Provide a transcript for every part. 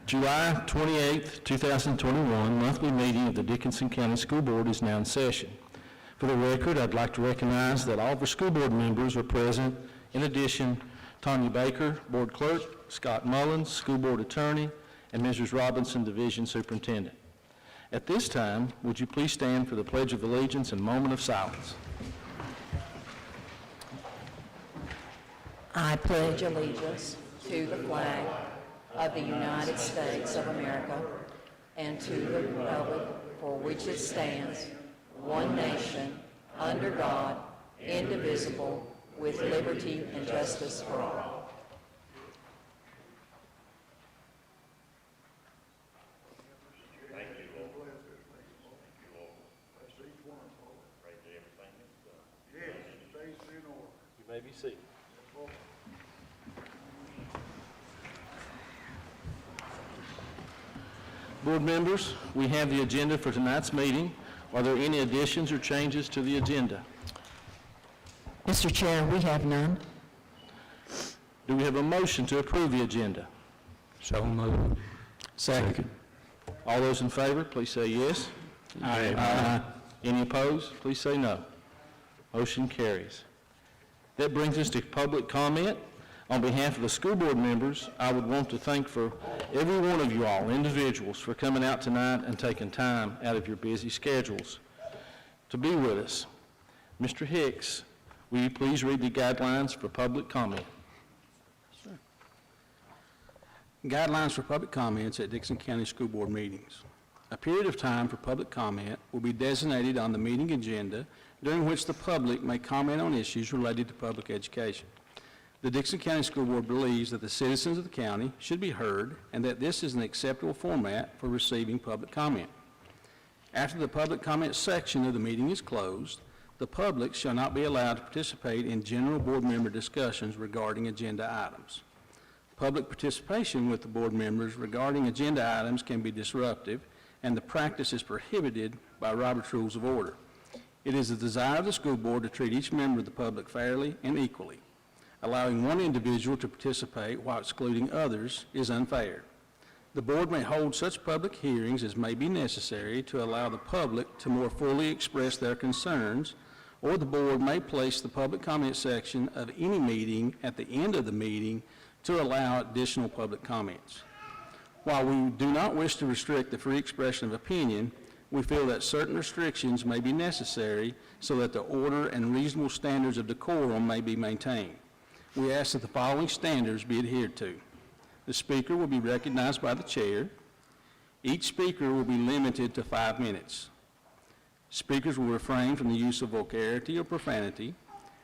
July 28th, 2021 monthly meeting of the Dickinson County School Board is now in session. For the record, I'd like to recognize that all of our school board members are present. In addition, Tanya Baker, Board Clerk, Scott Mullins, School Board Attorney, and Mrs. Robinson, Division Superintendent. At this time, would you please stand for the Pledge of Allegiance and moment of silence? I pledge allegiance to the flag of the United States of America and to the republic for which it stands, one nation, under God, indivisible, with liberty and justice for all. You may be seated. Board members, we have the agenda for tonight's meeting. Are there any additions or changes to the agenda? Mr. Chair, we have none. Do we have a motion to approve the agenda? So moved. Second. All those in favor, please say yes. Aye. Any opposed? Please say no. Motion carries. That brings us to public comment. On behalf of the school board members, I would want to thank for every one of you all, individuals, for coming out tonight and taking time out of your busy schedules to be with us. Mr. Hicks, will you please read the guidelines for public comment? Sure. Guidelines for public comments at Dickinson County School Board meetings. A period of time for public comment will be designated on the meeting agenda during which the public may comment on issues related to public education. The Dickinson County School Board believes that the citizens of the county should be heard and that this is an acceptable format for receiving public comment. After the public comment section of the meeting is closed, the public shall not be allowed to participate in general board member discussions regarding agenda items. Public participation with the board members regarding agenda items can be disruptive, and the practice is prohibited by Robert's Rules of Order. It is the desire of the school board to treat each member of the public fairly and equally. Allowing one individual to participate while excluding others is unfair. The board may hold such public hearings as may be necessary to allow the public to more fully express their concerns, or the board may place the public comment section of any meeting at the end of the meeting to allow additional public comments. While we do not wish to restrict the free expression of opinion, we feel that certain restrictions may be necessary so that the order and reasonable standards of decorum may be maintained. We ask that the following standards be adhered to. The speaker will be recognized by the chair. Each speaker will be limited to 5 minutes. Speakers will refrain from the use of vulgarity or profanity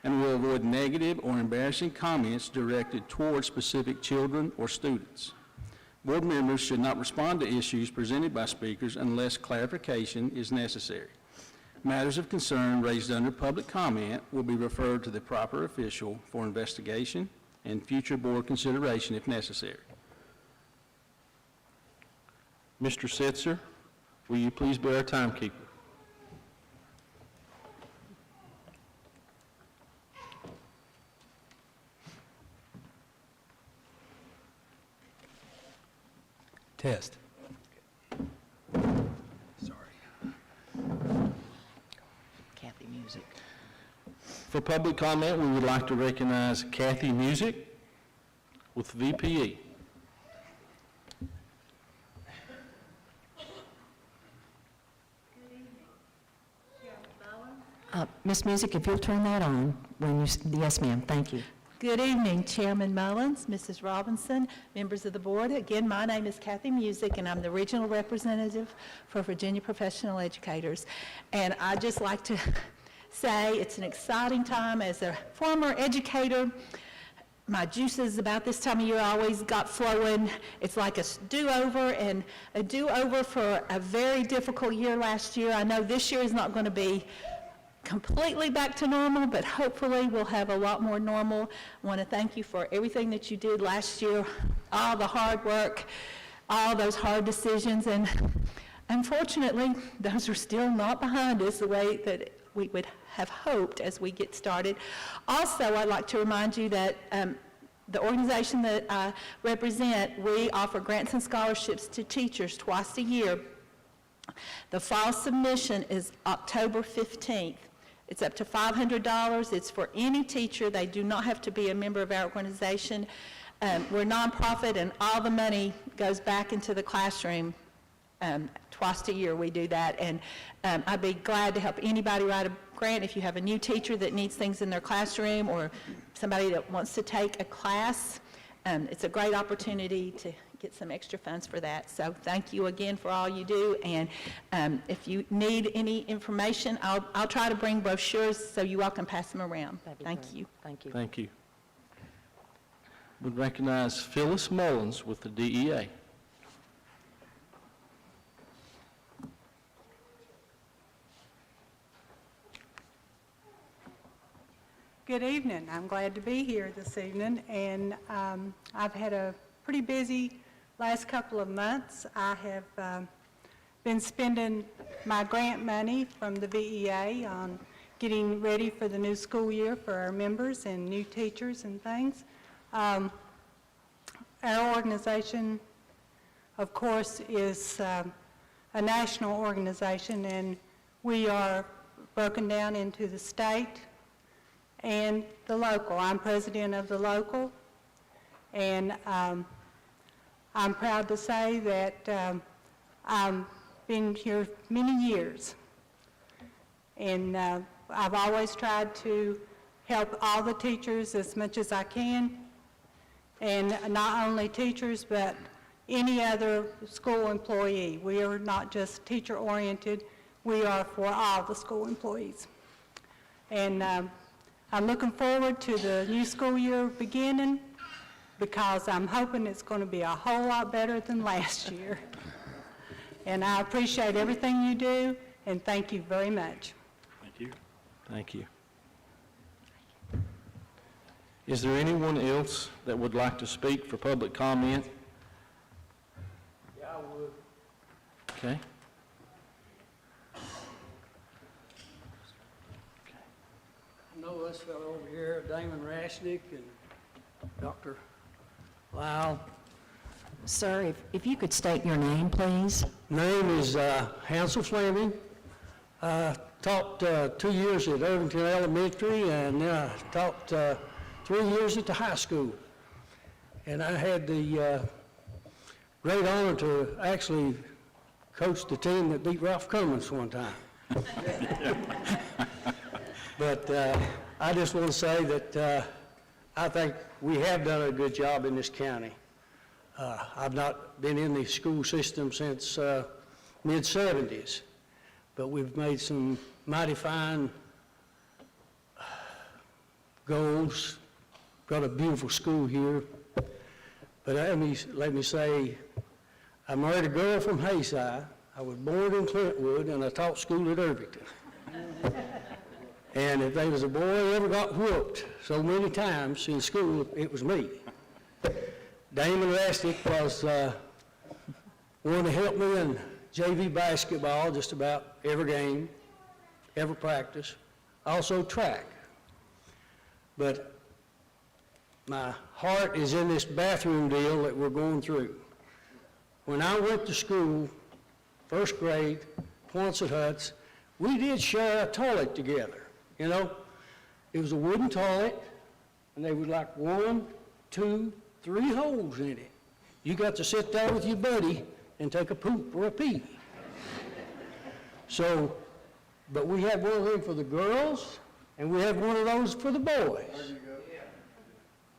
and will avoid negative or embarrassing comments directed toward specific children or students. Board members should not respond to issues presented by speakers unless clarification is necessary. Matters of concern raised under public comment will be referred to the proper official for investigation and future board consideration if necessary. Mr. Setzer, will you please be our timekeeper? Test. Kathy Muzik. For public comment, we would like to recognize Kathy Muzik with VPE. Ms. Muzik, if you'll turn that on when you, yes ma'am, thank you. Good evening, Chairman Mullins, Mrs. Robinson, members of the board. Again, my name is Kathy Muzik, and I'm the regional representative for Virginia Professional Educators. And I'd just like to say it's an exciting time as a former educator. My juices about this time of year always got flowing. It's like a do-over, and a do-over for a very difficult year last year. I know this year is not going to be completely back to normal, but hopefully we'll have a lot more normal. I want to thank you for everything that you did last year, all the hard work, all those hard decisions, and unfortunately, those are still not behind us the way that we would have hoped as we get started. Also, I'd like to remind you that the organization that I represent, we offer grants and scholarships to teachers twice a year. The fall submission is October 15th. It's up to $500. It's for any teacher. They do not have to be a member of our organization. We're nonprofit, and all the money goes back into the classroom. Twice a year we do that, and I'd be glad to help anybody write a grant. If you have a new teacher that needs things in their classroom or somebody that wants to take a class, it's a great opportunity to get some extra funds for that. So thank you again for all you do, and if you need any information, I'll try to bring brochures so you all can pass them around. Thank you. Thank you. Thank you. Would recognize Phyllis Mullins with the DEA. Good evening. I'm glad to be here this evening, and I've had a pretty busy last couple of months. I have been spending my grant money from the VEA on getting ready for the new school year for our members and new teachers and things. Our organization, of course, is a national organization, and we are broken down into the state and the local. I'm president of the local, and I'm proud to say that I've been here many years, and I've always tried to help all the teachers as much as I can, and not only teachers, but any other school employee. We are not just teacher-oriented, we are for all the school employees. And I'm looking forward to the new school year beginning, because I'm hoping it's going to be a whole lot better than last year. And I appreciate everything you do, and thank you very much. Thank you. Thank you. Is there anyone else that would like to speak for public comment? Yeah, I would. Okay. I know this fellow over here, Damon Rashnick, and Dr. Lyle. Sir, if you could state your name, please. Name is Hailey Fleming. Taught 2 years at Irvington Elementary, and then I taught 3 years at the high school. And I had the great honor to actually coach the team that beat Ralph Cummins one time. But I just want to say that I think we have done a good job in this county. I've not been in the school system since mid-'70s, but we've made some mighty fine goals, got a beautiful school here. But let me say, I married a girl from Hayside. I was born in Clintwood, and I taught school at Irvington. And if there was a boy who ever got whooped so many times in school, it was me. Damon Rastick was one to help me in JV basketball, just about every game, every practice, also track. But my heart is in this bathroom deal that we're going through. When I went to school, first grade, once at Hutz, we did share a toilet together. You know, it was a wooden toilet, and they were like 1, 2, 3 holes in it. You got to sit there with your buddy and take a poop or a pee. So, but we had one of them for the girls, and we had one of those for the boys.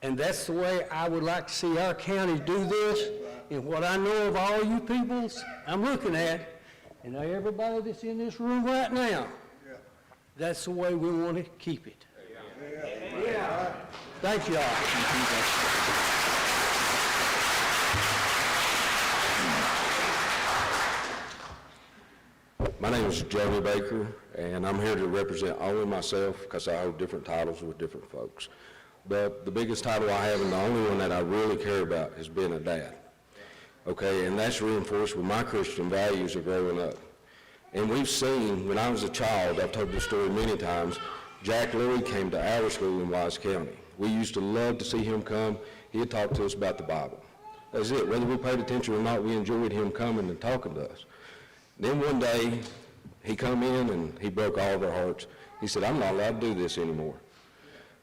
And that's the way I would like to see our county do this. And what I know of all you people I'm looking at, and everybody that's in this room right now, that's the way we want to keep it. Yeah. Thank you all. My name is Johnny Baker, and I'm here to represent only myself because I hold different titles with different folks. But the biggest title I have, and the only one that I really care about, is being a dad. Okay, and that's reinforced with my Christian values of growing up. And we've seen, when I was a child, I've told this story many times, Jack Louie came to our school in Wise County. We used to love to see him come he'd talk to us about the Bible. That's it. Whether we paid attention or not, we enjoyed him coming and talking to us. Then one day, he come in and he broke all of our hearts. He said, I'm not allowed to do this anymore.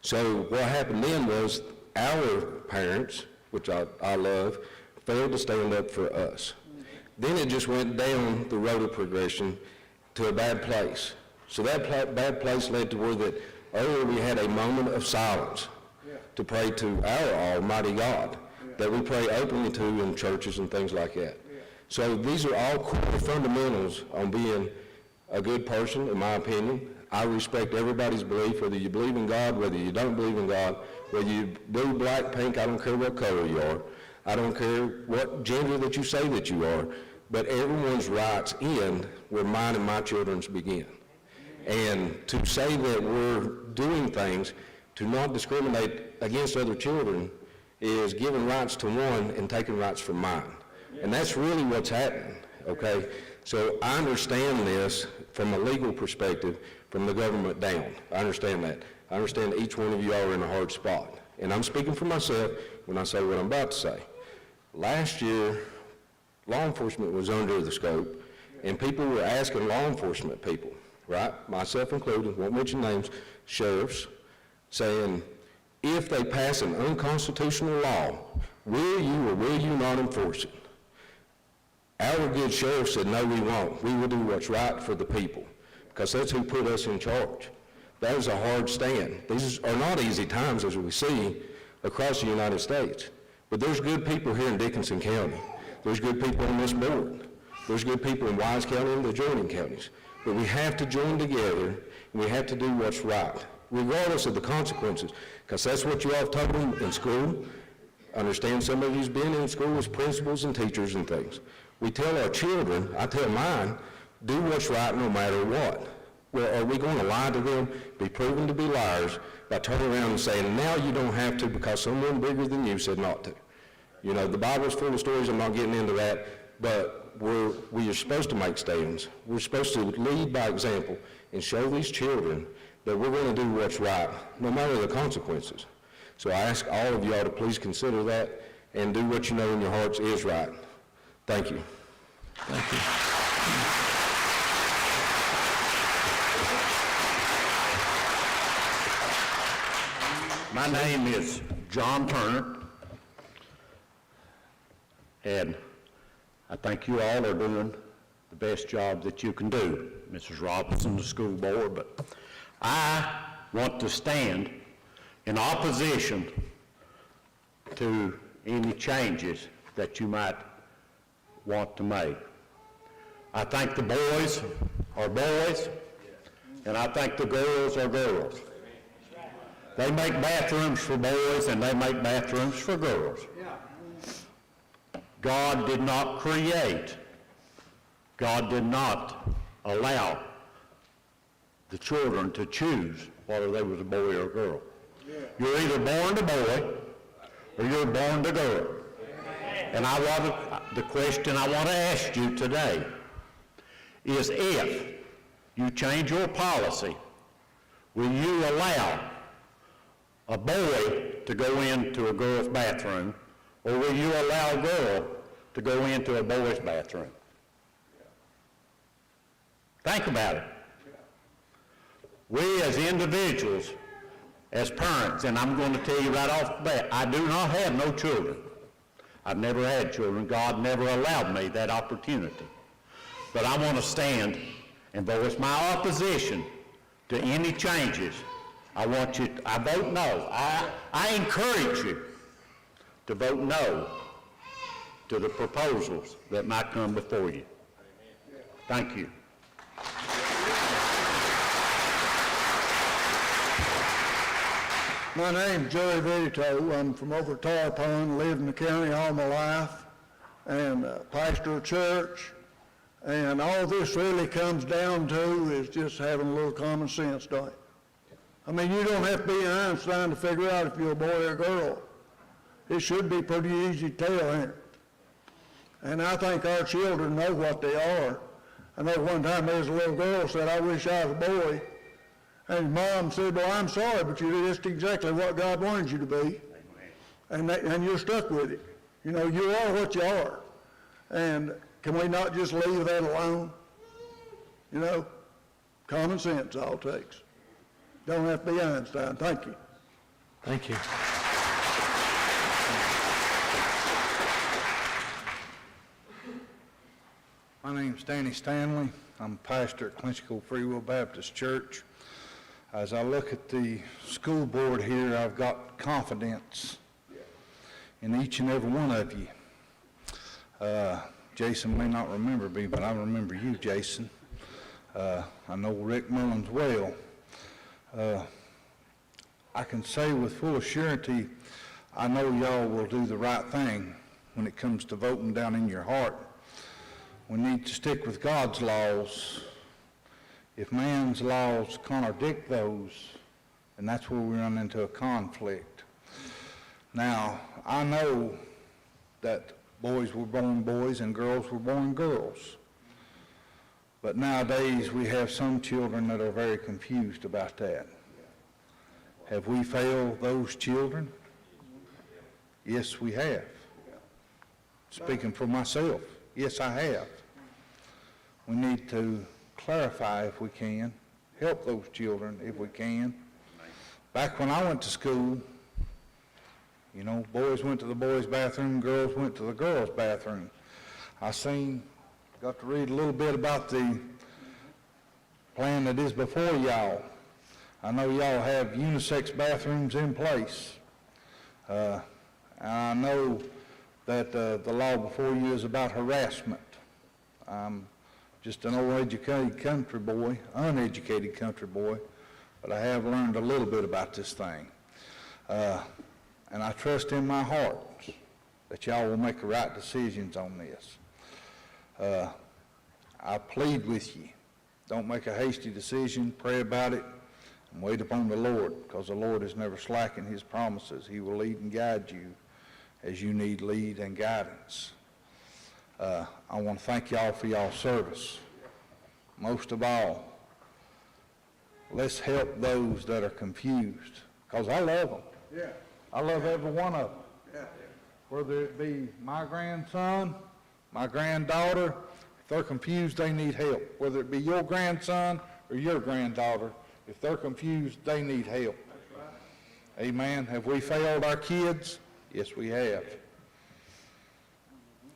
So what happened then was our parents, which I love, failed to stand up for us. Then it just went down the road of progression to a bad place. So that bad place led to where that earlier we had a moment of silence to pray to our Almighty God that we pray openly to in churches and things like that. So these are all core fundamentals on being a good person, in my opinion. I respect everybody's belief, whether you believe in God, whether you don't believe in God, whether you blue, black, pink, I don't care what color you are. I don't care what gender that you say that you are, but everyone's rights end where mine and my children's begin. And to say that we're doing things to not discriminate against other children is giving rights to one and taking rights from mine. And that's really what's happening, okay? So I understand this from a legal perspective, from the government down. I understand that. I understand each one of you are in a hard spot. And I'm speaking for myself when I say what I'm about to say. Last year, law enforcement was under the scope, and people were asking law enforcement people, right, myself included, won't mention names, sheriffs, saying, if they pass an unconstitutional law, will you or will you not enforce it? Our good sheriff said, no, we won't. We will do what's right for the people, because that's who put us in charge. That is a hard stand. These are not easy times, as we see across the United States. But there's good people here in Dickinson County. There's good people on this board. There's good people in Wise County and the adjoining counties. But we have to join together, and we have to do what's right, regardless of the consequences, because that's what you all have taught them in school. I understand some of you's been in school as principals and teachers and things. We tell our children, I tell mine, do what's right no matter what. Well, are we going to lie to them, be proven to be liars, by turning around and saying, now you don't have to because someone bigger than you said not to? You know, the Bible's full of stories, I'm not getting into that, but we are supposed to make stands. We're supposed to lead by example and show these children that we're going to do what's right, no matter the consequences. So I ask all of y'all to please consider that and do what you know in your hearts is right. Thank you. Thank you. My name is John Turner, and I think you all are doing the best job that you can do, Mrs. Robinson, the school board, but I want to stand in opposition to any changes that you might want to make. I think the boys are boys, and I think the girls are girls. They make bathrooms for boys and they make bathrooms for girls. God did not create, God did not allow the children to choose whether they was a boy or a girl. You're either born to boy or you're born to girl. And the question I want to ask you today is, if you change your policy, will you allow a boy to go into a girl's bathroom, or will you allow a girl to go into a boy's bathroom? Think about it. We as individuals, as parents, and I'm going to tell you right off the bat, I do not have no children. I've never had children. God never allowed me that opportunity. But I want to stand and voice my opposition to any changes. I vote no. I encourage you to vote no to the proposals that might come before you. Thank you. My name's Joey Vito. I'm from over Tar Pond, lived in the county all my life, and pastor a church. And all this really comes down to is just having a little common sense, don't it? I mean, you don't have to be an Einstein to figure out if you're a boy or a girl. It should be pretty easy to tell here. And I think our children know what they are. I know one time there was a little girl said, I wish I was a boy. And his mom said, well, I'm sorry, but you're just exactly what God wanted you to be. and you're stuck with it. You know, you are what you are. And can we not just leave that alone? You know, common sense all it takes. Don't have to be Einstein. Thank you. Thank you. My name's Stanley. I'm pastor at Clinchco Free Will Baptist Church. As I look at the school board here, I've got confidence in each and every one of you. Jason may not remember me, but I remember you, Jason. I know Rick Mullins well. I can say with full surety, I know y'all will do the right thing when it comes to voting down in your heart. We need to stick with God's laws. If man's laws contradict those, then that's where we run into a conflict. Now, I know that boys were born boys and girls were born girls. But nowadays, we have some children that are very confused about that. Have we failed those children? Yes, we have. Speaking for myself, yes, I have. We need to clarify if we can, help those children if we can. Back when I went to school, you know, boys went to the boys' bathroom, girls went to the girls' bathroom. Got to read a little bit about the plan that is before y'all. I know y'all have unisex bathrooms in place. And I know that the law before you is about harassment. I'm just an uneducated country boy, but I have learned a little bit about this thing. And I trust in my heart that y'all will make the right decisions on this. I plead with you, don't make a hasty decision, pray about it, and wait upon the Lord, because the Lord is never slacking his promises. He will lead and guide you as you need lead and guidance. I want to thank y'all for y'all's service. Most of all, let's help those that are confused, because I love them. Yeah. I love every one of them. Yeah. Whether it be my grandson, my granddaughter, if they're confused, they need help. Whether it be your grandson or your granddaughter, if they're confused, they need help. That's right. Amen. Have we failed our kids? Yes, we have.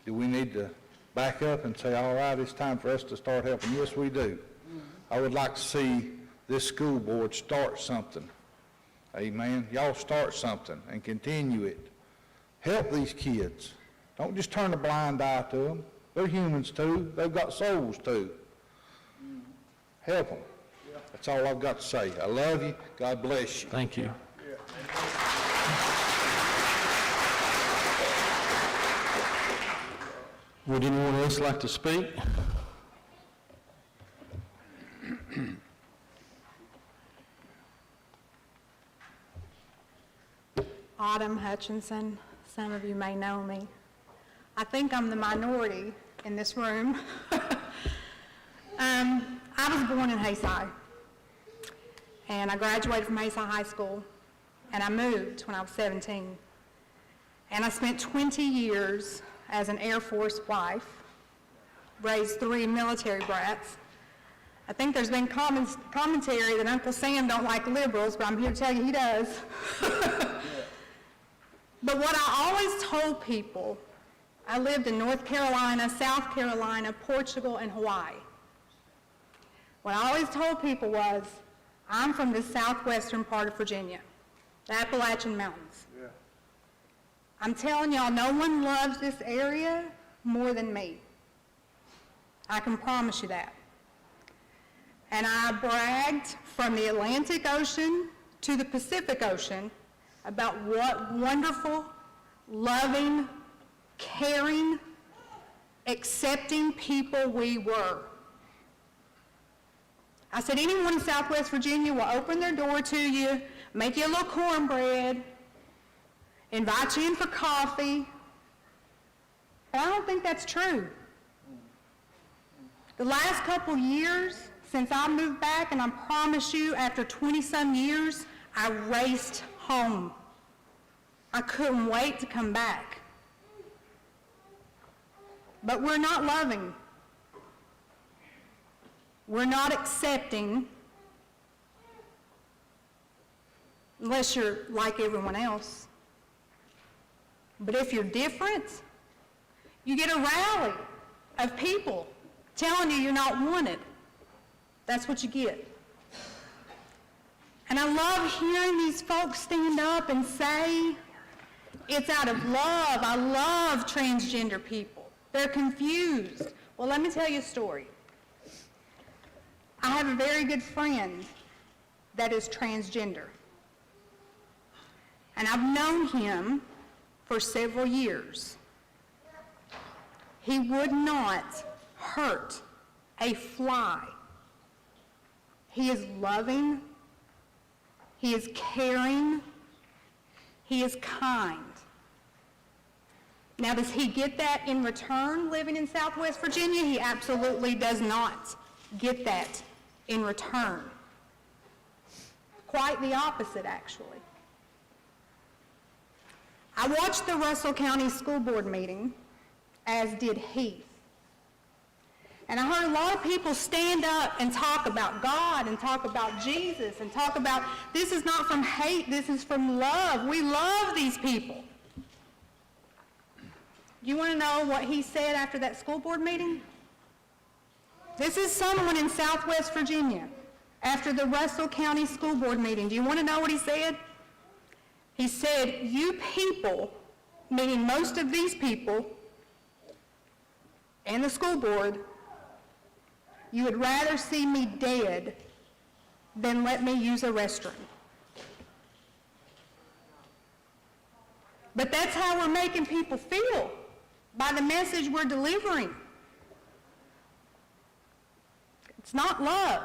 Do we need to back up and say, all right, it's time for us to start helping? Yes, we do. I would like to see this school board start something. Amen. Y'all start something and continue it. Help these kids. Don't just turn a blind eye to them. They're humans too. They've got souls too. Help them. That's all I've got to say. I love you. God bless you. Thank you. Would anyone else like to speak? Autumn Hutchinson. Some of you may know me. I think I'm the minority in this room. I was born in Hayside, and I graduated from Hayside High School, and I moved when I was 17. And I spent 20 years as an Air Force wife, raised 3 military brats. I think there's been commentary that Uncle Sam don't like liberals, but I'm here to tell you he does. But what I always told people, I lived in North Carolina, South Carolina, Portugal, and Hawaii. What I always told people was, I'm from the southwestern part of Virginia, the Appalachian Mountains. Yeah. I'm telling y'all, no one loves this area more than me. I can promise you that. And I bragged from the Atlantic Ocean to the Pacific Ocean about what wonderful, loving, caring, accepting people we were. I said, anyone in Southwest Virginia will open their door to you, make you a little cornbread, invite you in for coffee. But I don't think that's true. The last couple years, since I moved back, and I promise you, after 20-some years, I raced home. I couldn't wait to come back. But we're not loving. We're not accepting, unless you're like everyone else. But if you're different, you get a rally of people telling you you're not wanted. That's what you get. And I love hearing these folks stand up and say, it's out of love. I love transgender people. They're confused. Well, let me tell you a story. I have a very good friend that is transgender. And I've known him for several years. He would not hurt a fly. He is loving. He is caring. He is kind. Now, does he get that in return living in Southwest Virginia? He absolutely does not get that in return. Quite the opposite, actually. I watched the Russell County School Board meeting, as did he. And I heard a lot of people stand up and talk about God and talk about Jesus and talk about this is not from hate, this is from love. We love these people. You want to know what he said after that school board meeting? This is someone in Southwest Virginia after the Russell County School Board meeting. Do you want to know what he said? He said, you people, meaning most of these people and the school board, you would rather see me dead than let me use a restroom. But that's how we're making people feel by the message we're delivering. It's not love.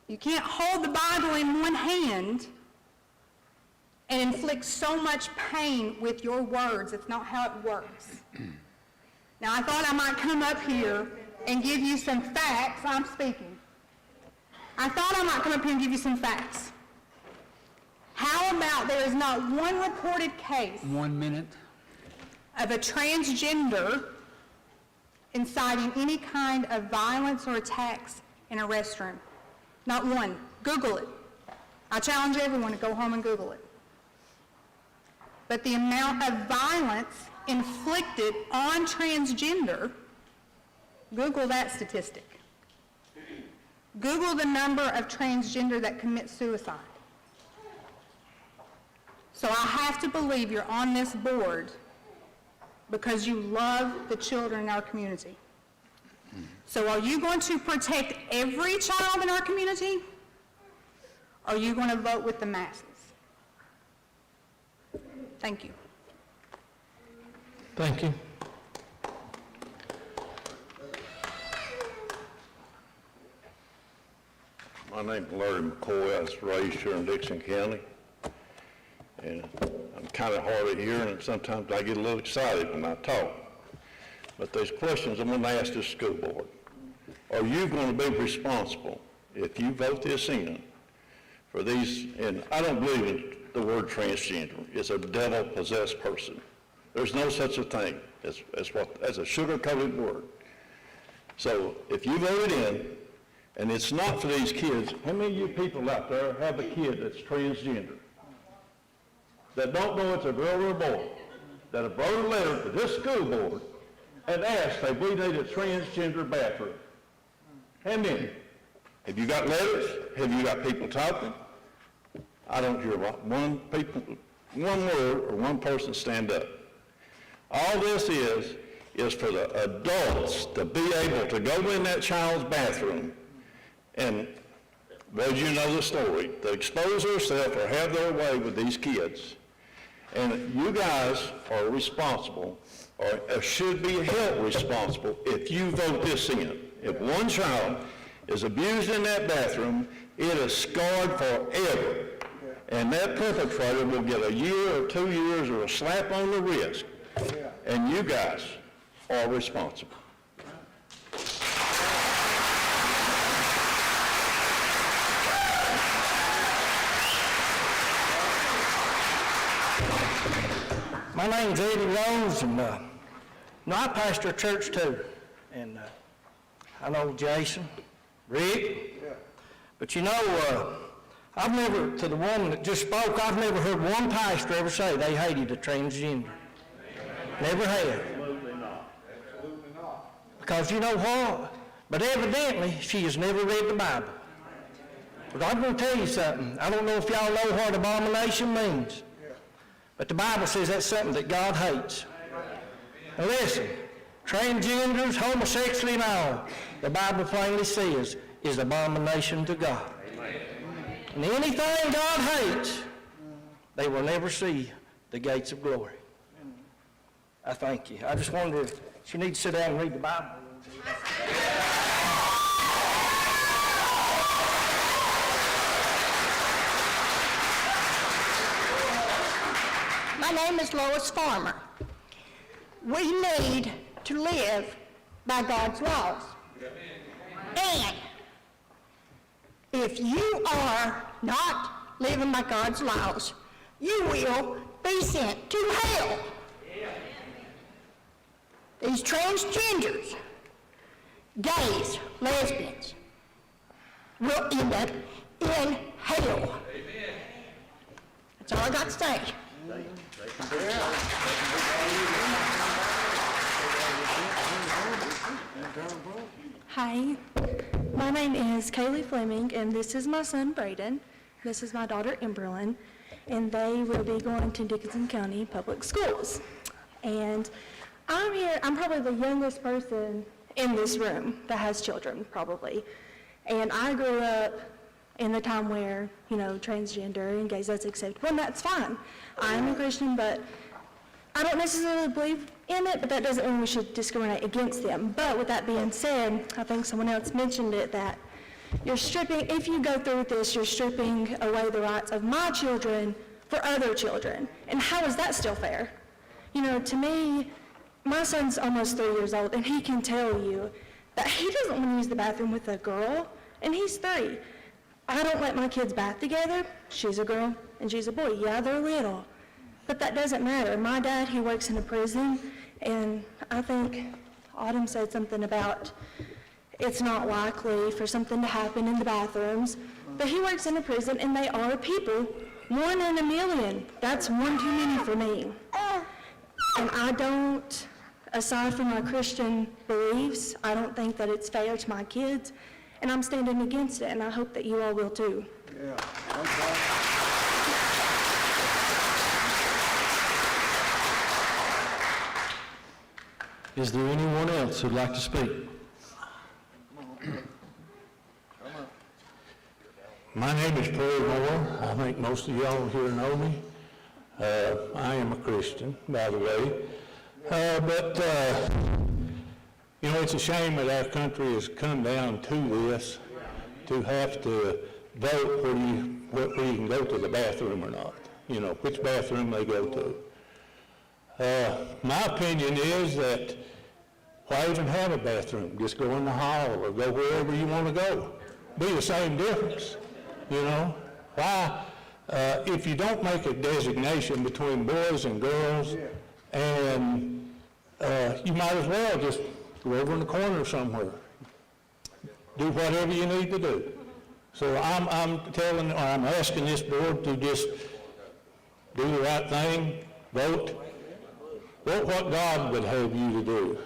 You can't hold the Bible in one hand and inflict so much pain with your words. It's not how it works. Now, I thought I might come up here and give you some facts. I'm speaking. I thought I might come up here and give you some facts. How about there is not one reported case 1 minute. of a transgender inciting any kind of violence or attacks in a restroom? Not one. Google it. I challenge everyone to go home and Google it. But the amount of violence inflicted on transgender, Google that statistic. Google the number of transgender that commit suicide. So I have to believe you're on this board because you love the children in our community. So are you going to protect every child in our community? Or are you going to vote with the masses? Thank you. Thank you. My name's Larry McCoy. I was raised here in Dixon County. And I'm kind of hard of hearing, and sometimes I get a little excited when I talk. But there's questions I'm going to ask this school board. Are you going to be responsible if you vote this in for these, and I don't believe in the word transgender. It's a devil-possessed person. There's no such a thing as a sugar-coated word. So if you vote it in, and it's not for these kids, how many of you people out there have a kid that's transgender? That don't know it's a girl or a boy, that have wrote a letter to this school board and asked if we need a transgender bathroom? How many? Have you got letters? Have you got people talking? I don't hear one word or one person stand up. All this is for the adults to be able to go in that child's bathroom and, well, you know the story, to expose themselves or have their way with these kids. And you guys are responsible, or should be held responsible, if you vote this in. If one child is abused in that bathroom, it is scarred forever. And that perpetrator will get a year or 2 years or a slap on the wrist. And you guys are responsible. My name's Eddie Rose, and I pastor a church too. And I know Jason, Rick, but I've never, to the woman that just spoke, I've never heard one pastor ever say they hated a transgender. Never have. Absolutely not. Because you know what? But evidently, she has never read the Bible. But I'm going to tell you something. I don't know if y'all know what abomination means. But the Bible says that's something that God hates. Now listen, transgenders, homosexuality and all, the Bible plainly says is abomination to God. And anything God hates, they will never see the gates of glory. I thank you. I just wonder if you need to sit down and read the Bible. My name is Lois Farmer. We need to live by God's laws. And if you are not living by God's laws, you will be sent to hell. These transgenders, gays, lesbians, will end up in hell. That's all I got to say. Hi, my name is Hailey Fleming, and this is my son Braden. This is my daughter Emberlyn, and they will be going to Dickinson County Public Schools. And I'm here, I'm probably the youngest person in this room that has children, probably. And I grew up in the time where, transgender and gays, that's acceptable, and that's fine. I'm a Christian, but I don't necessarily believe in it, but that doesn't mean we should discriminate against them. But with that being said, I think someone else mentioned it, that if you go through with this, you're stripping away the rights of my children for other children. And how is that still fair? To me, my son's almost 3 years old, and he can tell you that he doesn't want to use the bathroom with a girl, and he's 3. I don't let my kids bath together. She's a girl and she's a boy. Yeah, they're little, but that doesn't matter. My dad, he works in a prison, and I think Autumn said something about it's not likely for something to happen in the bathrooms, but he works in a prison, and they are people, 1 in a million. That's one too many for me. And I don't, aside from my Christian beliefs, I don't think that it's fair to my kids, and I'm standing against it, and I hope that you all will too. Yeah, okay. Is there anyone else who'd like to speak? My name is Perry Moore. I think most of y'all here know me. I am a Christian, by the way. It's a shame that our country has come down to this, to have to vote whether you can go to the bathroom or not, which bathroom they go to. My opinion is that why even have a bathroom? Just go in the hall or go wherever you want to go. Be the same difference, Why, if you don't make a designation between boys and girls, and you might as well just go over in the corner somewhere. Do whatever you need to do. So I'm asking this board to just do the right thing, vote what God would have you to do.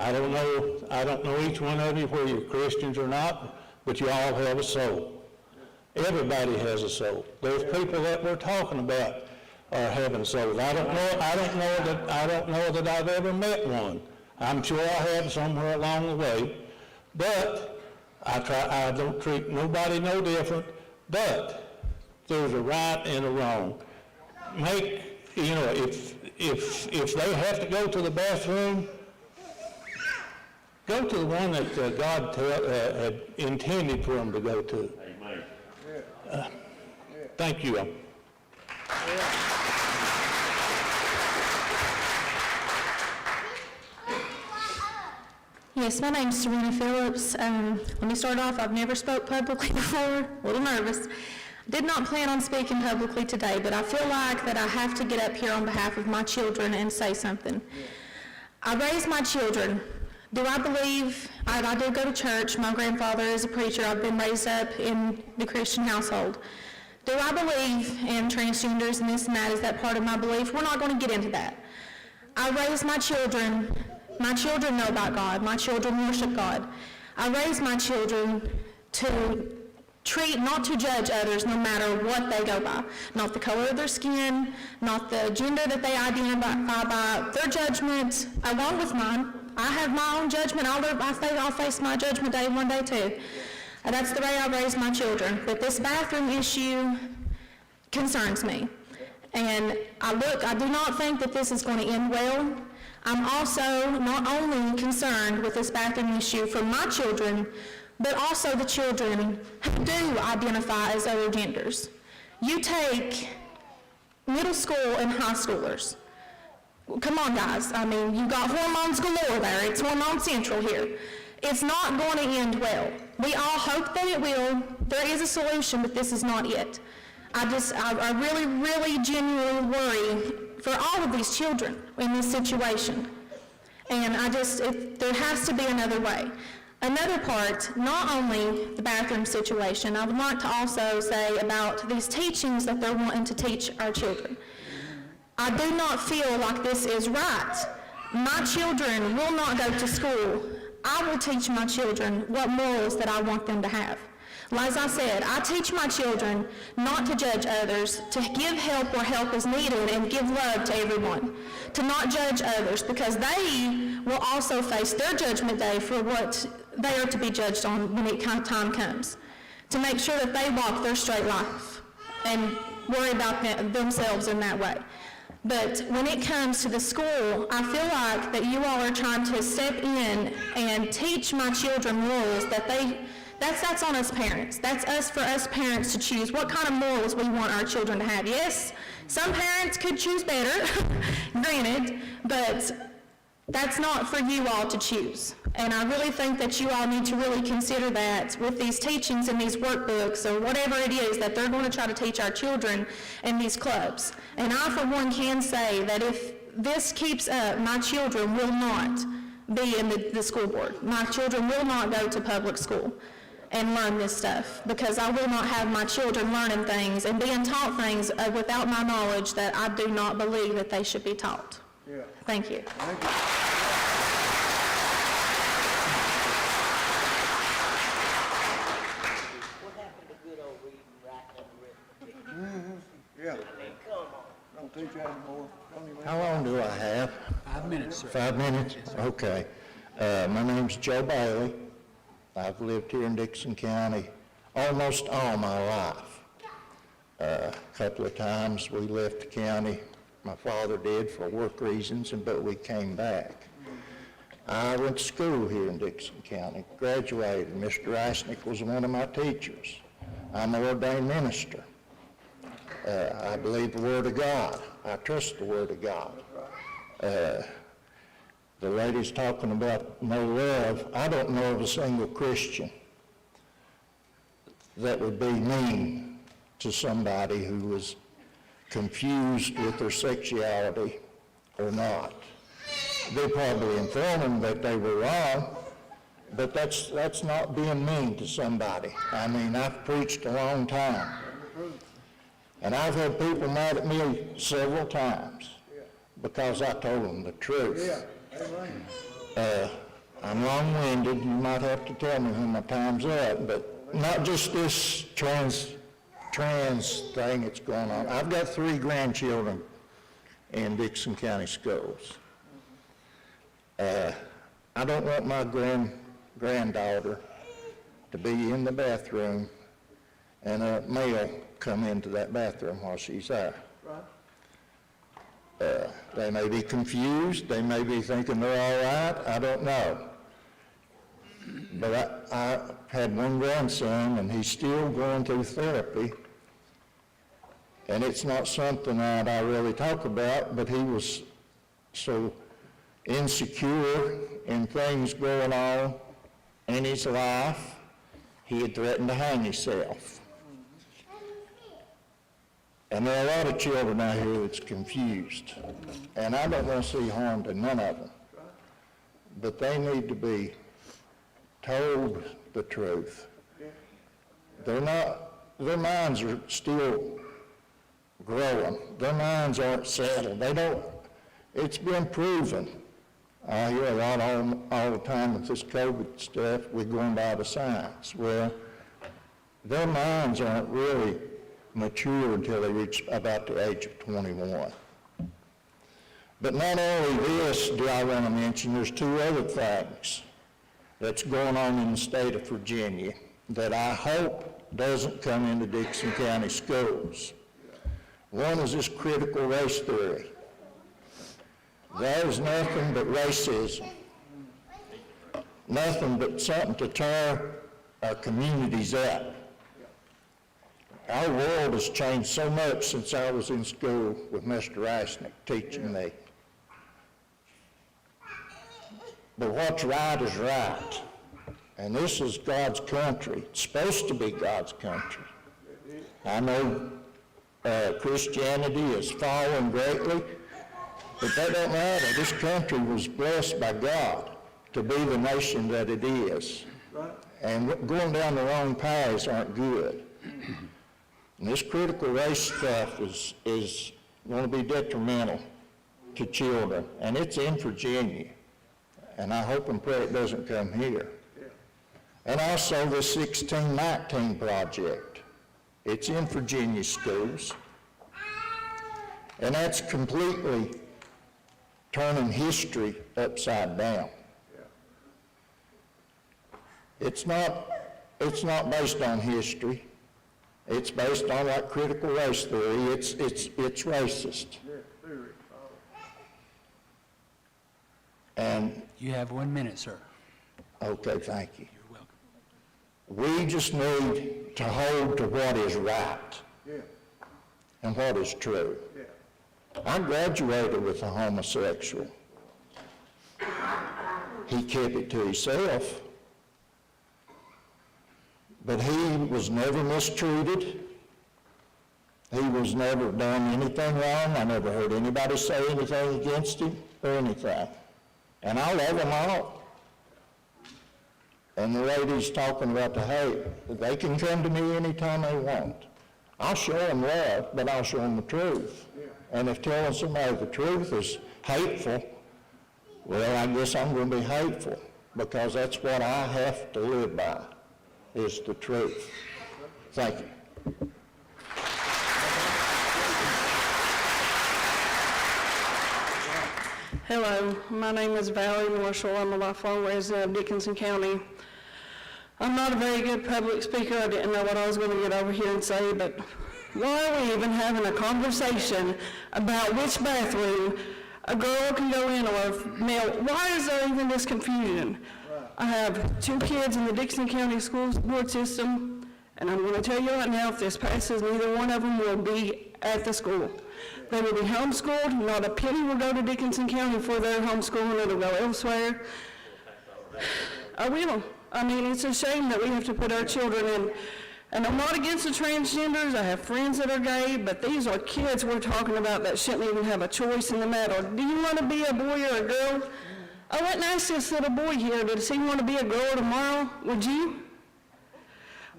I don't know each one of you whether you're Christians or not, but you all have a soul. Everybody has a soul. Those people that we're talking about are having souls. I don't know that I've ever met one. I'm sure I have somewhere along the way, but I don't treat nobody no different, but there's a right and a wrong. If they have to go to the bathroom, go to the one that God had intended for them to go to. Amen. Thank you. Yes, my name's Serena Phillips. Let me start off, I've never spoke publicly before, a little nervous. Did not plan on speaking publicly today, but I feel like that I have to get up here on behalf of my children and say something. I raised my children. Do I believe, I do go to church, my grandfather is a preacher, I've been raised up in the Christian household. Do I believe in transgenders and this and that? Is that part of my belief? We're not going to get into that. I raised my children know about God, my children worship God. I raised my children to treat, not to judge others no matter what they go by. Not the color of their skin, not the gender that they identify by, their judgment, along with mine. I have my own judgment. I'll face my judgment day one day too. And that's the way I raise my children. But this bathroom issue concerns me. And I do not think that this is going to end well. I'm also not only concerned with this bathroom issue for my children, but also the children who do identify as other genders. You take middle school and high schoolers. Come on, guys. I mean, you got hormones galore there. It's hormone central here. It's not going to end well. We all hope that it will. There is a solution, but this is not it. I really, really genuinely worry for all of these children in this situation. And there has to be another way. Another part, not only the bathroom situation, I would like to also say about these teachings that they're wanting to teach our children. I do not feel like this is right. My children will not go to school. I will teach my children what morals that I want them to have. As I said, I teach my children not to judge others, to give help where help is needed and give love to everyone, to not judge others because they will also face their judgment day for what they are to be judged on when time comes, to make sure that they walk their straight life and worry about themselves in that way. But when it comes to the school, I feel like that you all are trying to step in and teach my children morals that that's on us parents. That's for us parents to choose what kind of morals we want our children to have. Yes, some parents could choose better, granted, but that's not for you all to choose. And I really think that you all need to really consider that with these teachings and these workbooks or whatever it is that they're going to try to teach our children in these clubs. And I, for one, can say that if this keeps up, my children will not be in the school board. My children will not go to public school and learn this stuff because I will not have my children learning things and being taught things without my knowledge that I do not believe that they should be taught. Yeah. Thank you. Thank you. Yeah. Don't teach that anymore. How long do I have? 5 minutes, sir. 5 minutes? Okay. My name's Joe Bailey. I've lived here in Dixon County almost all my life. A couple of times we left the county. My father did for work reasons, but we came back. I went to school here in Dixon County, graduated. Mr. Reisnick was one of my teachers. I'm an ordained minister. I believe the Word of God. I trust the Word of God. The lady's talking about no love. I don't know of a single Christian that would be mean to somebody who was confused with their sexuality or not. They probably informed them that they were wrong, but that's not being mean to somebody. I mean, I've preached a long time. And I've had people mad at me several times because I told them the truth. I'm long-winded. You might have to tell me when my time's up, but not just this trans thing that's going on. I've got 3 grandchildren in Dixon County schools. I don't want my granddaughter to be in the bathroom and a male come into that bathroom while she's there. They may be confused, they may be thinking they're all right, I don't know. But I had one grandson and he's still going through therapy, and it's not something that I really talk about, but he was so insecure in things going on in his life, he had threatened to hang himself. And there are a lot of children out here that's confused. And I don't want to see harm to none of them. But they need to be told the truth. Their minds are still growing. Their minds aren't settled. It's been proven. I hear a lot all the time with this COVID stuff, we're going by the science. Well, their minds aren't really mature until they reach about the age of 21. But not only this do I want to mention, there's two other things that's going on in the state of Virginia that I hope doesn't come into Dixon County schools. One is this critical race theory. That is nothing but racism, nothing but something to tear our communities up. Our world has changed so much since I was in school with Mr. Eisnick teaching me. But what's right is right. And this is God's country. It's supposed to be God's country. I know Christianity has fallen greatly, but that doesn't matter. This country was blessed by God to be the nation that it is. And going down the wrong paths aren't good. And this critical race stuff is going to be detrimental to children, and it's in Virginia. And I hope and pray it doesn't come here. And also the 1619 project. It's in Virginia schools. And that's completely turning history upside down. It's not based on history. It's based on like critical race theory. It's racist. And You have 1 minute, sir. okay, thank you. You're welcome. We just need to hold to what is right and what is true. I graduated with a homosexual. He kept it to himself. But he was never mistreated. He was never done anything wrong. I never heard anybody say anything against him or anything. And I love them all. And the ladies talking about the hate, they can come to me anytime they want. I'll show them love, but I'll show them the truth. And if telling somebody the truth is hateful, well, I guess I'm going to be hateful, because that's what I have to live by, is the truth. Thank you. Hello, my name is Valerie Marshall. I'm a lifelong resident of Dickinson County. I'm not a very good public speaker. I didn't know what I was going to get over here and say, but why are we even having a conversation about which bathroom a girl can go in or a male? Why is there even this confusion? I have 2 kids in the Dixon County School Board system, and I'm going to tell you right now, if this passes, neither one of them will be at the school. They will be homeschooled. Not a penny will go to Dickinson County for their homeschooling. It'll go elsewhere. I will. I mean, it's a shame that we have to put our children in. And I'm not against the transgenders. I have friends that are gay, but these are kids we're talking about that shouldn't even have a choice in the matter. Do you want to be a boy or a girl? I went and asked this little boy here, does he want to be a girl tomorrow? Would you?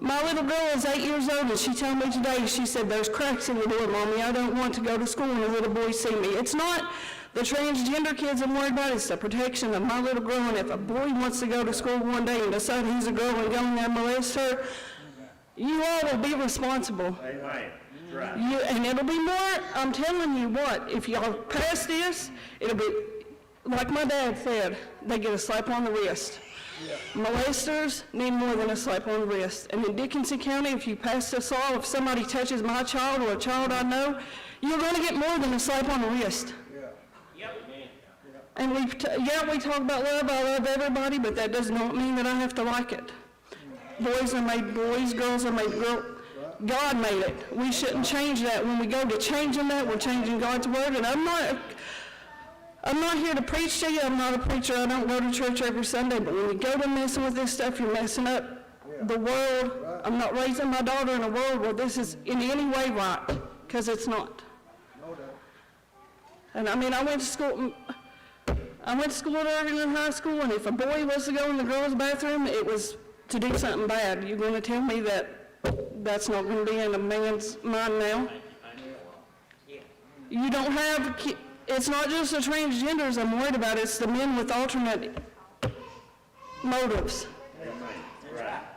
My little girl is 8 years old, and she told me today, she said, there's cracks in the door, Mommy. I don't want to go to school and the little boys see me. It's not the transgender kids I'm worried about. It's the protection of my little girl. And if a boy wants to go to school one day and decide he's a girl and go in there and molest her, you all will be responsible. Amen. Right. And it'll be more, I'm telling you what, if y'all pass this, it'll be, like my dad said, they get a slap on the wrist. Molesters need more than a slap on the wrist. And in Dickinson County, if you pass this law, if somebody touches my child or a child I know, you're going to get more than a slap on the wrist. And we talk about love. I love everybody, but that does not mean that I have to like it. Boys are made boys, girls are made girls. God made it. We shouldn't change that. When we go to changing that, we're changing God's word. And I'm not here to preach to you. I'm not a preacher. I don't go to church every Sunday. But when you go to messing with this stuff, you're messing up the world. I'm not raising my daughter in a world where this is in any way right. because it's not. And I mean, I went to school at Irvington High School, and if a boy was to go in the girls' bathroom, it was to do something bad. You're going to tell me that that's not going to be in a man's mind now? You don't have, it's not just the transgenders I'm worried about, it's the men with alternate motives.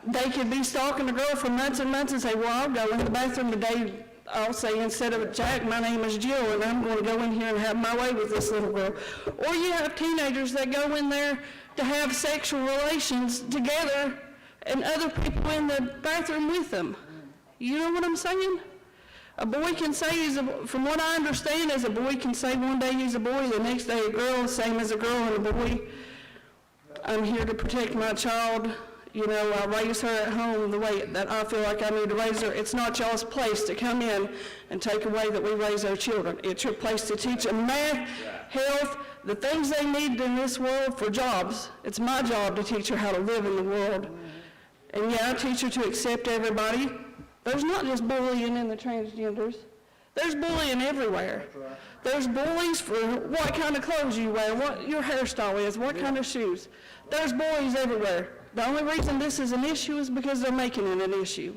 They could be stalking a girl for months and months and say, well, I'll go in the bathroom today. I'll say, instead of Jack, my name is Jill, and I'm going to go in here and have my way with this little girl. Or you have teenagers that go in there to have sexual relations together and other people in the bathroom with them. You know what I'm saying? A boy can say, from what I understand, is a boy can say one day he's a boy, the next day a girl, the same as a girl and a boy. I'm here to protect my child. You know, I raise her at home the way that I feel like I need to raise her. It's not y'all's place to come in and take away that we raise our children. It's your place to teach them math, health, the things they need in this world for jobs. It's my job to teach her how to live in the world. And yeah, I teach her to accept everybody. There's not just bullying in the transgenders. There's bullying everywhere. There's bullies for what kind of clothes you wear, what your hairstyle is, what kind of shoes. There's bullies everywhere. The only reason this is an issue is because they're making it an issue.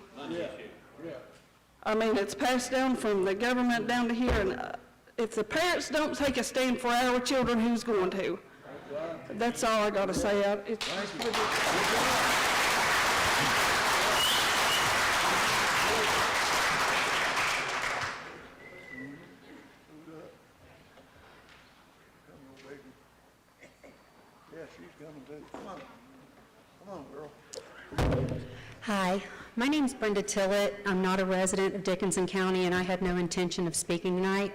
I mean, it's passed down from the government down to here, and if the parents don't take a stand for our children, who's going to? That's all I got to say. It's Hi, my name is Brenda Tillett. I'm not a resident of Dickinson County, and I had no intention of speaking tonight.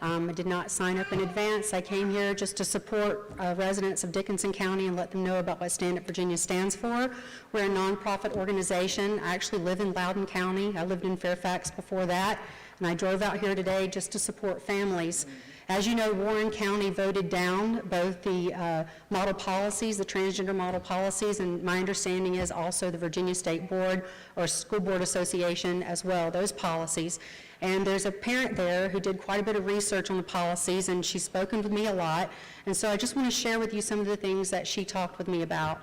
I did not sign up in advance. I came here just to support residents of Dickinson County and let them know about what Stand Up Virginia stands for. We're a nonprofit organization. I actually live in Loudoun County. I lived in Fairfax before that, and I drove out here today just to support families. As you know, Warren County voted down both the model policies, the transgender model policies, and my understanding is also the Virginia State Board or School Board Association as well, those policies. And there's a parent there who did quite a bit of research on the policies, and she's spoken with me a lot. And so I just want to share with you some of the things that she talked with me about.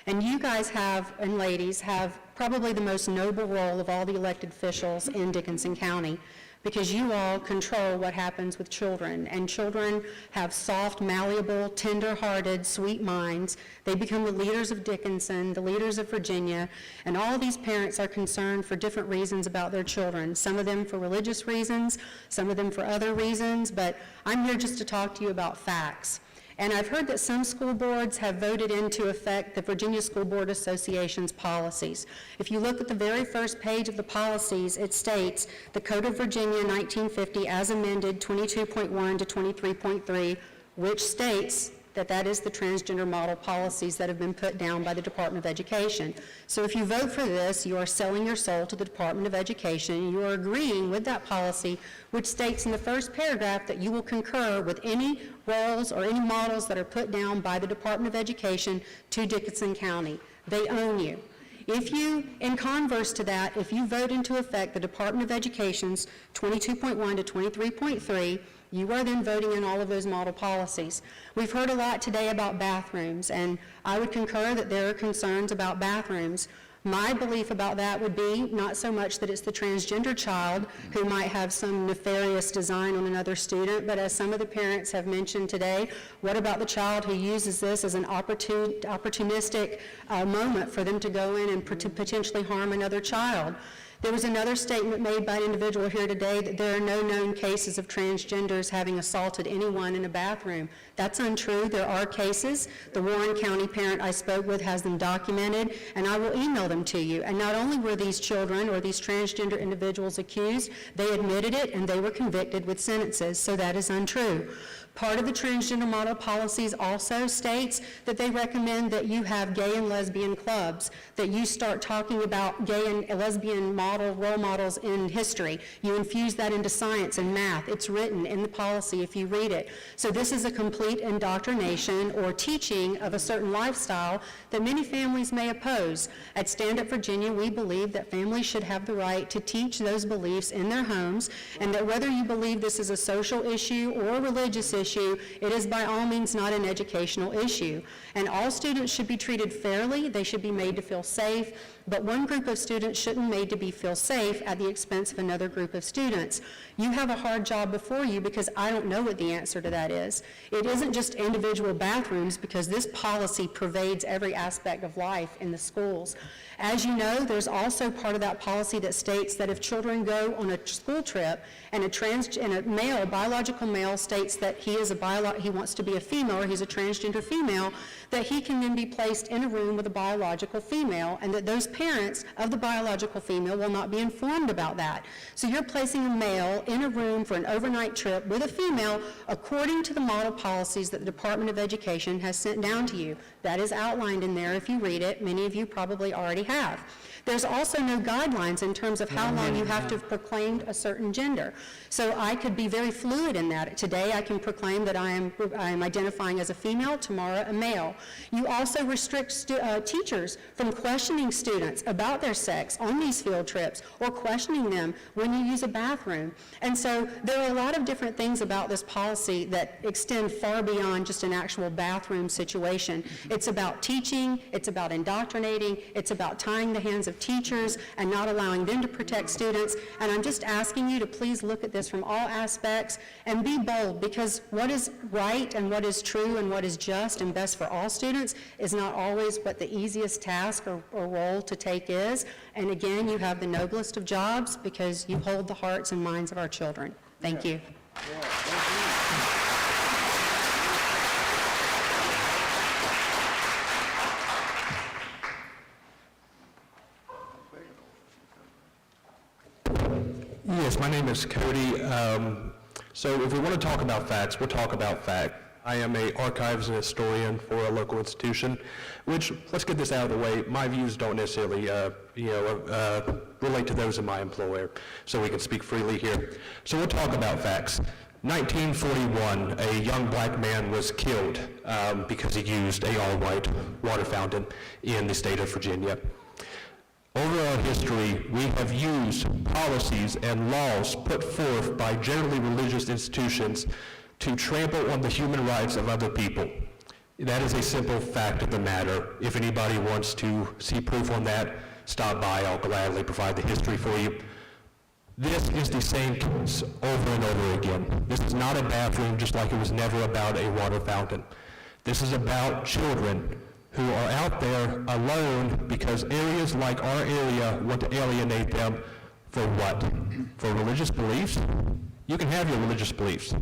And you guys have, and ladies, have probably the most noble role of all the elected officials in Dickinson County, because you all control what happens with children, and children have soft, malleable, tender-hearted, sweet minds. They become the leaders of Dickinson, the leaders of Virginia, and all of these parents are concerned for different reasons about their children, some of them for religious reasons, some of them for other reasons, but I'm here just to talk to you about facts. And I've heard that some school boards have voted into effect the Virginia School Board Association's policies. If you look at the very first page of the policies, it states the Code of Virginia 1950 as amended 22.1 to 23.3, which states that that is the transgender model policies that have been put down by the Department of Education. So if you vote for this, you are selling your soul to the Department of Education. You are agreeing with that policy, which states in the first paragraph that you will concur with any roles or any models that are put down by the Department of Education to Dickinson County. They own you. If you, in converse to that, if you vote into effect the Department of Education's 22.1 to 23.3, you are then voting in all of those model policies. We've heard a lot today about bathrooms, and I would concur that there are concerns about bathrooms. My belief about that would be not so much that it's the transgender child who might have some nefarious design on another student, but as some of the parents have mentioned today, what about the child who uses this as an opportunistic moment for them to go in and potentially harm another child? There was another statement made by an individual here today that there are no known cases of transgenders having assaulted anyone in a bathroom. That's untrue. There are cases. The Warren County parent I spoke with has them documented, and I will email them to you. And not only were these children or these transgender individuals accused, they admitted it and they were convicted with sentences, so that is untrue. Part of the transgender model policies also states that they recommend that you have gay and lesbian clubs, that you start talking about gay and lesbian role models in history. You infuse that into science and math. It's written in the policy if you read it. So this is a complete indoctrination or teaching of a certain lifestyle that many families may oppose. At Stand Up Virginia, we believe that families should have the right to teach those beliefs in their homes, and that whether you believe this is a social issue or a religious issue, it is by all means not an educational issue. And all students should be treated fairly. They should be made to feel safe. But one group of students shouldn't be made to feel safe at the expense of another group of students. You have a hard job before you because I don't know what the answer to that is. It isn't just individual bathrooms, because this policy pervades every aspect of life in the schools. As you know, there's also part of that policy that states that if children go on a school trip and a biological male states that he wants to be a female, or he's a transgender female, that he can then be placed in a room with a biological female, and that those parents of the biological female will not be informed about that. So you're placing a male in a room for an overnight trip with a female according to the model policies that the Department of Education has sent down to you. That is outlined in there if you read it. Many of you probably already have. There's also no guidelines in terms of how long you have to have proclaimed a certain gender. So I could be very fluid in that. Today I can proclaim that I am identifying as a female, tomorrow a male. You also restrict teachers from questioning students about their sex on these field trips, or questioning them when you use a bathroom. And so there are a lot of different things about this policy that extend far beyond just an actual bathroom situation. It's about teaching, it's about indoctrinating, it's about tying the hands of teachers and not allowing them to protect students. And I'm just asking you to please look at this from all aspects and be bold, because what is right and what is true and what is just and best for all students is not always what the easiest task or role to take is. And again, you have the noblest of jobs because you hold the hearts and minds of our children. Thank you. Yes, my name is Cody. So if we want to talk about facts, we'll talk about fact. I am an archives and historian for a local institution, which, let's get this out of the way, my views don't necessarily relate to those of my employer, so we can speak freely here. So we'll talk about facts. 1941, a young black man was killed because he used a all-white water fountain in the state of Virginia. Over our history, we have used policies and laws put forth by generally religious institutions to trample on the human rights of other people. That is a simple fact of the matter. If anybody wants to see proof on that, stop by. I'll gladly provide the history for you. This is the same case over and over again. This is not a bathroom, just like it was never about a water fountain. This is about children who are out there alone because areas like our area want to alienate them for what? For religious beliefs? You can have your religious beliefs.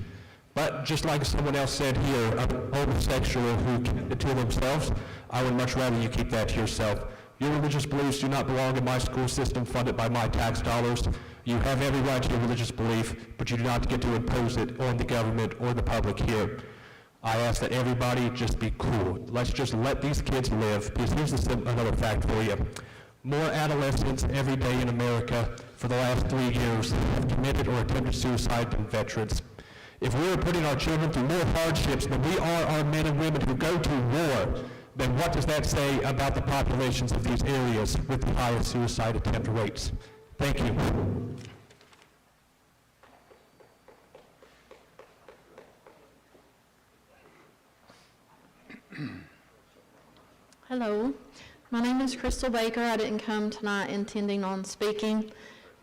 But just like someone else said here, a homosexual who kept it to themselves, I would much rather you keep that to yourself. Your religious beliefs do not belong in my school system funded by my tax dollars. You have every right to your religious belief, but you do not get to impose it on the government or the public here. I ask that everybody just be cool. Let's just let these kids live, because here's another fact for you. More adolescents every day in America for the last 3 years have committed or attempted suicide than veterans. If we are putting our children through more hardships than we are our men and women who go to war, then what does that say about the populations of these areas with the highest suicide attempt rates? Thank you. Hello, my name is Crystal Baker. I didn't come tonight intending on speaking,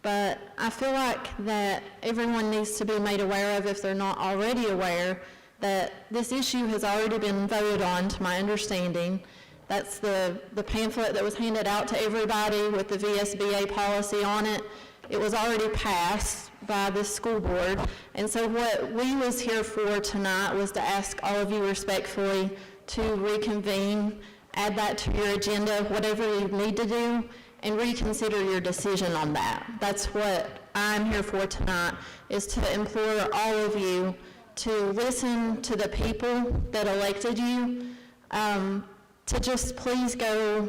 but I feel like that everyone needs to be made aware of, if they're not already aware, that this issue has already been voted on, to my understanding. That's the pamphlet that was handed out to everybody with the VSBA policy on it. It was already passed by the school board, and so what we was here for tonight was to ask all of you respectfully to reconvene, add that to your agenda, whatever you need to do, and reconsider your decision on that. That's what I'm here for tonight, is to implore all of you to listen to the people that elected you, to just please go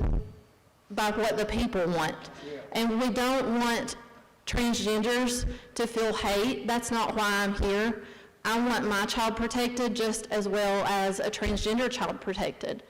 by what the people want. And we don't want transgenders to feel hate. That's not why I'm here. I want my child protected just as well as a transgender child protected.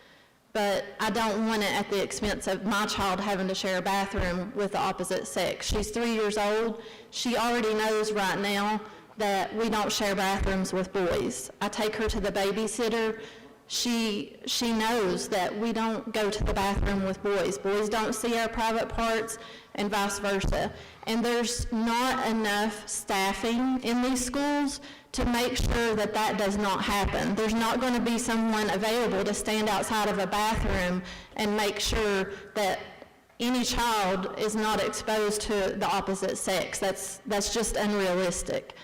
But I don't want it at the expense of my child having to share a bathroom with the opposite sex. She's 3 years old. She already knows right now that we don't share bathrooms with boys. I take her to the babysitter. She knows that we don't go to the bathroom with boys. Boys don't see our private parts and vice versa. And there's not enough staffing in these schools to make sure that that does not happen. There's not going to be someone available to stand outside of a bathroom and make sure that any child is not exposed to the opposite sex. That's just unrealistic.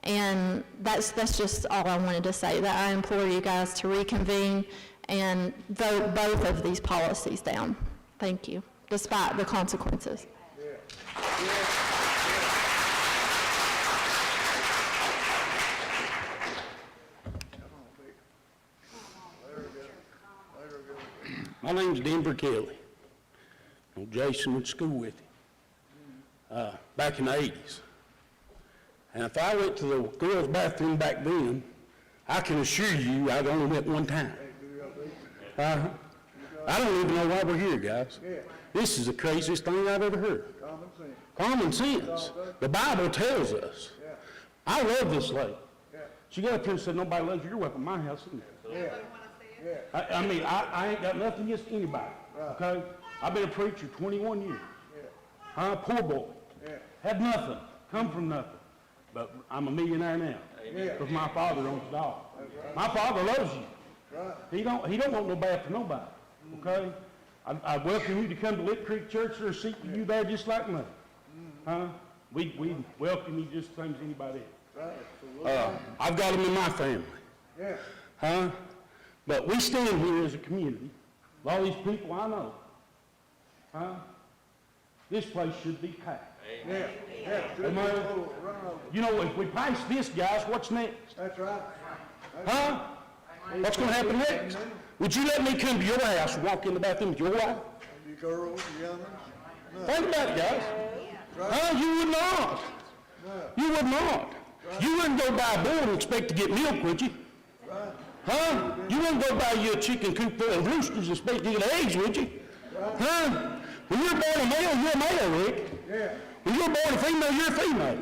And that's just all I wanted to say, that I implore you guys to reconvene and vote both of these policies down. Thank you, despite the consequences. My name's Denver Kelly. Jason went to school with him back in the 80s. And if I went to the girls' bathroom back then, I can assure you I'd only went one time. I don't even know why we're here, guys. This is the craziest thing I've ever heard. Common sense. The Bible tells us. I love this lady. She got up here and said, nobody loves you. You're welcome to my house. I mean, I ain't got nothing against anybody, okay? I've been a preacher 21 years. Poor boy. Had nothing. Come from nothing. But I'm a millionaire now. Because my father owns the dog. My father loves you. He don't want no bad for nobody, okay? I welcome you to come to Lick Creek Church. There's a seat for you there just like me. We welcome you just the same as anybody else. I've got them in my family. But we stand here as a community. All these people I know. This place should be packed. Amen. You know, if we pass this, guys, what's next? That's right. What's going to happen next? Would you let me come to your house and walk in the bathroom with your wife? You girls, young'uns? Think about it, guys. You would not. You would not. You wouldn't go buy a bull and expect to get milk, would you? You wouldn't go buy you a chicken coop full of roosters and expect to get eggs, would you? When you're born a male, you're a male, Rick. When you're born a female, you're a female.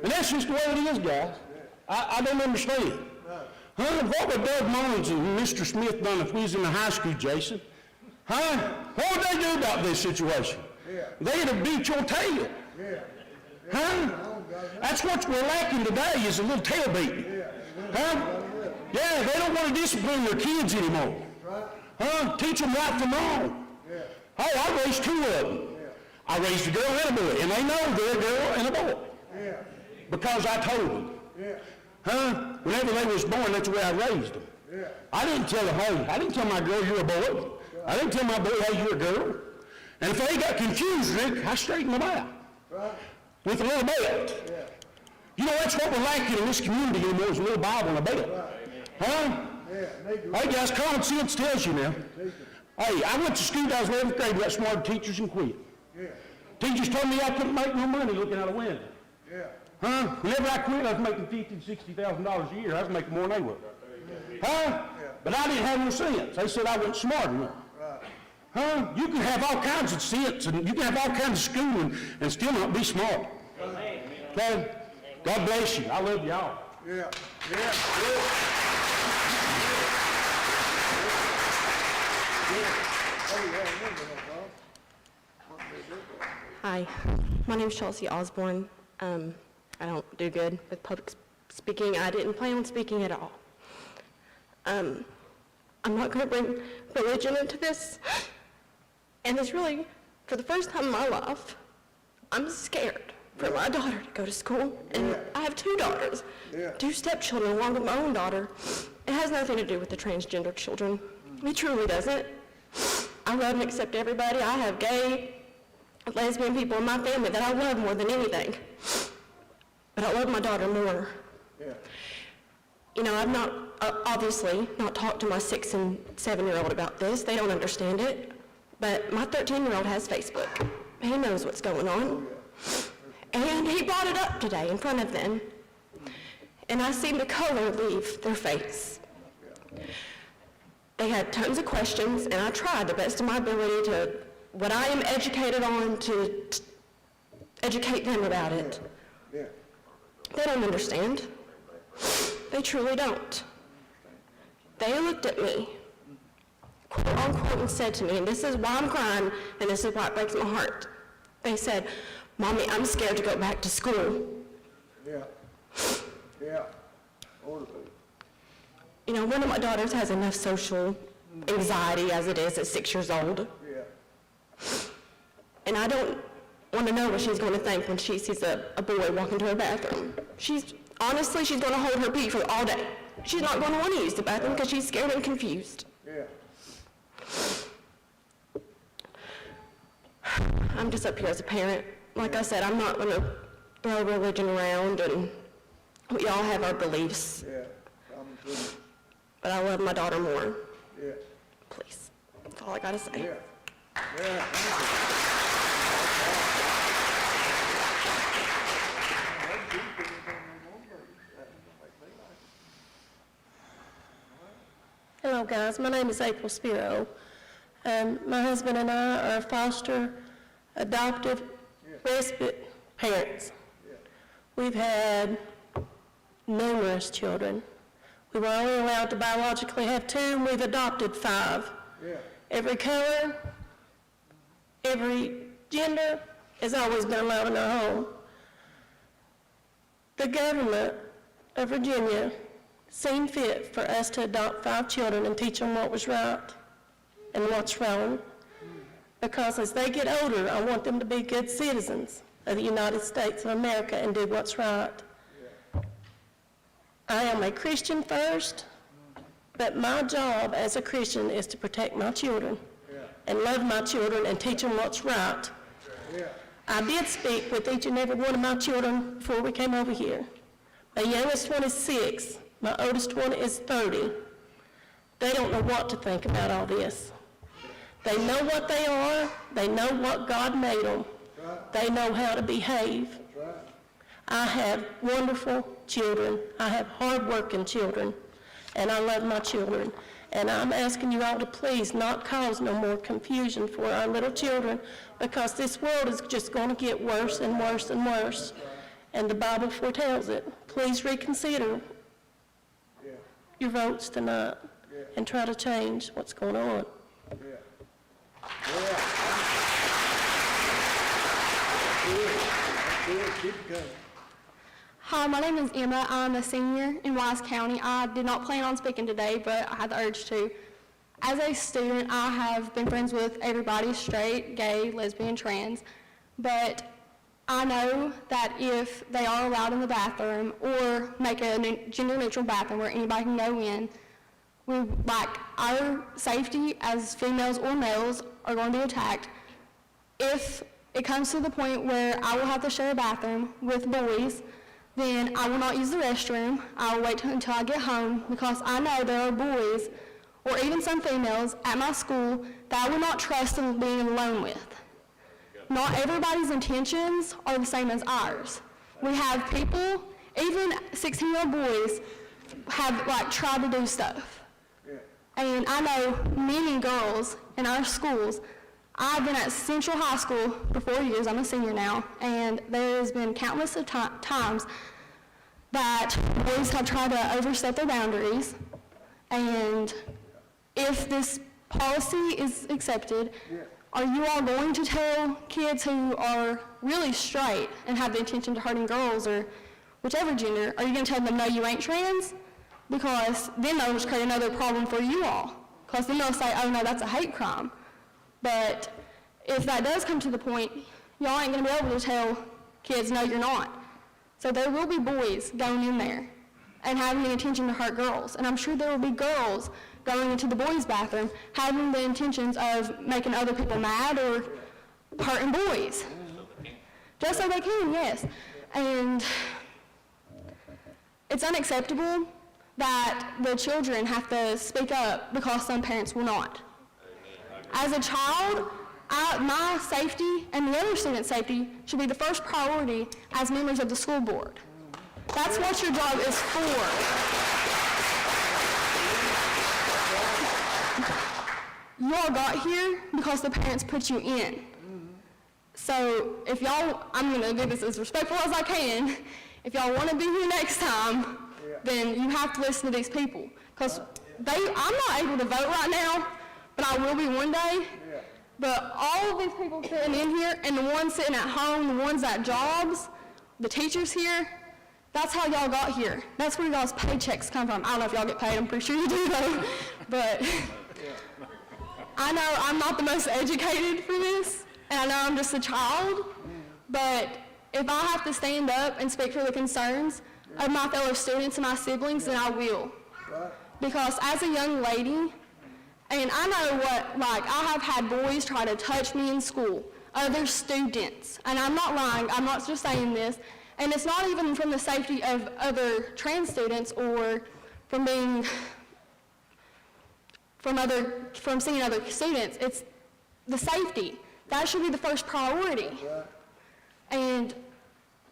And that's just the way it is, guys. I don't understand. What would Doug Mullins and Mr. Smith done if we was in the high school, Jason? What would they do about this situation? They'd have beat your tail. That's what we're lacking today is a little tail beating. Yeah, they don't want to discipline their kids anymore. Teach them right from wrong. I raised two of them. I raised a girl and a boy, and they know they're a girl and a boy. Because I told them. Whenever they was born, that's the way I raised them. I didn't tell them, hey, I didn't tell my girl you're a boy. I didn't tell my boy, hey, you're a girl. And if they got confused, Rick, I straightened them out. With a little belt. You know, that's what we're lacking in this community anymore is a little Bible and a belt. Hey, guys, common sense tells you now. Hey, I went to school when I was 11th grade, got smart teachers and quit. Teachers told me I couldn't make no money looking out a window. Whenever I quit, I was making $50,000 to $60,000 a year. I was making more than they were. But I didn't have no sense. They said I wasn't smart enough. You can have all kinds of sense and you can have all kinds of schooling and still not be smart. Okay? God bless you. I love y'all. Hi, my name is Chelsea Osborne. I don't do good with public speaking. I didn't plan on speaking at all. I'm not going to bring religion into this. And it's really, for the first time in my life, I'm scared for my daughter to go to school. And I have two daughters, two stepchildren along with my own daughter. It has nothing to do with the transgender children. It truly doesn't. I love and accept everybody. I have gay, lesbian people in my family that I love more than anything. But I love my daughter more. I've not, obviously, not talked to my 6- and 7-year-old about this. They don't understand it. But my 13-year-old has Facebook. He knows what's going on. And he brought it up today in front of them. And I seen the color leave their face. They had tons of questions, and I tried the best of my ability to, what I am educated on, to educate them about it. They don't understand. They truly don't. They looked at me, quote unquote, and said to me, and this is why I'm crying, and this is why it breaks my heart. They said, "Mommy, I'm scared to go back to school." One of my daughters has enough social anxiety as it is at 6 years old. And I don't want to know what she's going to think when she sees a boy walk into her bathroom. Honestly, she's going to hold her pee for all day. She's not going to want to use the bathroom because she's scared and confused. I'm just up here as a parent. Like I said, I'm not going to throw religion around, and we all have our beliefs. But I love my daughter more. Please. That's all I got to say. Hello, guys. My name is April Spiro. My husband and I are foster, adoptive, respite parents. We've had numerous children. We were only allowed to biologically have 2, and we've adopted 5. Every color, every gender has always been allowed in our home. The government of Virginia seen fit for us to adopt 5 children and teach them what was right and what's wrong. Because as they get older, I want them to be good citizens of the United States of America and do what's right. I am a Christian first, but my job as a Christian is to protect my children and love my children and teach them what's right. I did speak with each and every one of my children before we came over here. My youngest one is 6. My oldest one is 30. They don't know what to think about all this. They know what they are. They know what God made them. They know how to behave. I have wonderful children. I have hard-working children, and I love my children. And I'm asking you all to please not cause no more confusion for our little children, because this world is just going to get worse and worse and worse, and the Bible foretells it. Please reconsider your votes tonight and try to change what's going on. Hi, my name is Emma. I'm a senior in Wise County. I did not plan on speaking today, but I had the urge to. As a student, I have been friends with everybody, straight, gay, lesbian, trans, but I know that if they are allowed in the bathroom or make a gender-neutral bathroom where anybody can go in, our safety as females or males are going to be attacked. If it comes to the point where I will have to share a bathroom with boys, then I will not use the restroom. I will wait until I get home, because I know there are boys or even some females at my school that I will not trust in being alone with. Not everybody's intentions are the same as ours. We have people, even 16-year-old boys, have tried to do stuff. And I know many girls in our schools. I've been at Central High School for 4 years. I'm a senior now, and there has been countless of times that boys have tried to overstep their boundaries. And if this policy is accepted, are you all going to tell kids who are really straight and have the intention to hurting girls or whichever gender, are you going to tell them, no, you ain't trans? Because then they'll just create another problem for you all. Because then they'll say, oh no, that's a hate crime. But if that does come to the point, y'all ain't going to be able to tell kids, no, you're not. So there will be boys going in there and having the intention to hurt girls. And I'm sure there will be girls going into the boys' bathroom having the intentions of making other people mad or hurting boys. Just so they can, yes. And it's unacceptable, that the children have to speak up because some parents will not. As a child, my safety and the other students' safety should be the first priority as members of the school board. That's what your job is for. You all got here because the parents put you in. So if y'all, I'm going to do this as respectful as I can, if y'all want to be here next time, then you have to listen to these people. Because I'm not able to vote right now, but I will be one day. But all of these people sitting in here, and the ones sitting at home, the ones at jobs, the teachers here, that's how y'all got here. That's where y'all's paychecks come from. I don't know if y'all get paid, I'm pretty sure you do though. But I know I'm not the most educated for this, and I know I'm just a child, but if I have to stand up and speak for the concerns of my fellow students and my siblings, then I will. Because as a young lady, and I know what, like, I have had boys try to touch me in school, other students, and I'm not lying, I'm not just saying this, and it's not even from the safety of other trans students or from seeing other students. It's the safety. That should be the first priority. And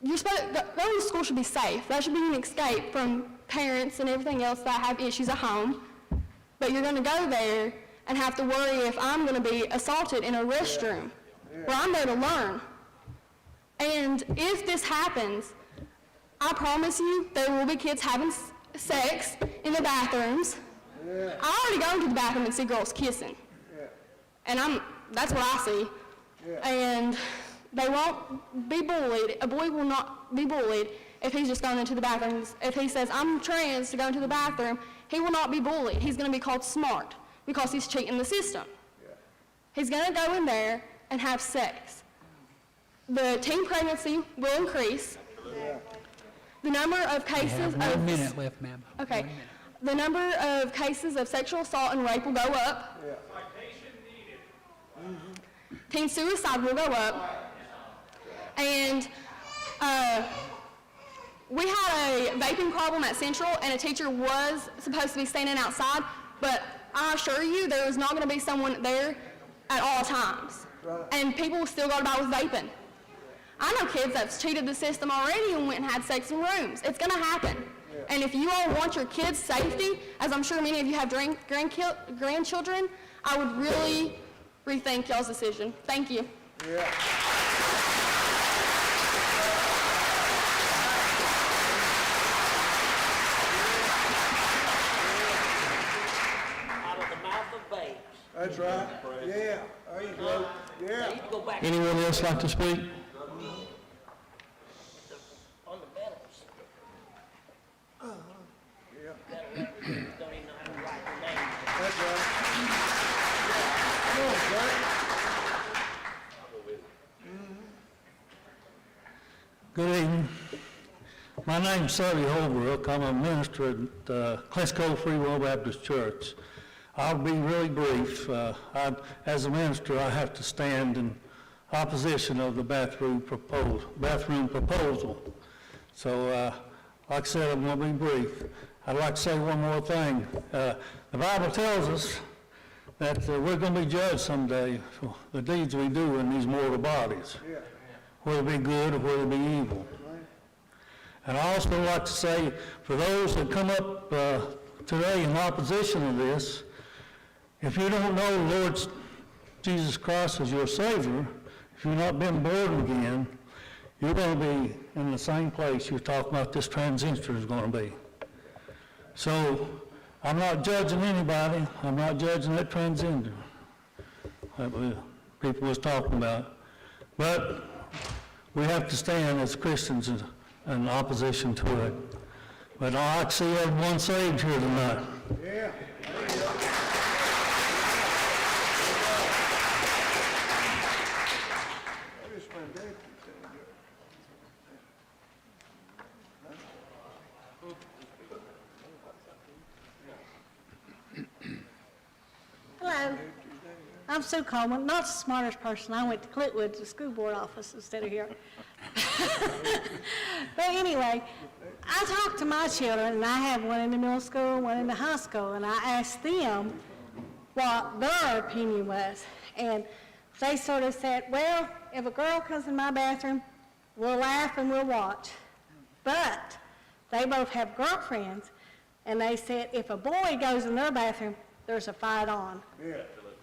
you're supposed going to school should be safe. That should be an escape from parents and everything else that have issues at home. But you're going to go there and have to worry if I'm going to be assaulted in a restroom where I'm there to learn. And if this happens, I promise you there will be kids having sex in the bathrooms. I already go into the bathroom and see girls kissing. And that's what I see. And they won't be bullied. A boy will not be bullied if he's just going into the bathroom. If he says, I'm trans to go into the bathroom, he will not be bullied. He's going to be called smart because he's cheating the system. He's going to go in there and have sex. The teen pregnancy will increase. The number of cases We have 1 minute left, ma'am. Okay. The number of cases of sexual assault and rape will go up. Teen suicide will go up. And we had a vaping problem at Central, and a teacher was supposed to be standing outside, but I assure you there was not going to be someone there at all times. And people still got about with vaping. I know kids that's cheated the system already and went and had sex in rooms. It's going to happen. And if you all want your kids' safety, as I'm sure many of you have grandchildren, I would really rethink y'all's decision. Thank you. Out of the mouth of babes. That's right. Yeah. There you go. Yeah. Anyone else like to speak? Fundamentals. That don't even know how to write their name. That's right. Come on, Frank. Good evening. My name's Sonny Holbrook. I'm a minister at Clisco Free Will Baptist Church. I'll be really brief. As a minister, I have to stand in opposition of the bathroom proposal. So, like I said, I'm going to be brief. I'd like to say one more thing. The Bible tells us that we're going to be judged someday for the deeds we do in these mortal bodies, whether it be good or whether it be evil. And I also like to say, for those that come up today in opposition to this, if you don't know the Lord Jesus Christ as your Savior, if you've not been born again, you're going to be in the same place you're talking about this transgender is going to be. So I'm not judging anybody. I'm not judging that transgender that people was talking about. But we have to stand as Christians in opposition to it. But I like to see everyone saved here tonight. Yeah. Hello. I'm I'm Sue Coleman, not the smartest person. I went to Clintwood, the school board office, instead of here. But anyway, I talked to my children, and I have one in the middle school, one in the high school, and I asked them what their opinion was. And they sort of said, well, if a girl comes in my bathroom, we'll laugh and we'll watch. But they both have girlfriends, and they said if a boy goes in their bathroom, there's a fight on. Yeah.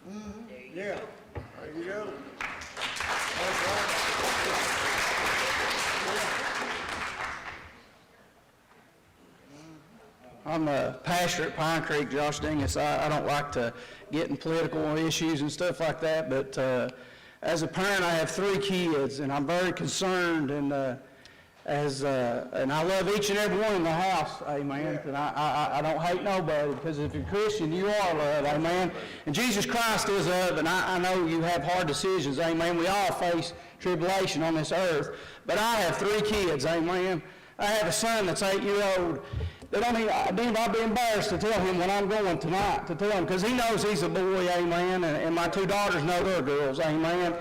Mm-hmm. Yeah. There you go. I'm a pastor at Pine Creek, Josh Dingus. I don't like to get in political issues and stuff like that, but as a parent, I have 3 kids, and I'm very concerned, and I love each and every one in the house, amen. And I don't hate nobody, because if you're Christian, you are loved, amen. And Jesus Christ is love, and I know you have hard decisions, amen. We all face tribulation on this earth, but I have 3 kids, amen. I have a son that's 8-year-old. I'd be embarrassed to tell him when I'm going tonight, to tell him, because he knows he's a boy, amen, and my 2 daughters know they're girls, amen.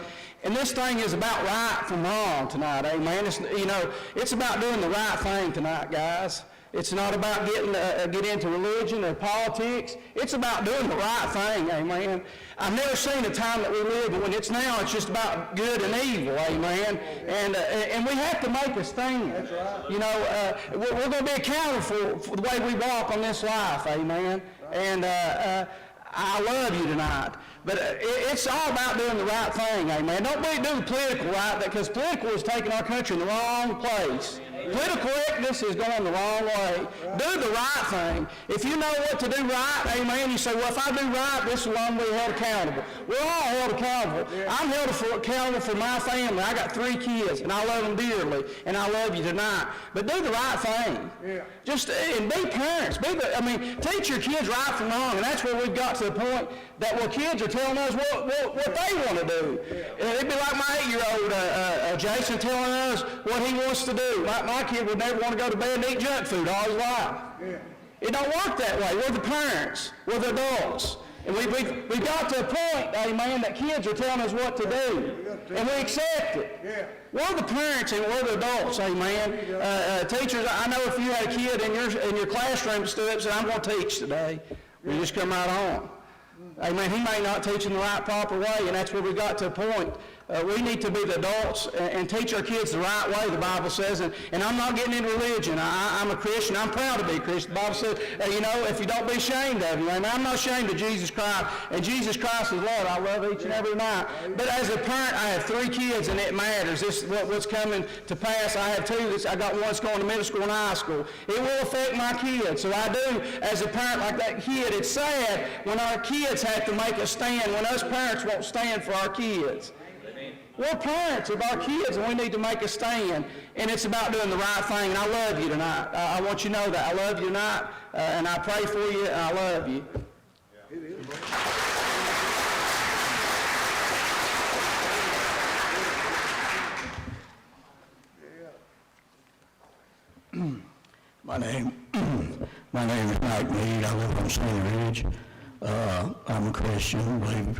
And this thing is about right from wrong tonight, amen. It's about doing the right thing tonight, guys. It's not about getting into religion or politics. It's about doing the right thing, amen. I've never seen a time that we live in when it's just about good and evil, amen. And we have to make a stand. That's right. We're going to be accountable for the way we walk on this life, amen. And I love you tonight. But it's all about doing the right thing, amen. Don't do the political right, because political is taking our country in the wrong place. Political correctness is going the wrong way. Do the right thing. If you know what to do right, amen, you say, well, if I do right, this is one we're held accountable. We're all held accountable. I'm held accountable for my family. I got 3 kids, and I love them dearly, and I love you tonight. But do the right thing. And be parents. Teach your kids right from wrong, and that's where we've got to the point that where kids are telling us what they want to do. It'd be like my 8-year-old Jason telling us what he wants to do. My kid would never want to go to bed and eat junk food all his life. It don't work that way. We're the parents. We're the adults. And we've got to a point, amen, that kids are telling us what to do. And we accept it. We're the parents and we're the adults, amen. Teachers, I know if you had a kid in your classroom that stood up and said, I'm going to teach today, you just come right on. Amen. He may not teach in the right, proper way, and that's where we got to a point. We need to be the adults and teach our kids the right way, the Bible says. And I'm not getting into religion. I'm a Christian. I'm proud to be a Christian. The Bible says, if you don't be ashamed of him. I'm not ashamed of Jesus Christ. And Jesus Christ is Lord. I love each and every night. But as a parent, I have 3 kids, and it matters. This is what's coming to pass. I have 2. I got one that's going to middle school and high school. It will affect my kids. So I do, as a parent like that kid, it's sad when our kids have to make a stand, when us parents won't stand for our kids. We're parents of our kids, and we need to make a stand, and it's about doing the right thing, and I love you tonight. I want you to know that. I love you tonight, and I pray for you, and I love you. My name is Mike Mead. I live on Sandy Ridge. I'm a Christian, believe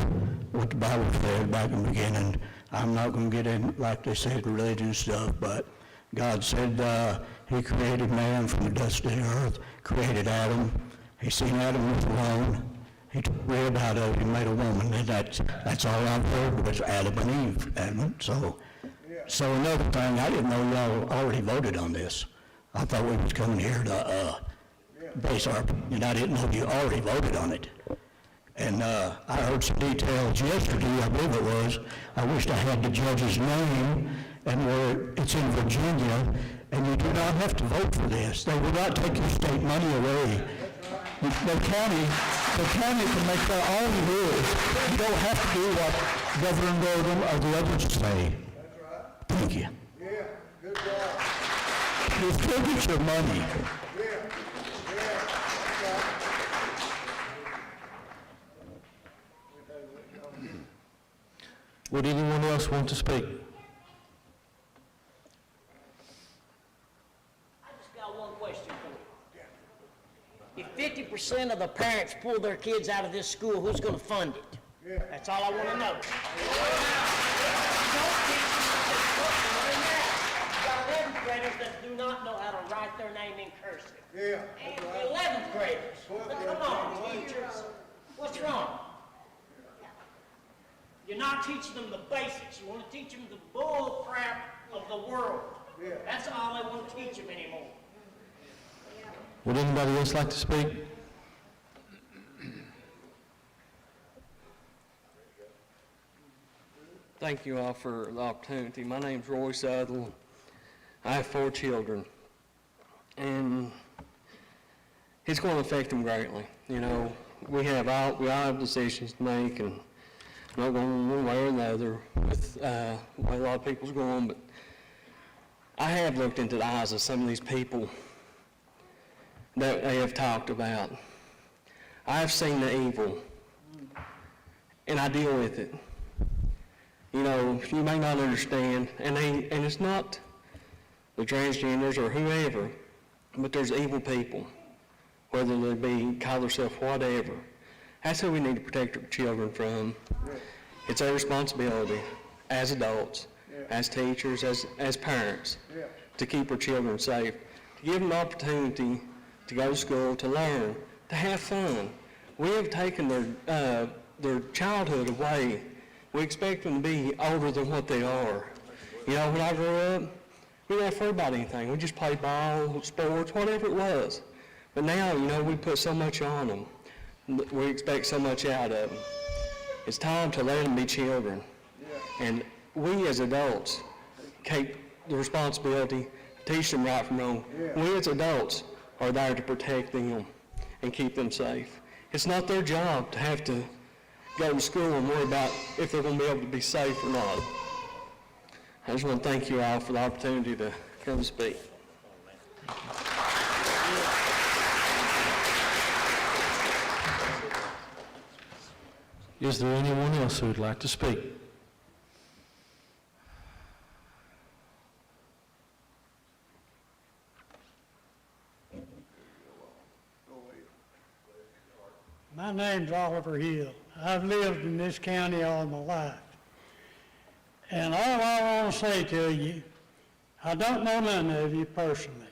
what the Bible said back in the beginning. I'm not going to get in, like they said, religion stuff, but God said he created man from the dust of the earth, created Adam. He seen Adam was alone. He took rib out of him, made a woman, and that's all I've heard was Adam and Eve. So another thing, I didn't know y'all already voted on this. I thought we was coming here to base our opinion. I didn't know you already voted on it. And I heard some details yesterday, I believe it was. I wished I had the judge's name and where it's in Virginia, and you do not have to vote for this. They will not take your state money away. The county can make their own rules. You don't have to do what Governor Gordon or the others say. Thank you. Yeah, good job. You still get your money. Would anyone else want to speak? I just got one question for you. If 50% of the parents pull their kids out of this school, who's going to fund it? That's all I want to know. You've got 11th graders that do not know how to write their name in cursive. Yeah. And 11th graders. Come on, teachers. What's wrong? You're not teaching them the basics. You want to teach them the bull crap of the world. That's all they want to teach them anymore. Would anybody else like to speak? Thank you all for the opportunity. My name's Roy Sutherland. I have 4 children, and it's going to affect them greatly. You know, we all have decisions to make, and I'm not going one way or another with the way a lot of people's going, but I have looked into the eyes of some of these people that they have talked about. I have seen the evil, and I deal with it. You know, you may not understand, and it's not the transgenders or whoever, but there's evil people, whether they be, call themselves whatever. That's who we need to protect our children from. It's our responsibility as adults, as teachers, as parents, to keep our children safe, to give them the opportunity to go to school, to learn, to have fun. We have taken their childhood away. We expect them to be older than what they are. You know, when I grew up, we didn't have to worry about anything. We just played ball, sports, whatever it was. But now, you know, we put so much on them. We expect so much out of them. It's time to let them be children. And we as adults take the responsibility to teach them right from wrong. We as adults are there to protect them and keep them safe. It's not their job to have to go to school and worry about if they're going to be able to be safe or not. I just want to thank you all for the opportunity to come speak. Is there anyone else who would like to speak? My name's Oliver Hill. I've lived in this county all my life. And all I want to say to you, I don't know none of you personally,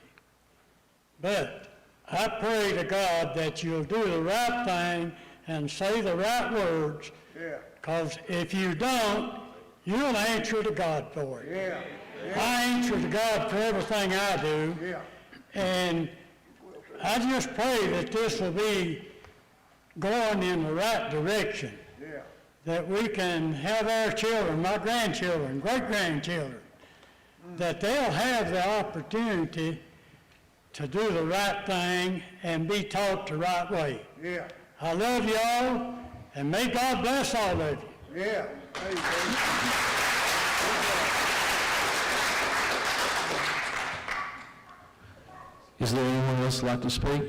but I pray to God that you'll do the right thing and say the right words, because if you don't, you'll answer to God for it. I answer to God for everything I do, and I just pray that this will be going in the right direction, that we can have our children, my grandchildren, great-grandchildren, that they'll have the opportunity to do the right thing and be taught the right way. I love you all, and may God bless all of you. Is there anyone else who'd like to speak?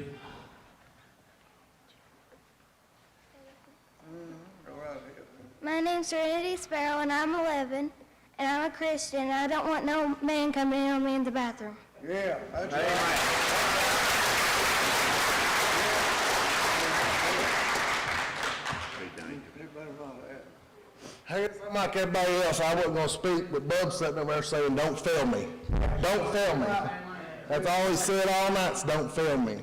My name's Serenity Spiro, and I'm 11, and I'm a Christian, and I don't want no man coming in on me in the bathroom. That's right. Hey, I'm like everybody else, I wasn't gonna speak, but Bub's sitting over there saying, "Don't fail me. Don't fail me." That's all he said all night, "Don't fail me."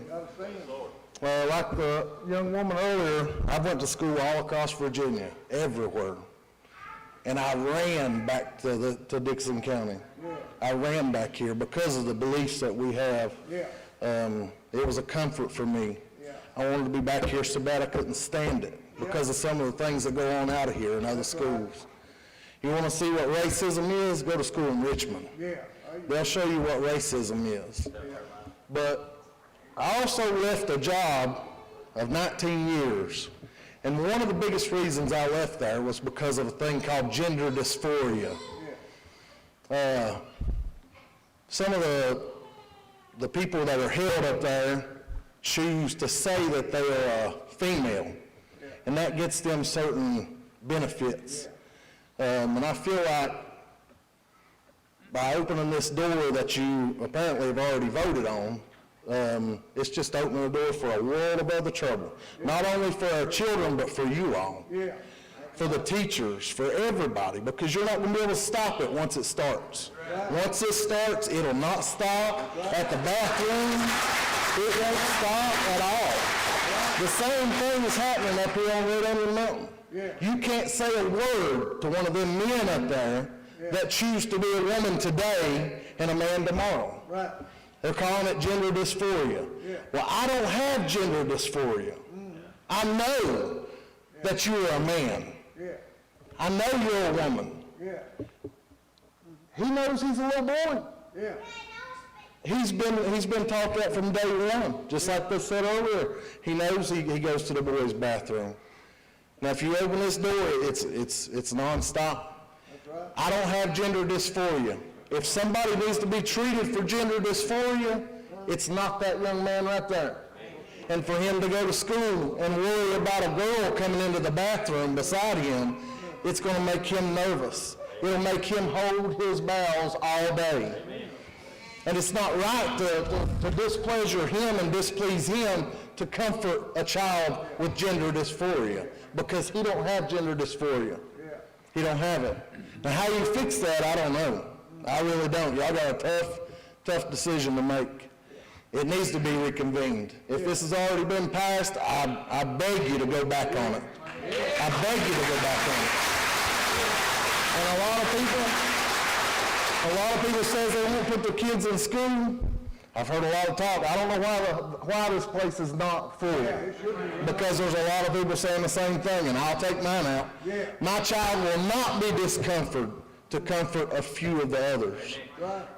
Well, like the young woman earlier, I went to school all across Virginia, everywhere. And I ran back to Dixon County. I ran back here because of the beliefs that we have. It was a comfort for me. I wanted to be back here so bad I couldn't stand it because of some of the things that go on out of here in other schools. You want to see what racism is? Go to school in Richmond. They'll show you what racism is. But I also left a job of 19 years, and one of the biggest reasons I left there was because of a thing called gender dysphoria. Some of the people that are held up there choose to say that they are female, and that gets them certain benefits. And I feel like by opening this door that you apparently have already voted on, it's just opening the door for a world of other trouble. Not only for our children, but for you all. for the teachers, for everybody, because you're not going to be able to stop it once it starts. Once it starts, it'll not stop. At the bathroom, it won't stop at all. The same thing is happening up here on Red Onion Mountain. You can't say a word to one of them men up there that choose to be a woman today and a man tomorrow. Right. They're calling it gender dysphoria. Well, I don't have gender dysphoria. I know that you're a man. I know you're a woman. He knows he's a little boy. He's been taught that from day one, just like they said earlier. He knows he goes to the boys' bathroom. Now, if you open this door, it's nonstop. I don't have gender dysphoria. If somebody needs to be treated for gender dysphoria, it's not that young man right there. And for him to go to school and worry about a girl coming into the bathroom beside him, it's going to make him nervous. It'll make him hold his bowels all day. And it's not right to displeasure him and displease him to comfort a child with gender dysphoria, because he don't have gender dysphoria. He don't have it. Now, how you fix that, I don't know. I really don't. Y'all got a tough decision to make. It needs to be reconvened. If this has already been passed, I beg you to go back on it. I beg you to go back on it. And a lot of people says they won't put their kids in school. I've heard a lot of talk. I don't know why this place is not full. Because there's a lot of people saying the same thing, and I'll take mine out. My child will not be discomforted to comfort a few of the others.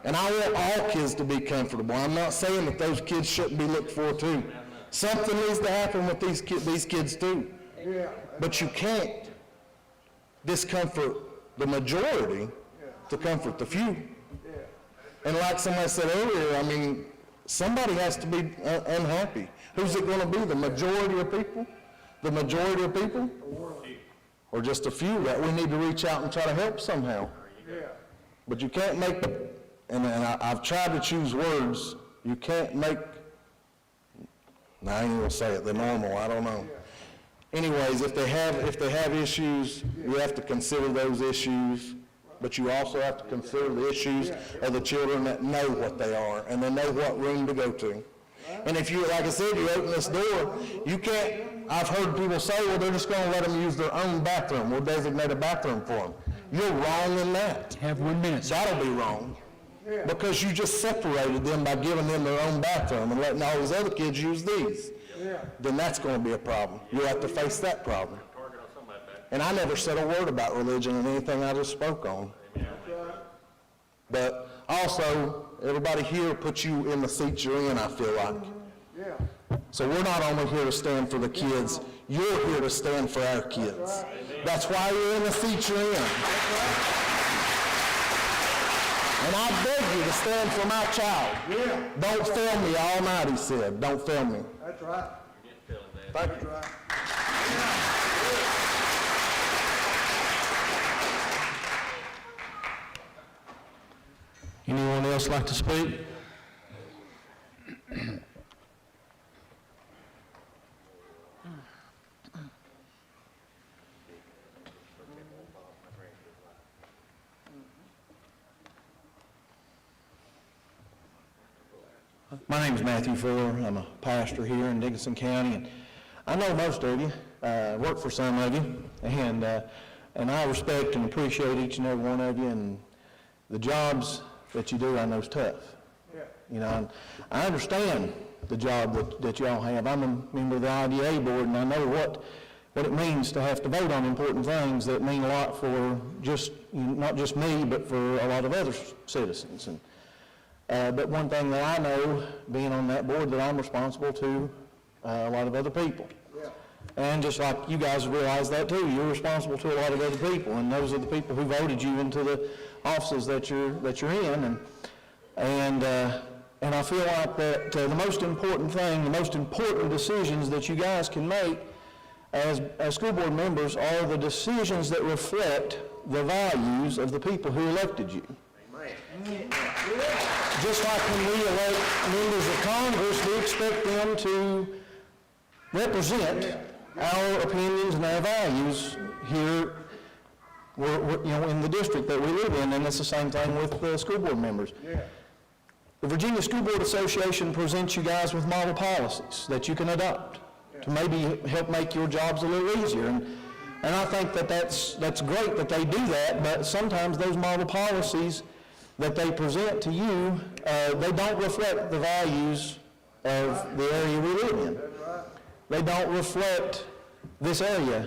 And I want all kids to be comfortable. I'm not saying that those kids shouldn't be looked for too. Something needs to happen with these kids too. But you can't discomfort the majority to comfort the few. And like somebody said earlier, I mean, somebody has to be unhappy. Who's it going to be? The majority of people? The majority of people? Or just a few that we need to reach out and try to help somehow? But you can't make, and I've tried to choose words, you can't make, I ain't even going to say it, the normal, I don't know. Anyways, if they have issues, you have to consider those issues, but you also have to consider the issues of the children that know what they are, and they know what room to go to. And if you, like I said, you open this door, you can't, I've heard people say, well, they're just going to let them use their own bathroom. We'll designate a bathroom for them. You're wrong in that. Have 1 minute. That'll be wrong. Because you just separated them by giving them their own bathroom and letting all these other kids use these. Then that's going to be a problem. You'll have to face that problem. And I never said a word about religion in anything I just spoke on. But also, everybody here puts you in the seat you're in, I feel like. So we're not only here to stand for the kids, you're here to stand for our kids. That's why you're in the seat you're in. And I beg you to stand for my child. Don't fail me all night, he said. Don't fail me. That's right. Thank you. Anyone else like to speak? My name is Matthew Fuller. I'm a pastor here in Dickinson County, and I know most of you, work for some of you, and I respect and appreciate each and every one of you, and the jobs that you do I know is tough. You know, and I understand the job that y'all have. I'm a member of the IDA board, and I know what it means to have to vote on important things that mean a lot for not just me, but for a lot of other citizens. And but one thing that I know, being on that board, that I'm responsible to a lot of other people. And just like you guys realize that too, you're responsible to a lot of other people, and those are the people who voted you into the offices that you're in. And I feel like that the most important thing, the most important decisions that you guys can make as school board members are the decisions that reflect the values of the people who elected you. Just like when we elect members of Congress, we expect them to represent our opinions and our values here in the district that we live in, and it's the same thing with the school board members. The Virginia School Board Association presents you guys with model policies that you can adopt to maybe help make your jobs a little easier. And I think that's great that they do that, but sometimes those model policies that they present to you, they don't reflect the values of the area we live in. They don't reflect this area,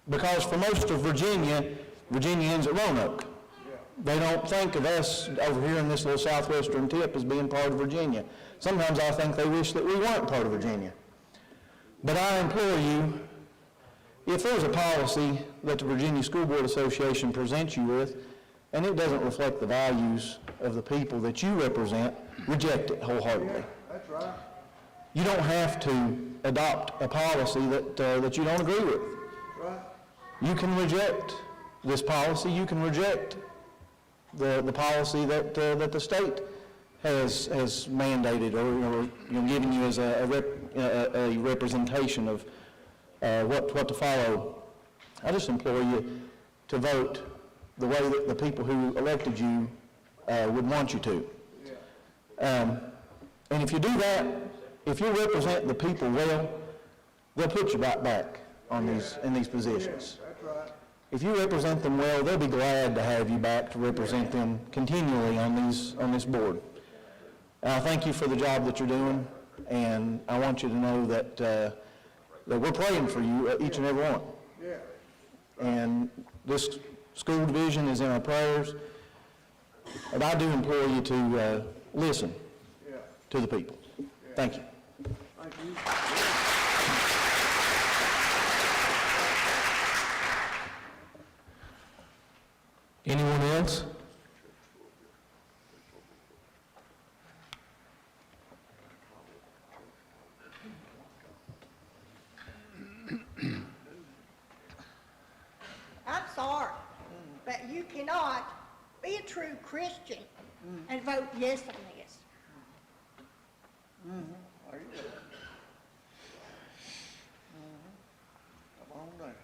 because for most of Virginia, Virginia ends at Roanoke. They don't think of us over here in this little southwestern tip as being part of Virginia. Sometimes I think they wish that we weren't part of Virginia. But I implore you, if there's a policy that the Virginia School Board Association presents you with, and it doesn't reflect the values of the people that you represent, reject it wholeheartedly. That's right. You don't have to adopt a policy that you don't agree with. Right. You can reject this policy. You can reject the policy that the state has mandated or given you as a representation of what to follow. I just implore you to vote the way that the people who elected you would want you to. And if you do that, if you represent the people well, they'll put you right back in these positions. That's right. If you represent them well, they'll be glad to have you back to represent them continually on this board. And I thank you for the job that you're doing, and I want you to know that we're praying for you, each and every one. Yeah. And this school division is in our prayers, but I do implore you to listen to the people. Thank you. Thank you. Anyone else? I'm sorry, but you cannot be a true Christian and vote yes on this. Are you? Come on down.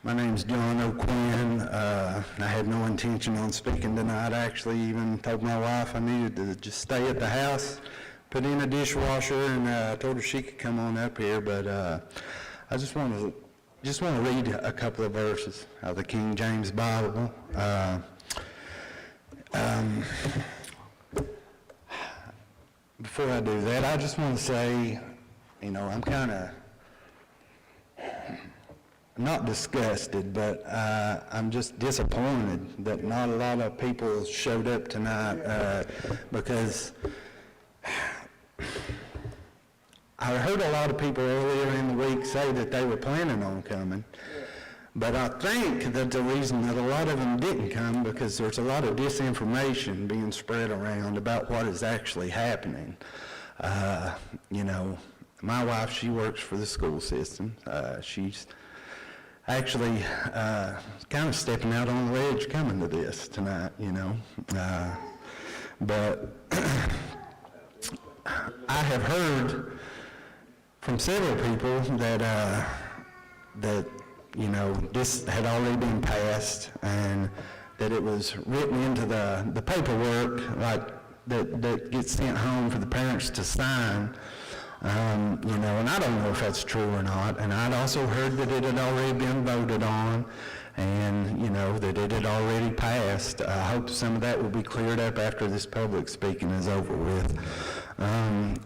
My name's John O'Quinn. I had no intention on speaking tonight. I actually even told my wife I needed to just stay at the house, put in a dishwasher, and I told her she could come on up here, but I just want to read a couple of verses out of the King James Bible. Before I do that, I just want to say, I'm kind of not disgusted, but I'm just disappointed that not a lot of people showed up tonight because I heard a lot of people earlier in the week say that they were planning on coming, but I think that the reason that a lot of them didn't come because there's a lot of disinformation being spread around about what is actually happening. My wife, she works for the school system. She's actually kind of stepping out on the ledge coming to this tonight, but I have heard from several people that this had already been passed and that it was written into the paperwork like that gets sent home for the parents to sign. And I don't know if that's true or not. And I'd also heard that it had already been voted on and, that it had already passed. I hope some of that will be cleared up after this public speaking is over with.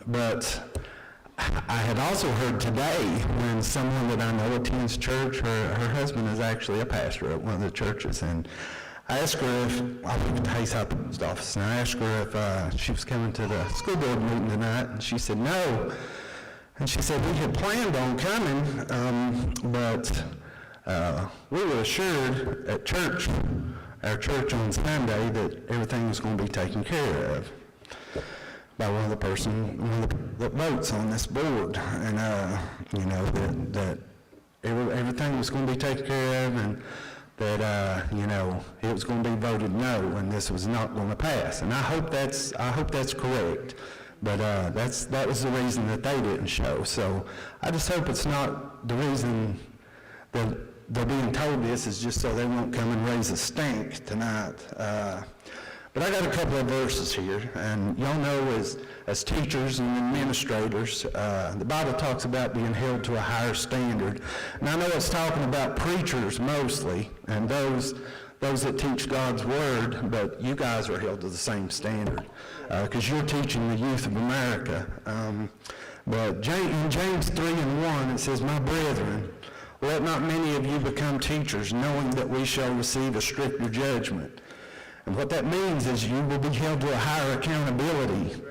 But I had also heard today when someone that I know attends church, her husband is actually a pastor at one of the churches, and I asked her if, I went to the Hayes High Post office, and I asked her if she was coming to the school board meeting tonight, and she said no. And she said, we had planned on coming, but we were assured at church, our church on Sunday, that everything was going to be taken care of by one of the that votes on this board, and that everything was going to be taken care of, and that it was going to be voted no, and this was not going to pass. And I hope that's correct, But that was the reason that they didn't show. So I just hope it's not the reason that they're being told this is just so they won't come and raise a stink tonight. But I got a couple of verses here, and y'all know as teachers and administrators, the Bible talks about being held to a higher standard. And I know it's talking about preachers mostly, and those that teach God's Word, but you guys are held to the same standard, because you're teaching the youth of America. But in James 3:1, it says, "My brethren, let not many of you become teachers, knowing that we shall receive a stricter judgment." And what that means is you will be held to a higher accountability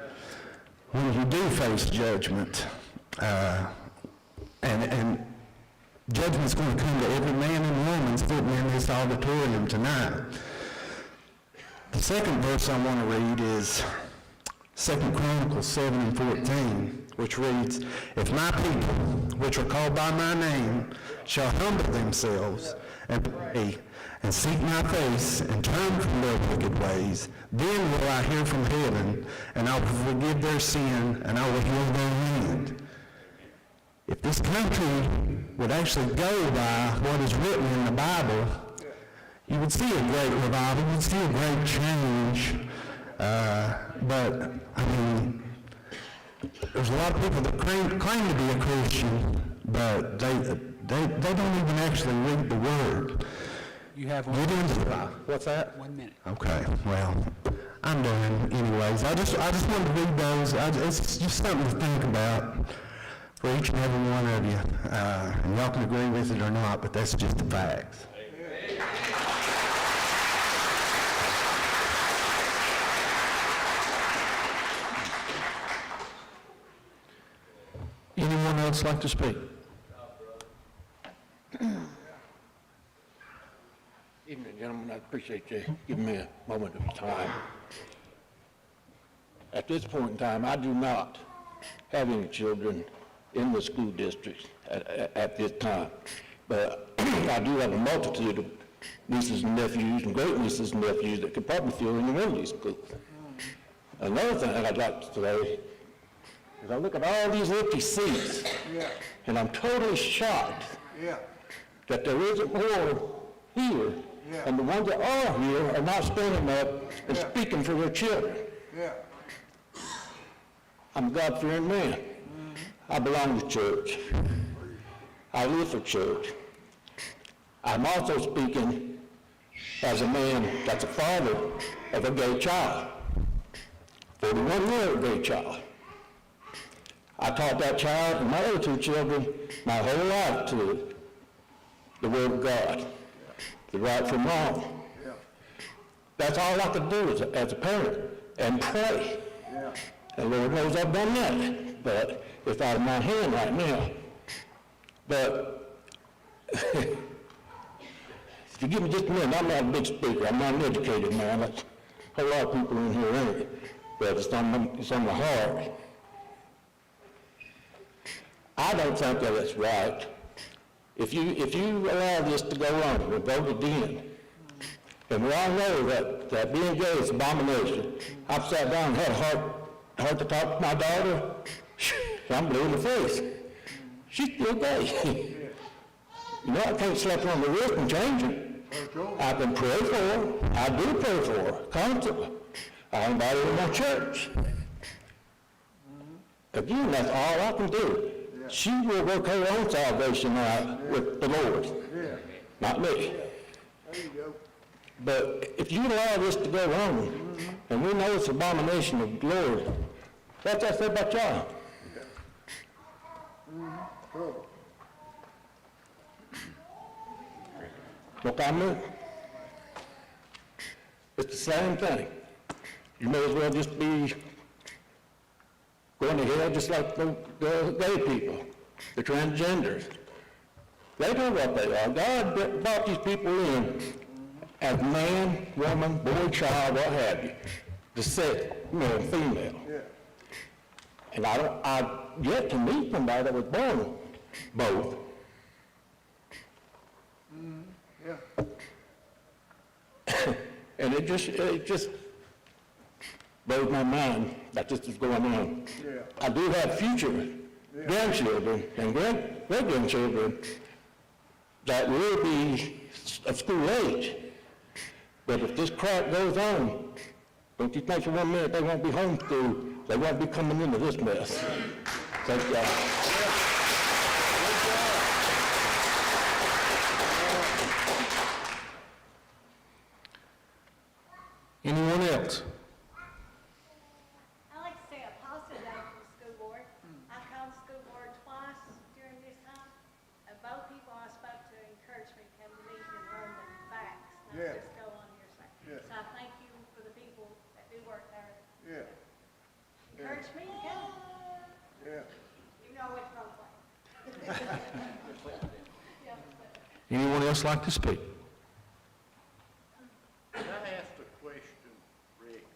when you do face judgment. And judgment's going to come to every man and woman sitting in this auditorium tonight. The second verse I want to read is 2 Chronicles 7:14, which reads, "If my people, which are called by my name, shall humble themselves and pray and seek my face and turn from their wicked ways, then will I hear from heaven, and I will forgive their sin, and I will heal their land." If this country would actually go by what is written in the Bible, you would see a great revival, you would see a great change. But, I mean, there's a lot of people that claim to be a Christian, but they don't even actually read the Word. You have one. What's that? 1 minute. Okay, well, I'm done anyways. I just wanted to read those. It's just something to think about for each and every one of you. And y'all can agree with it or not, but that's just the facts. Anyone else like to speak? Evening, gentlemen. I appreciate you giving me a moment of time. At this point in time, I do not have any children in the school district at this time, but I do have a multitude of nieces and nephews and great nieces and nephews that could probably fill any one of these schools. Another thing I'd like to say is I look at all these empty seats, and I'm totally shocked that there isn't more here. And the ones that are here are not standing up and speaking for their children. I'm a God-fearing man. I belong to church. I live for church. I'm also speaking as a man that's a father of a gay child, 41-year-old gay child. I taught that child and my other two children my whole life to the Word of God, the right from wrong. That's all I could do as a parent, and pray. And Lord knows I've done that, but it's out of my hand right now. But if you give me just a minute, I'm not a big speaker. I'm not an educated man. That's a whole lot of people in here ain't, but it's on my heart. I don't think that it's right. If you allow this to go on, we're voted in, and we all know that being gay is an abomination. I've sat down and had a heart to talk to my daughter. I'm blue in the face. She's still gay. You know, I can't slap her on the wrist and change her. I can pray for her. I do pray for her constantly. I invite her to my church. Again, that's all I can do. She will work her own salvation out with the Lord, not me. But if you allow this to go on, and we know it's an abomination of the Lord, what's that say about y'all? No comment? It's the same thing. You may as well just be going to hell just like the gay people, the transgenders. They know what they are. God brought these people in as man, woman, boy, child, what have you, the sex, male and female. And I've yet to meet somebody that was born both. And it just blows my mind that this is going on. I do have future grandchildren and great-grandchildren that will be of school age. But if this crap goes on, don't you think for 1 minute they won't be homeschooled? They won't be coming into this mess. Thank y'all. Anyone else? I'd like to say a positive note from the school board. I called the school board twice during this time, and both people I spoke to encouraged me to come to meet and learn the facts, not just go on hearsay. So I thank you for the people that do work there. Encourage me to come. You know which wrong way. Anyone else like to speak? Could I ask a question, Rick?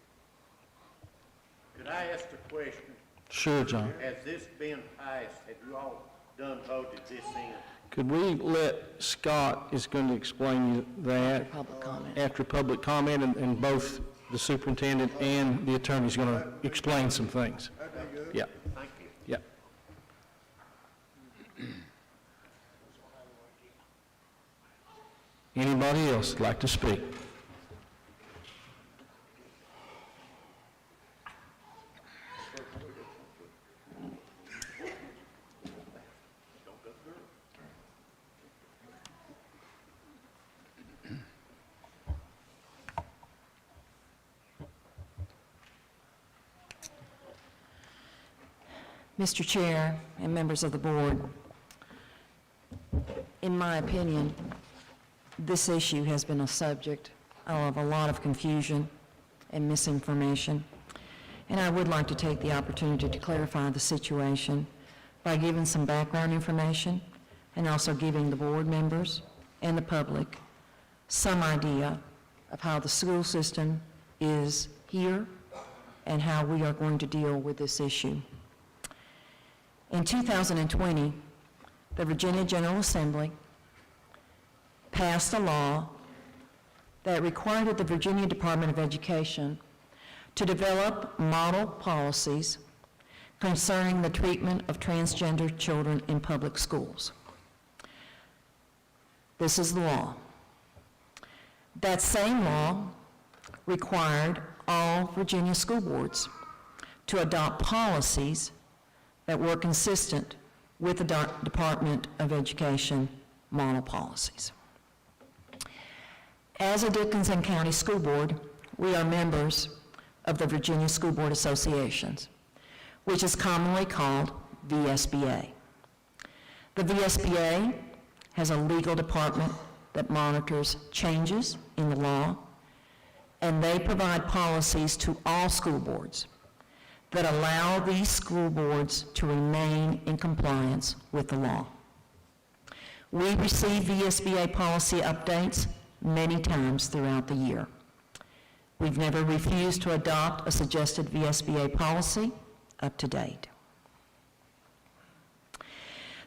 Could I ask a question? Sure, John. Has this been passed? Have you all done voted this in? Could we let Scott is going to explain you that after public comment, and both the superintendent and the attorney is going to explain some things. Yeah. Thank you. Yeah. Anybody else like to speak? Mr. Chair and members of the board, in my opinion, this issue has been a subject of a lot of confusion and misinformation, and I would like to take the opportunity to clarify the situation by giving some background information and also giving the board members and the public some idea of how the school system is here and how we are going to deal with this issue. In 2020, the Virginia General Assembly passed a law that required the Virginia Department of Education to develop model policies concerning the treatment of transgender children in public schools. This is the law. That same law required all Virginia school boards to adopt policies that were consistent with the Department of Education model policies. As a Dickinson County School Board, we are members of the Virginia School Board Associations, which is commonly called VSBA. The VSBA has a legal department that monitors changes in the law, and they provide policies to all school boards that allow these school boards to remain in compliance with the law. We receive VSBA policy updates many times throughout the year. We've never refused to adopt a suggested VSBA policy up to date.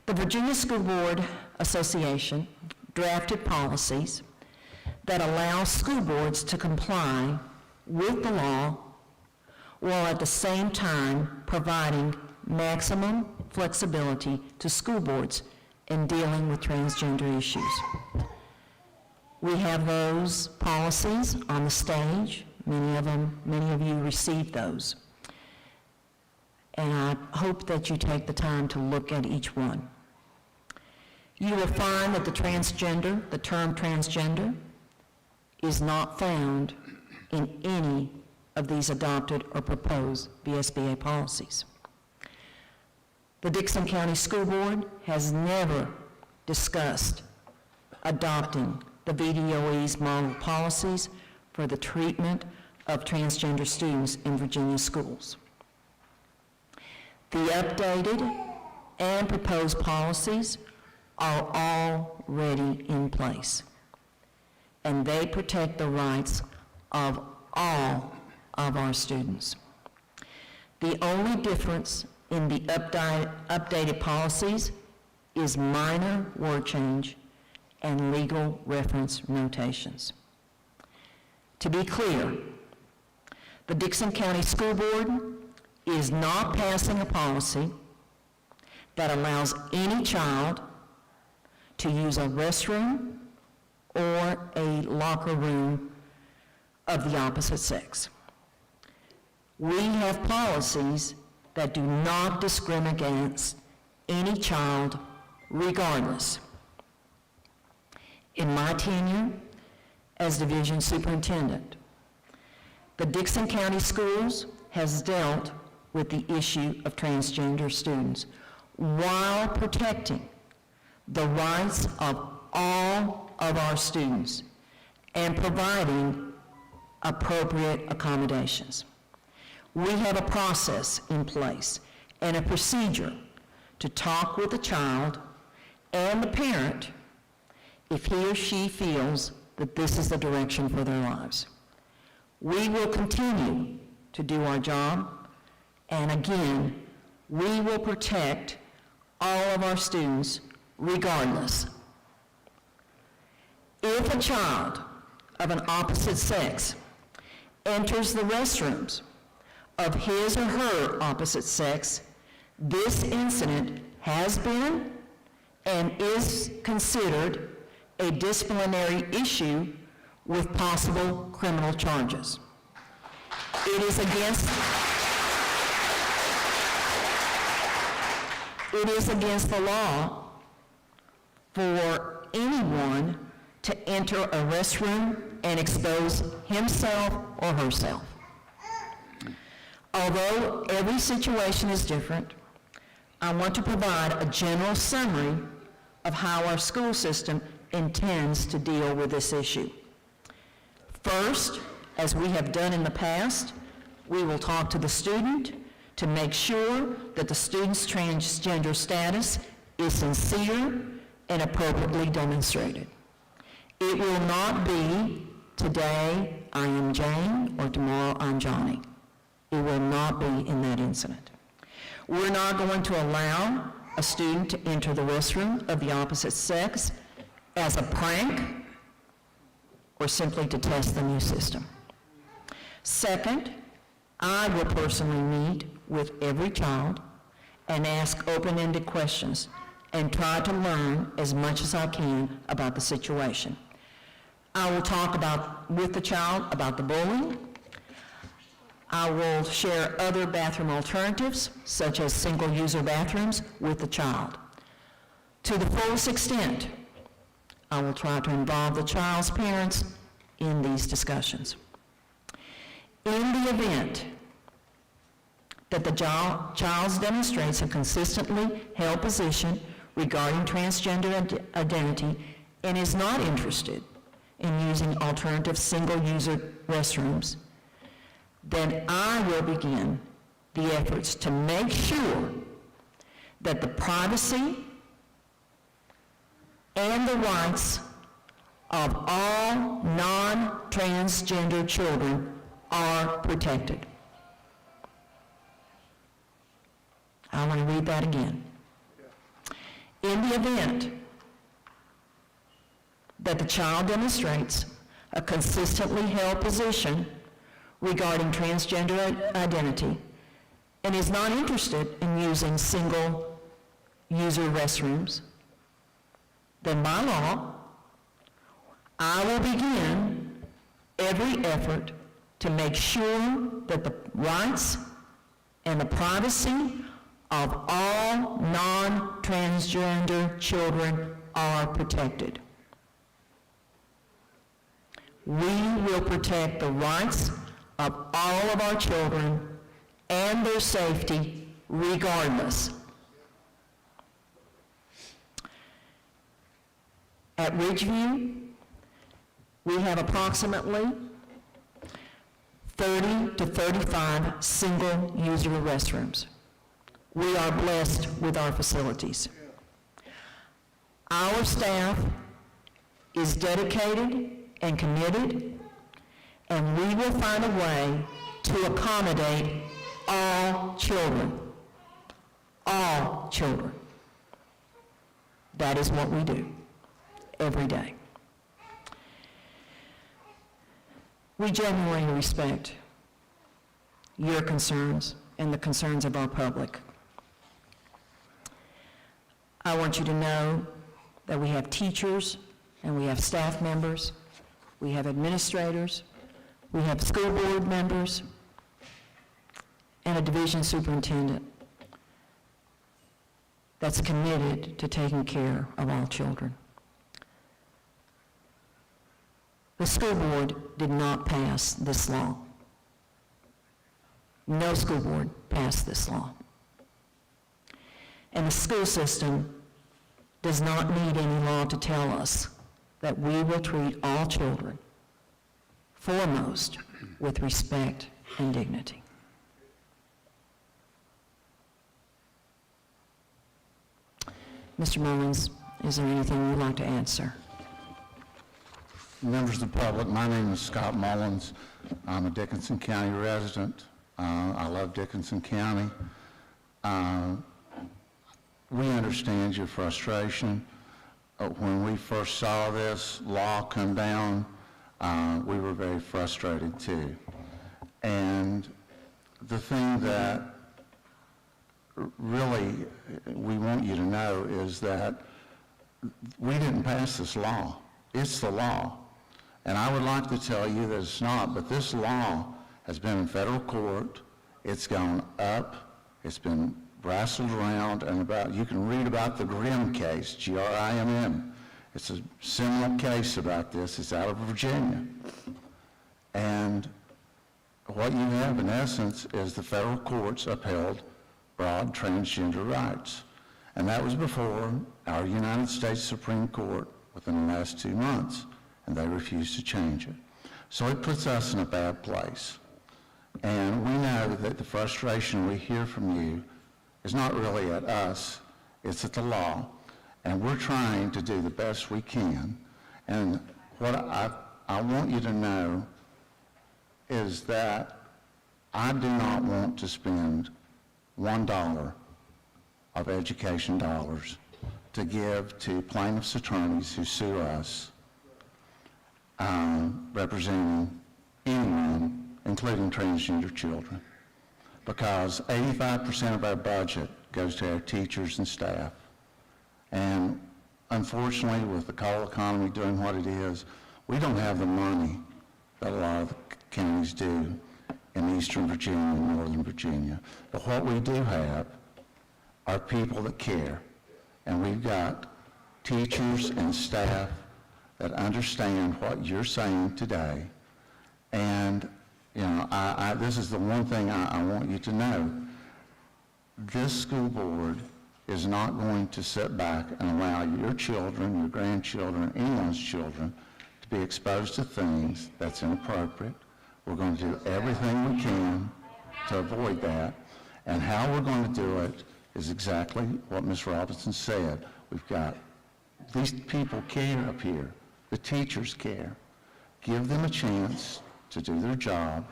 The Virginia School Board Association drafted policies that allow school boards to comply with the law while at the same time providing maximum flexibility to school boards in dealing with transgender issues. We have those policies on the stage. Many of you received those. And I hope that you take the time to look at each one. You will find that the term transgender, is not found in any of these adopted or proposed VSBA policies. The Dickinson County School Board has never discussed adopting the VDOE's model policies for the treatment of transgender students in Virginia schools. The updated and proposed policies are already in place, and they protect the rights of all of our students. The only difference in the updated policies is minor word change and legal reference notations. To be clear, The Dixon County School Board is not passing a policy that allows any child to use a restroom or a locker room of the opposite sex. We have policies that do not discriminate against any child regardless. In my tenure as division superintendent, the Dixon County Schools has dealt with the issue of transgender students while protecting the rights of all of our students and providing appropriate accommodations. We have a process in place and a procedure to talk with the child and the parent if he or she feels that this is the direction for their lives. We will continue to do our job, and again, we will protect all of our students regardless. If a child of an opposite sex enters the restrooms of his or her opposite sex, this incident has been and is considered a disciplinary issue with possible criminal charges. It is against the law for anyone to enter a restroom and expose himself or herself. Although every situation is different, I want to provide a general summary of how our school system intends to deal with this issue. First, as we have done in the past, we will talk to the student to make sure that the student's transgender status is sincere and appropriately demonstrated. It will not be, today I am Jane or tomorrow I'm Johnny. It will not be in that incident. We're not going to allow a student to enter the restroom of the opposite sex as a prank or simply to test the new system. Second, I will personally meet with every child and ask open-ended questions and try to learn as much as I can about the situation. I will talk with the child about the bullying. I will share other bathroom alternatives, such as single-user bathrooms, with the child. To the fullest extent, I will try to involve the child's parents in these discussions. In the event that the child demonstrates a consistently held position regarding transgender identity and is not interested in using alternative single-user restrooms, then I will begin the efforts to make sure that the privacy and the rights of all non-transgender children are protected. I want to read that again. In the event that the child demonstrates a consistently held position regarding transgender identity and is not interested in using single-user restrooms, then by law, I will begin every effort to make sure that the rights and the privacy of all non-transgender children are protected. We will protect the rights of all of our children and their safety regardless. At Ridgeview, we have approximately 30 to 35 single-user restrooms. We are blessed with our facilities. Our staff is dedicated and committed, and we will find a way to accommodate all children. All children. That is what we do every day. We genuinely respect your concerns and the concerns of our public. I want you to know that we have teachers and we have staff members, we have administrators, we have school board members, and a division superintendent that's committed to taking care of all children. The school board did not pass this law. No school board passed this law. And the school system does not need any law to tell us that we will treat all children foremost with respect and dignity. Mr. Mullins, is there anything you'd like to answer? Members of the public, my name is Scott Mullins. I'm a Dickinson County resident. I love Dickinson County. We understand your frustration. When we first saw this law come down, we were very frustrated too. And the thing that really we want you to know is that we didn't pass this law. It's the law. And I would like to tell you that it's not, but this law has been in federal court. It's gone up. It's been wrestled around, and you can read about the Grimm case, G-R-I-M-M. It's a similar case about this. It's out of Virginia. And what you have, in essence, is the federal courts upheld broad transgender rights. And that was before our United States Supreme Court within the last 2 months, and they refused to change it. So it puts us in a bad place. And we know that the frustration we hear from you is not really at us, it's at the law. And we're trying to do the best we can. And what I want you to know is that I do not want to spend $1 of education dollars to give to plaintiffs' attorneys who sue us, representing anyone, including transgender children, because 85% of our budget goes to our teachers and staff. And unfortunately, with the coal economy doing what it is, we don't have the money that a lot of the counties do in Eastern Virginia and Northern Virginia. But what we do have are people that care. And we've got teachers and staff that understand what you're saying today. And, you know, this is the one thing I want you to know. This school board is not going to sit back and allow your children, your grandchildren, anyone's children to be exposed to things that's inappropriate. We're going to do everything we can to avoid that. And how we're going to do it is exactly what Ms. Robinson said. We've got, these people care up here. The teachers care. Give them a chance to do their job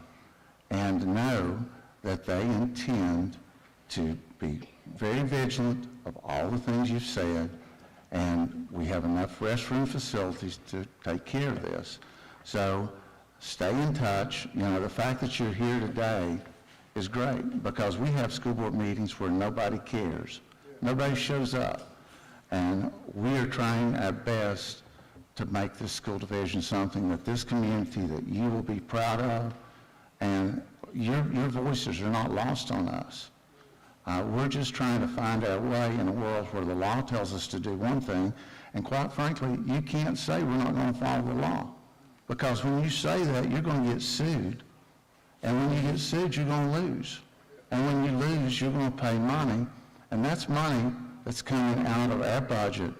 and know that they intend to be very vigilant of all the things you've said, and we have enough restroom facilities to take care of this. So stay in touch. You know, the fact that you're here today is great, because we have school board meetings where nobody cares. Nobody shows up. And we are trying our best to make this school division something that this community, that you will be proud of, and your voices are not lost on us. We're just trying to find our way in a world where the law tells us to do one thing, and quite frankly, you can't say we're not going to follow the law. Because when you say that, you're going to get sued. And when you get sued, you're going to lose. And when you lose, you're going to pay money, and that's money that's coming out of our budget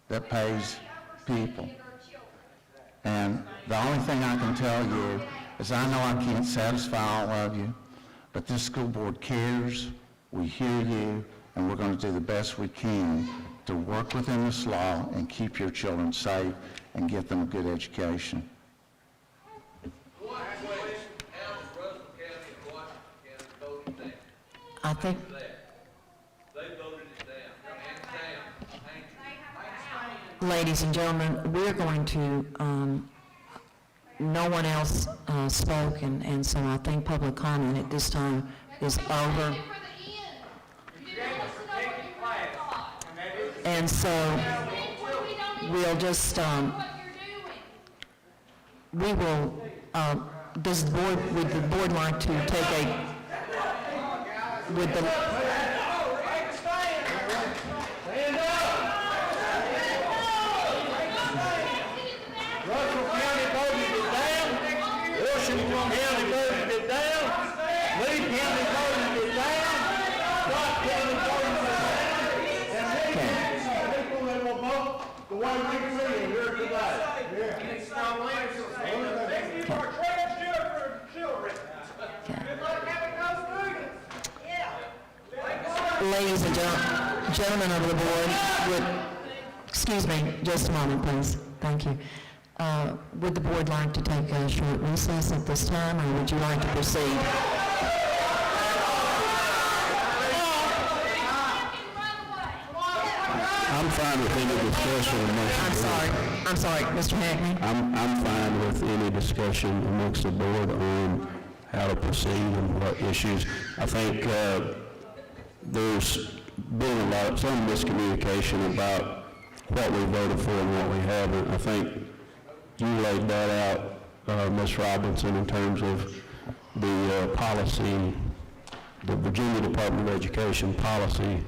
that pays people. And the only thing I can tell you is I know I can't satisfy all of you, but this school board cares, we hear you, and we're going to do the best we can to work within this law and keep your children safe and get them a good education. I think ladies and gentlemen, we're going to no one else spoke, and so I think public comment at this time is over. And so we'll just, we will, does the board, would the board like to take a, would the, Russell County voted it down, Washington County voted it down, Lee County voted it down, Scott County voted it down, and these people that will vote the way we see it here today. ladies and gentlemen of the board, would, excuse me, just a moment, please. Thank you. Would the board like to take a short recess at this time, or would you like to proceed? I'm fine with any discussion amongst the board. I'm sorry, Mr. Hackney. I'm fine with any discussion amongst the board on how to proceed and what issues. I think there's been some miscommunication about what we voted for and what we haven't. I think you laid that out, Ms. Robinson, in terms of the policy, the Virginia Department of Education policy.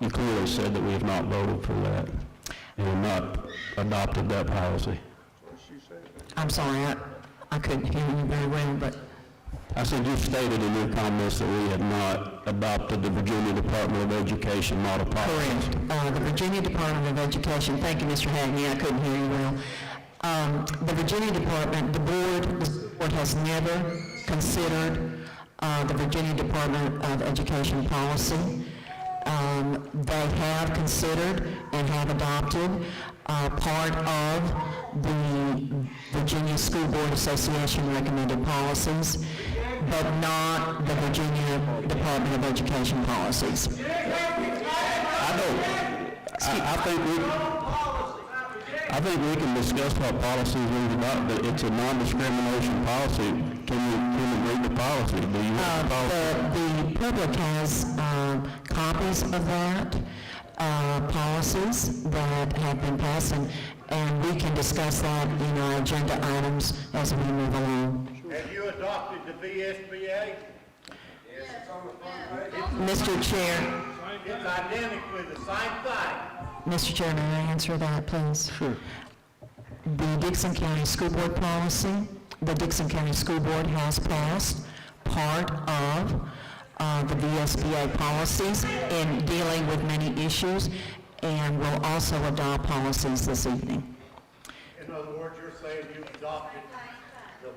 You clearly said that we have not voted for that and have not adopted that policy. I'm sorry, I couldn't hear you very well, but... I said you stated in your comments that we had not adopted the Virginia Department of Education model policy. Correct. The Virginia Department of Education, thank you, Mr. Hackney, I couldn't hear you well. The Virginia Department, the board has never considered the Virginia Department of Education policy. They have considered and have adopted part of the Virginia School Board Association recommended policies, but not the Virginia Department of Education policies. I think we can discuss what policies we've adopted, but it's a non-discrimination policy. Can you read the policy? Do you have the policy? The public has copies of that, policies that have been passed, and we can discuss that in our agenda items as we move along. Have you adopted the VSBA? Yes, it's on the front page. Mr. Chair. It's identically the same thing. Mr. Chair, may I answer that, please? Sure. The Dickson County School Board policy, the Dickson County School Board has passed part of the VSBA policies in dealing with many issues, and will also adopt policies this evening. In other words, you're saying you've adopted the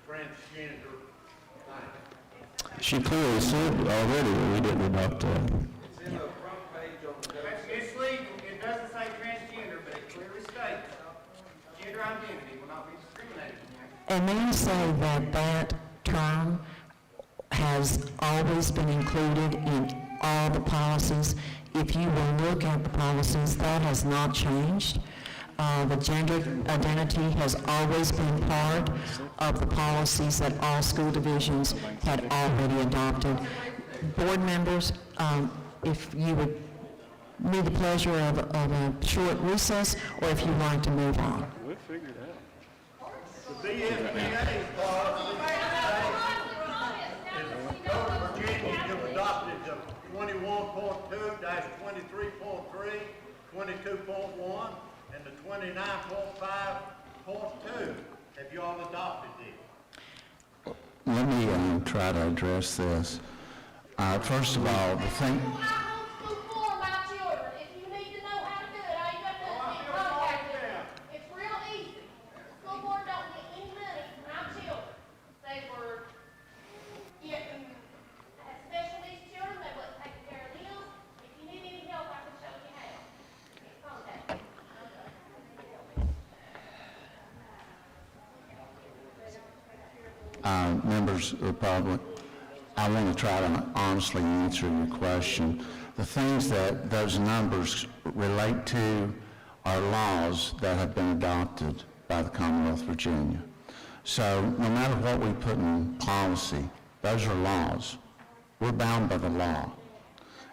transgender thing. She clearly said already that we didn't adopt that. It's in the front page of the... It's legal. It doesn't say transgender, but it clearly states gender identity will not be discriminated against. And may I say that that term has always been included in all the policies. If you will look at the policies, that has not changed. The gender identity has always been part of the policies that all school divisions had already adopted. Board members, if you would need the pleasure of a short recess, or if you'd like to move on. We'll figure it out. The VSBA policy is Virginia, you've adopted the 21.2-23.3, 22.1, and the 29.5.2. Have you all adopted these? Let me try to address this. First of all, the thing... Members of the public, I want to try to honestly answer your question. The things that those numbers relate to are laws that have been adopted by the Commonwealth of Virginia. So no matter what we put in policy, those are laws. We're bound by the law.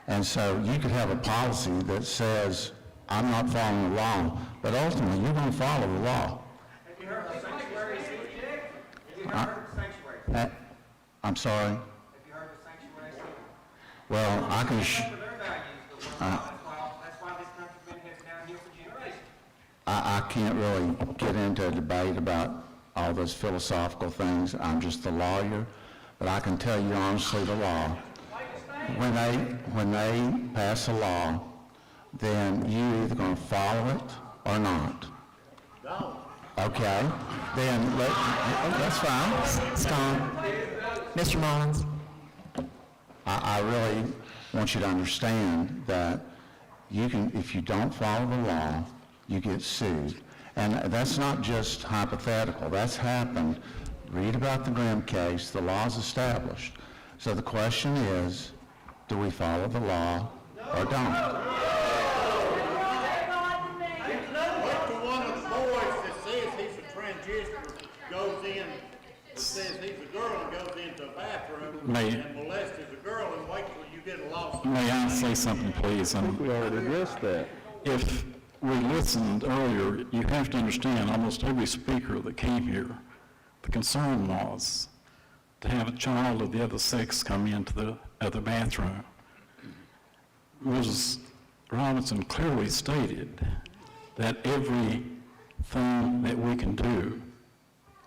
And so you could have a policy that says, I'm not following the law, but ultimately you're going to follow the law. Have you heard of sanctuary subject? Have you heard of sanctuary? I'm sorry? Have you heard of sanctuary subject? Well, I can... For their values, that's why this country's been headed downhill for generations. I can't really get into a debate about all those philosophical things. I'm just a lawyer, but I can tell you honestly the law. When they pass a law, then you're either going to follow it or not. Okay? Then that's fine. Stop. Mr. Mullins. I really want you to understand that you can, if you don't follow the law, you get sued. And that's not just hypothetical. That's happened. Read about the Grimm case. The law's established. So the question is, do we follow the law or don't? What the one of the boys that says he's a transgender goes in, says he's a girl and goes into a bathroom and molests a girl and waits till you get a lawsuit? May I say something, please? We already addressed that. If we listened earlier, you have to understand almost every speaker that came here, the concern was to have a child of the other sex come into the other bathroom. Mrs. Robinson clearly stated that everything that we can do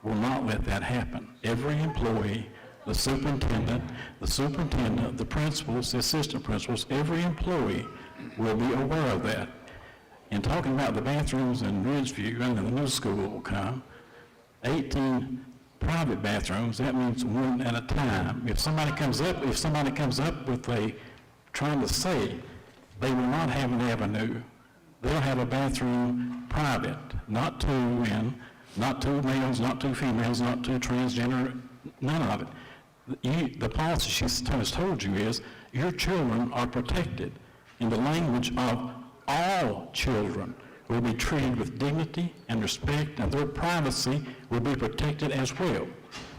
will not let that happen. Every employee, the superintendent, the principals, the assistant principals, every employee will be aware of that. In talking about the bathrooms in Ridgeview and the new school will come, 18 private bathrooms, that means one at a time. If somebody comes up with trying to say they will not have an avenue, they'll have a bathroom private, not two men, not two males, not two females, not two transgender, none of it. The policy she has told you is your children are protected in the language of all children will be treated with dignity and respect, and their privacy will be protected as well.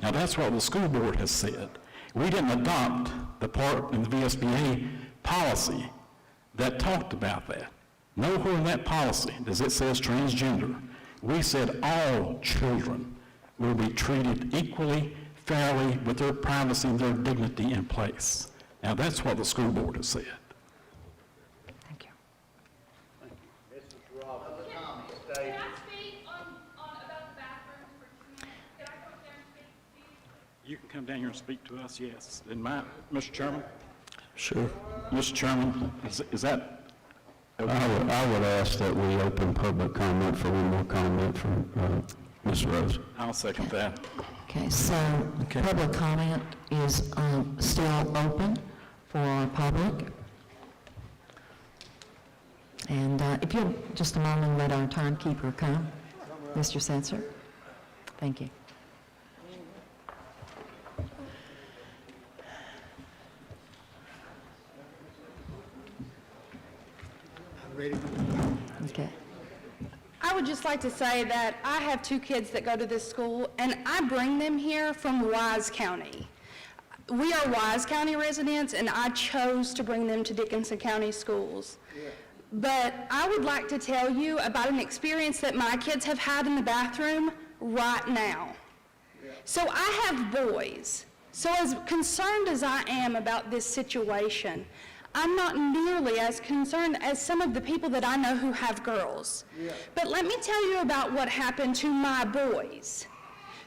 Now that's what the school board has said. We didn't adopt the part in the VSBA policy that talked about that. Nowhere in that policy does it say transgender. We said all children will be treated equally, fairly, with their privacy and their dignity in place. Now that's what the school board has said. Can I speak about the bathrooms for 2 minutes? Can I go up there and speak, please? You can come down here and speak to us, yes. Mr. Chairman? Sure. Mr. Chairman, is that okay? I would ask that we open public comment for one more comment from Ms. Rose. I'll second that. Okay, so public comment is still open for public. And if you'll just a moment let our timekeeper come, Mr. Censor. Thank you. Okay. I would just like to say that I have 2 kids that go to this school, and I bring them here from Wise County. We are Wise County residents, and I chose to bring them to Dickinson County schools. But I would like to tell you about an experience that my kids have had in the bathroom right now. So I have boys. So as concerned as I am about this situation, I'm not nearly as concerned as some of the people that I know who have girls. But let me tell you about what happened to my boys.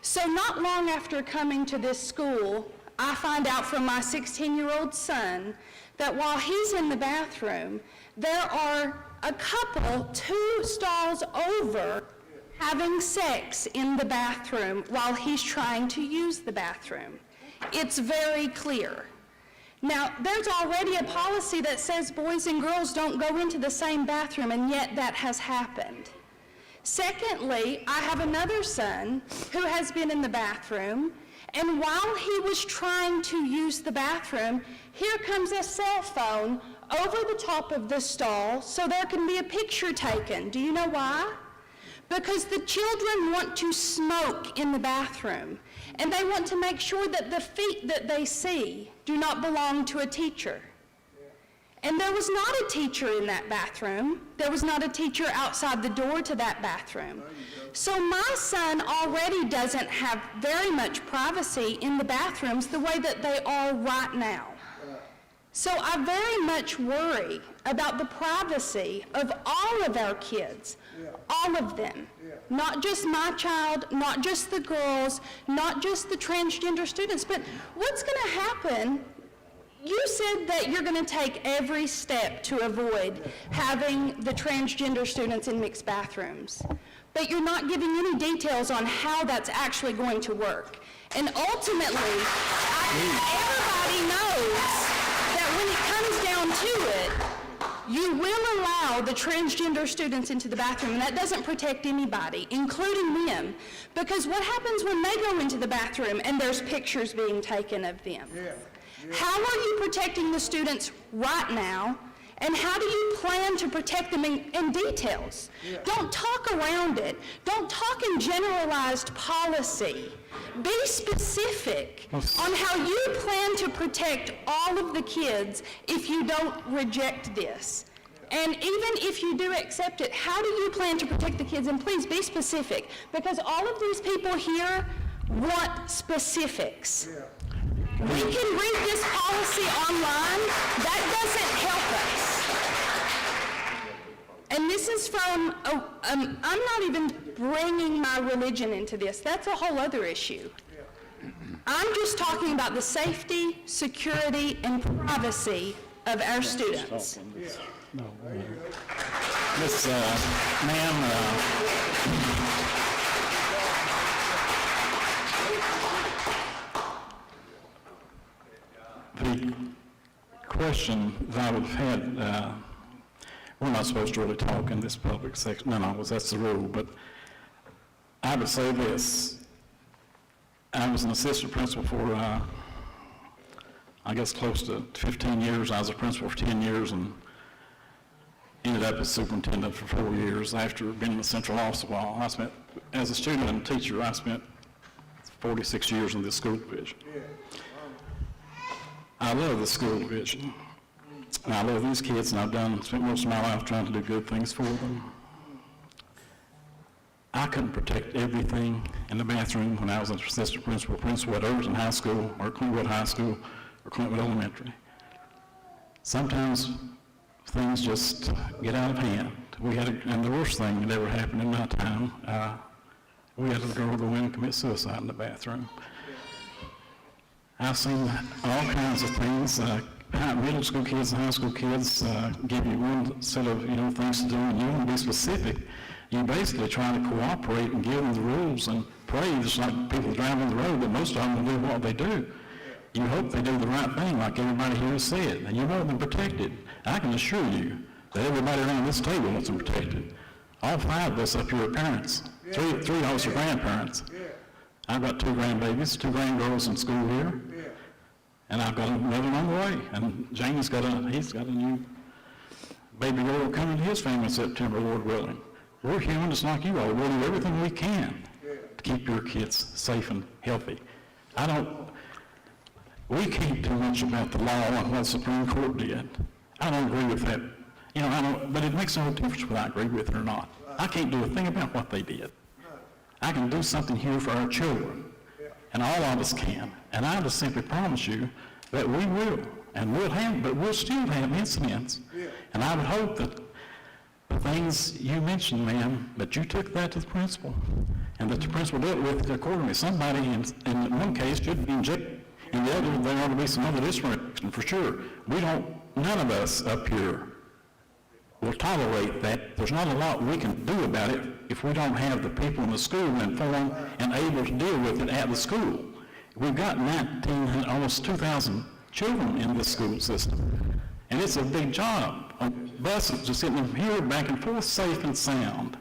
So not long after coming to this school, I find out from my 16-year-old son that while he's in the bathroom, there are a couple 2 stalls over having sex in the bathroom while he's trying to use the bathroom. It's very clear. Now, there's already a policy that says boys and girls don't go into the same bathroom, and yet that has happened. Secondly, I have another son who has been in the bathroom, and while he was trying to use the bathroom, here comes a cell phone over the top of the stall so there can be a picture taken. Do you know why? because the children want to smoke in the bathroom, and they want to make sure that the feet that they see do not belong to a teacher. And there was not a teacher in that bathroom. There was not a teacher outside the door to that bathroom. So my son already doesn't have very much privacy in the bathrooms the way that they are right now. So I very much worry about the privacy of all of our kids, all of them. Not just my child, not just the girls, not just the transgender students, but what's going to happen? You said that you're going to take every step to avoid having the transgender students in mixed bathrooms, but you're not giving any details on how that's actually going to work. And ultimately, everybody knows that when it comes down to it, you will allow the transgender students into the bathroom, and that doesn't protect anybody, including them, because what happens when they go into the bathroom and there's pictures being taken of them? How are you protecting the students right now, and how do you plan to protect them in details? Don't talk around it. Don't talk in generalized policy. Be specific on how you plan to protect all of the kids if you don't reject this. And even if you do accept it, how do you plan to protect the kids? And please be specific, because all of these people here want specifics. We can read this policy online. That doesn't help us. And this is from, I'm not even bringing my religion into this. That's a whole other issue. I'm just talking about the safety, security, and privacy of our students. Miss, ma'am, the question that I would have had, we're not supposed to really talk in this public section. No, that's the rule, but I would say this. I was an assistant principal for, I guess, close to 15 years. I was a principal for 10 years and ended up as superintendent for 4 years after being in the central office a while. I spent, as a student and teacher, I spent 46 years in this school division. I love the school division, and I love these kids, and I've spent most of my life trying to do good things for them. I couldn't protect everything in the bathroom when I was an assistant principal at Overton High School, or Clintwood High School, or Clintwood Elementary. Sometimes things just get out of hand. And the worst thing that ever happened in my time, we had a girl go in and commit suicide in the bathroom. I've seen all kinds of things. Middle school kids and high school kids give you one set of things to do, and you want to be specific. You basically try to cooperate and give them the rules and pray, just like people driving the road, that most of them will do what they do. You hope they do the right thing, like everybody here has said, and you want them protected. I can assure you that everybody around this table wants them protected. All 5 of us up here are parents. 3 of us are grandparents. I've got 2 grandbabies, 2 grandgirls in school here, and I've got another on the way. And James he's got a new baby girl coming to his family in September, Lord willing. We're human just like you are. We'll do everything we can to keep your kids safe and healthy. We can't do much about the law and what the Supreme Court did. I don't agree with that. But it makes no difference whether I agree with it or not. I can't do a thing about what they did. I can do something here for our children, and all of us can. And I just simply promise you that we will, and but we'll still have incidents. And I would hope that the things you mentioned, ma'am, that you took that to the principal, and that the principal dealt with it accordingly. Somebody in one case should be in jail, in the other there ought to be some other discretion for sure. None of us up here will tolerate that. There's not a lot we can do about it if we don't have the people in the school informed and able to deal with it at the school. We've got almost 2,000 children in this school system, and it's a big job. Buses just getting them here back and forth safe and sound.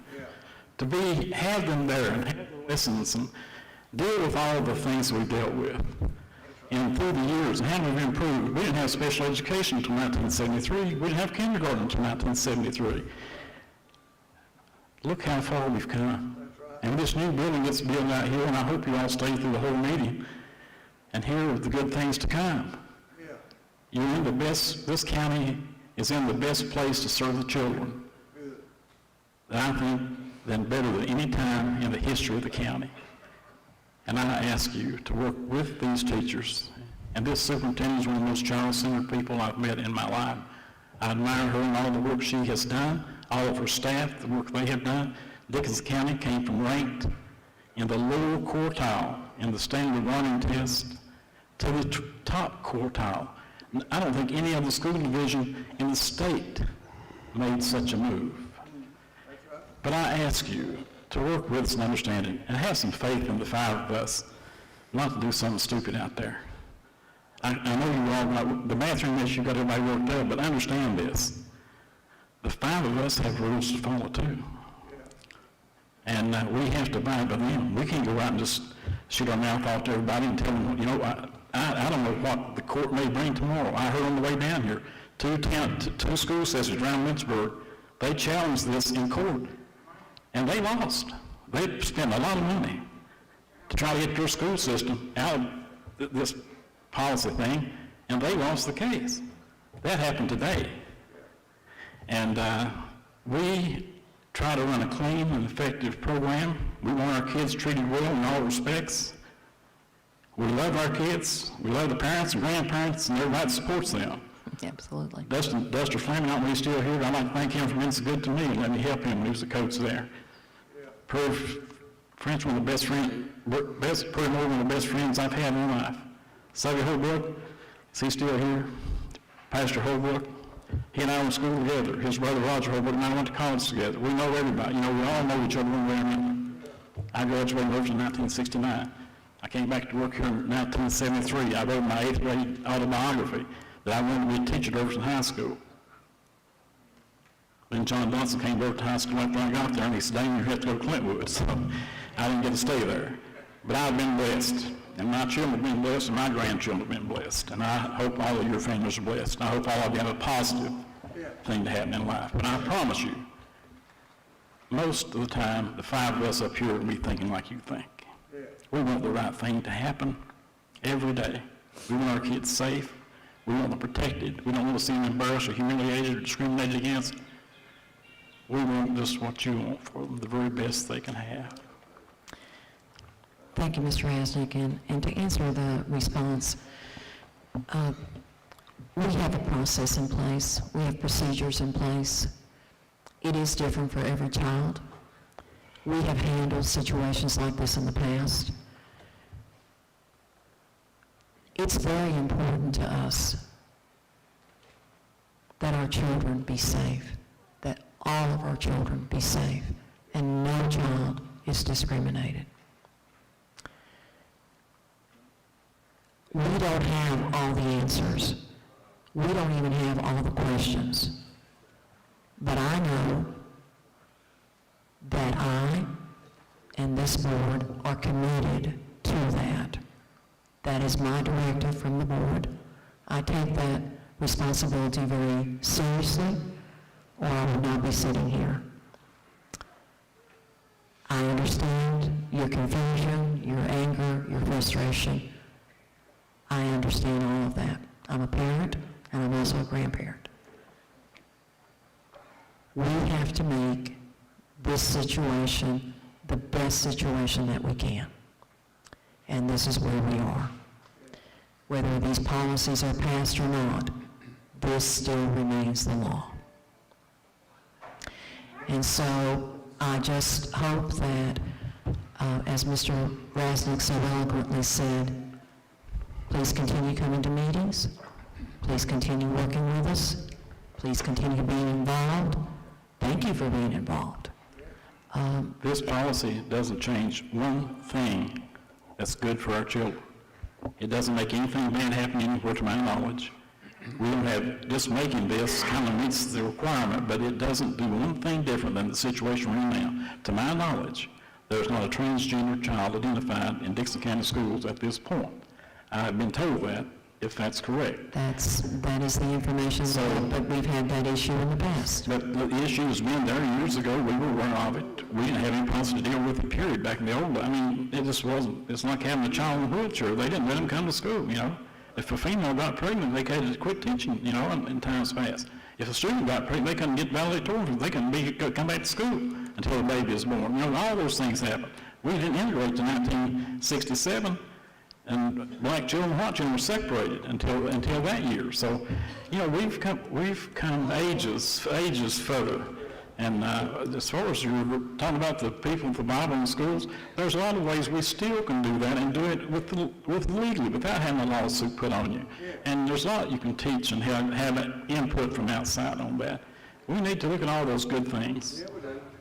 To have them there and have the lessons and deal with all the things we've dealt with. And through the years, and how we've improved. We didn't have special education until 1973. We didn't have kindergarten until 1973. Look how far we've come. And this new building gets built out here, and I hope you all stay through the whole meeting and hear of the good things to come. You're in the best, this county is in the best place to serve the children, I think, than better than any time in the history of the county. And I ask you to work with these teachers. And this superintendent is one of the most child-centered people I've met in my life. I admire her and all the work she has done, all of her staff, the work they have done. Dickinson County came from ranked in the lower quartile in the Stanley running test to the top quartile. I don't think any other school division in the state made such a move. But I ask you to work with us and understand it, and have some faith in the five of us, not to do something stupid out there. I know you all got the bathroom issue, got everybody worked out, but understand this. The five of us have rules to follow too. And we have to abide by them. We can't go out and just shoot our mouth off to everybody and tell them, you know, I don't know what the court may bring tomorrow. I heard on the way down here, two school systems around Lynchburg, they challenged this in court, and they lost. They spent a lot of money to try to get their school system out of this policy thing, and they lost the case. That happened today. And we try to run a clean and effective program. We want our kids treated well in all respects. We love our kids. We love the parents and grandparents and everybody that supports them. Absolutely. Duster Fleming, I don't know if he's still here. I'd like to thank him for being so good to me and let me help him when he was the coach there. French, one of the best friends, pretty more one of the best friends I've had in my life. Xavier Holbrook, is he still here? Pastor Holbrook. He and I were in school together. His brother Roger Holbrook and I went to college together. We know everybody. You know, we all know each other one way or another. I graduated in 1969. I came back to work here in 1973. I wrote my 8th grade autobiography that I wanted to be a teacher at Overton High School. Then John Johnson came over to high school after I got there, and he said, "Dang, you have to go to Clintwood." So I didn't get to stay there. But I've been blessed, and my children have been blessed, and my grandchildren have been blessed. And I hope all of your families are blessed. And I hope all of you have a positive thing to happen in life. But I promise you, most of the time, the five of us up here will be thinking like you think. We want the right thing to happen every day. We want our kids safe. We want them protected. We don't want to see them embarrassed or humiliated or discriminated against. We want just what you want for them, the very best they can have. Thank you, Mr. Rasnick. And to answer the response, we have a process in place. We have procedures in place. It is different for every child. We have handled situations like this in the past. It's very important to us that our children be safe, that all of our children be safe, and no child is discriminated. We don't have all the answers. We don't even have all the questions. But I know that I and this board are committed to that. That is my directive from the board. I take that responsibility very seriously, or I would not be sitting here. I understand your confusion, your anger, your frustration. I understand all of that. I'm a parent, and I'm also a grandparent. We have to make this situation the best situation that we can. And this is where we are. Whether these policies are passed or not, this still remains the law. And so I just hope that, as Mr. Rasnick so eloquently said, please continue coming to meetings. Please continue working with us. Please continue being involved. Thank you for being involved. This policy doesn't change one thing that's good for our children. It doesn't make anything bad happen anywhere to my knowledge. We don't have, just making this kind of meets the requirement, but it doesn't do one thing different than the situation we're in now. To my knowledge, there's not a transgender child identified in Dixon County schools at this point. I've been told that if that's correct. That is the information, but we've had that issue in the past. But the issue has been there years ago. We were aware of it. We didn't have any plans to deal with it, period, back in the old, I mean, it just wasn't, it's like having a child in a wheelchair. They didn't let them come to school, you know. If a female got pregnant, they had to quit teaching, you know, in times past. If a student got pregnant, they couldn't get valedictorian. They couldn't come back to school until the baby is born. You know, all those things happen. We didn't integrate to 1967, and black children and white children were separated until that year. So, you know, we've come ages further. And as far as you're talking about the people with the Bible in the schools, there's a lot of ways we still can do that and do it with legally without having a lawsuit put on you. And there's a lot you can teach and have input from outside on that. We need to look at all those good things.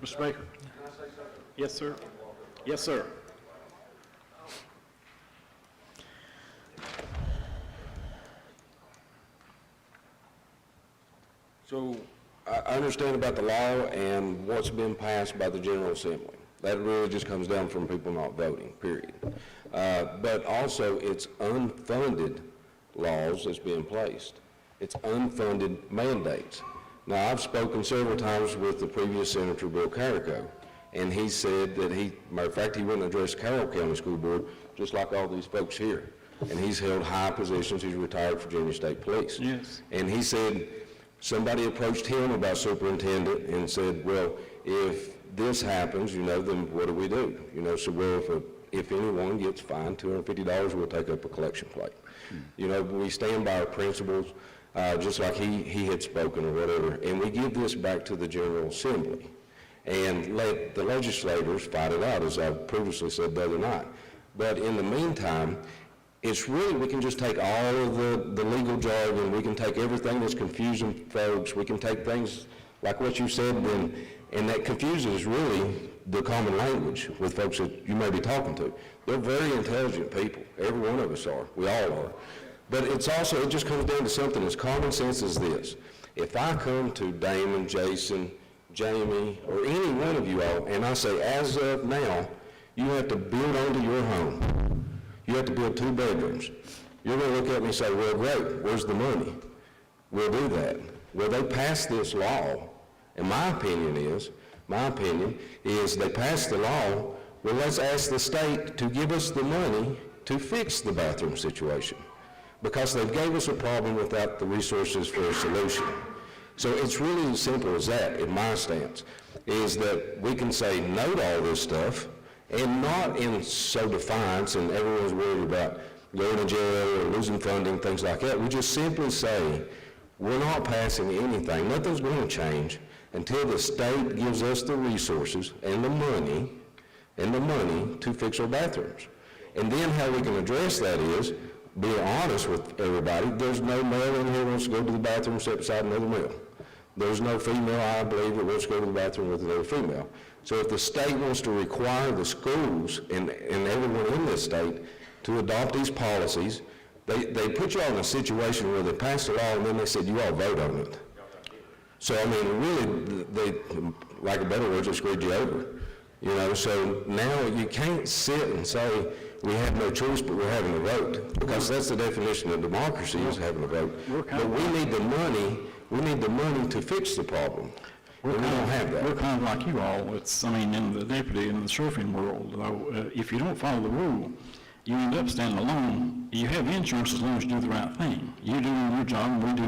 Mr. Baker. Can I say something? Yes, sir. Yes, sir. So I understand about the law and what's been passed by the General Assembly. That really just comes down from people not voting, period. But also it's unfunded laws that's being placed. It's unfunded mandates. Now, I've spoken several times with the previous Senator, Bill Carrico, and he said that matter of fact, he wouldn't address Carroll County School Board just like all these folks here. And he's held high positions. He's retired Virginia State Police. Yes. And he said somebody approached him about superintendent and said, well, if this happens, you know, then what do we do? You know, so well, if anyone gets fined $250, we'll take up a collection plate. You know, we stand by our principles, just like he had spoken or whatever, and we give this back to the General Assembly and let the legislators fight it out, as I previously said the other night. But in the meantime, it's really, we can just take all of the legal jargon, we can take everything that's confusing folks, we can take things like what you said, and that confuses really the common language with folks that you may be talking to. They're very intelligent people. Every one of us are. We all are. But it's also, it just comes down to something as common sense as this. If I come to Damon, Jason, Jamie, or any one of you all, and I say, as of now, you have to build onto your home. You have to build 2 bedrooms. You're going to look at me and say, well, great, where's the money? We'll do that. Well, they passed this law, and my opinion is they passed the law, well, let's ask the state to give us the money to fix the bathroom situation, because they gave us a problem without the resources for a solution. So it's really as simple as that, in my stance, is that we can say no to all this stuff, and not in so defiance and everyone's worried about going to jail or losing funding, things like that. We just simply say, we're not passing anything, nothing's going to change until the state gives us the resources and the money to fix our bathrooms. And then how we can address that is, being honest with everybody, there's no male in here who wants to go to the bathroom and sit beside another male. There's no female, I believe, that wants to go to the bathroom with another female. So if the state wants to require the schools and everyone in this state to adopt these policies, they put you all in a situation where they pass the law and then they said, you all vote on it. So, I mean, really, they, like a better word, just screwed you over. You know, so now you can't sit and say, we have no choice, but we're having a vote, because that's the definition of democracy, is having a vote. But we need the money to fix the problem. We don't have that. We're kind of like you all. It's, I mean, in the deputy and the sheriffing world, though, if you don't follow the rule, you end up standing alone. You have insurance as long as you do the right thing. You do your job, and we do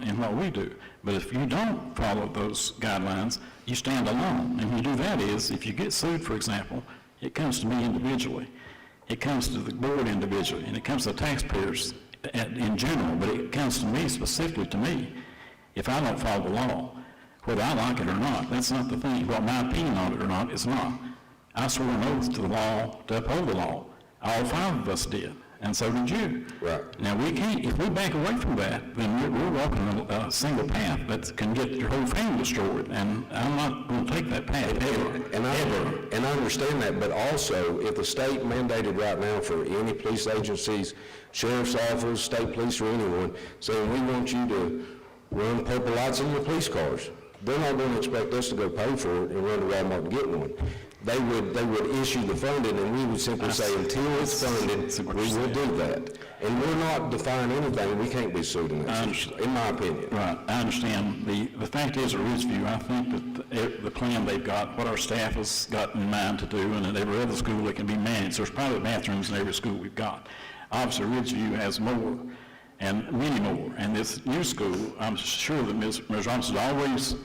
in what we do. But if you don't follow those guidelines, you stand alone. And when you do that is, if you get sued, for example, it comes to me individually. It comes to the board individually, and it comes to the taxpayers in general, but it comes to me, specifically to me, if I don't follow the law. Whether I like it or not, that's not the thing. Well, my opinion on it or not, it's not. I swore an oath to the law, to uphold the law. All 5 of us did, and so did you. Right. Now, we can't, if we back away from that, then we're walking a single path that can get your whole family destroyed, and I'm not going to take that path ever. And I understand that, but also, if the state mandated right now for any police agencies, sheriff's office, state police, or anyone, saying we want you to run purple lights in your police cars, they're not going to expect us to go pay for it and run to Walmart and get one. they would issue the funding, and we would simply say, until it's funded, we will do that. And we're not defying anything. We can't be sued in that, in my opinion. Right, I understand. The fact is, at Ridgeview, I think that the plan they've got, what our staff has got in mind to do, and at every other school that can be managed, there's private bathrooms in every school we've got. Obviously, Ridgeview has more, and many more. And this new school, I'm sure that Ms. Robinson's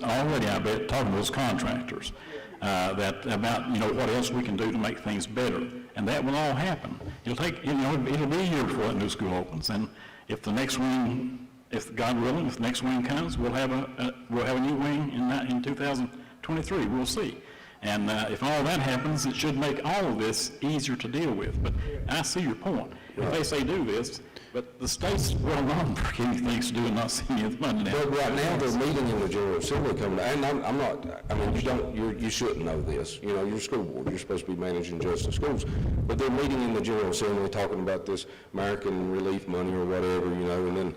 already, I bet, talking to those contractors that about, what else we can do to make things better. And that will all happen. It'll take, it'll be a year before that new school opens. And if the next wing, if God willing, if the next wing comes, we'll have a new wing in 2023. We'll see. And if all that happens, it should make all of this easier to deal with. But I see your point. If they say do this, but the state's well known for getting things to do and not seeing any money now. But right now, they're meeting in the General Assembly coming, and I'm not, I mean, you shouldn't know this. You're a school board. You're supposed to be managing just the schools. But they're meeting in the General Assembly talking about this American relief money or whatever, and then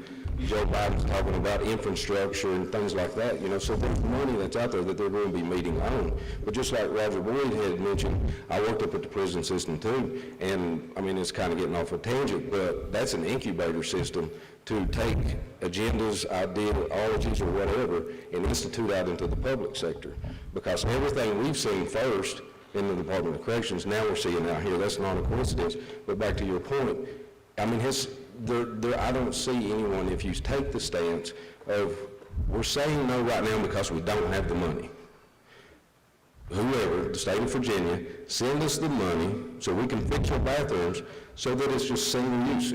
Joe Biden's talking about infrastructure and things like that, so there's money that's out there that they're going to be meeting on. But just like Roger Boyd had mentioned, I worked up at the prison system too, and I mean, it's kind of getting off a tangent, but that's an incubator system to take agendas, ideologies, or whatever, and institute out into the public sector. Because everything we've seen first in the Department of Corrections, now we're seeing out here. That's not a coincidence. But back to your point, I mean, I don't see anyone, if you take the stance of, we're saying no right now because we don't have the money. Whoever, the state of Virginia, send us the money so we can fix our bathrooms so that it's just single use.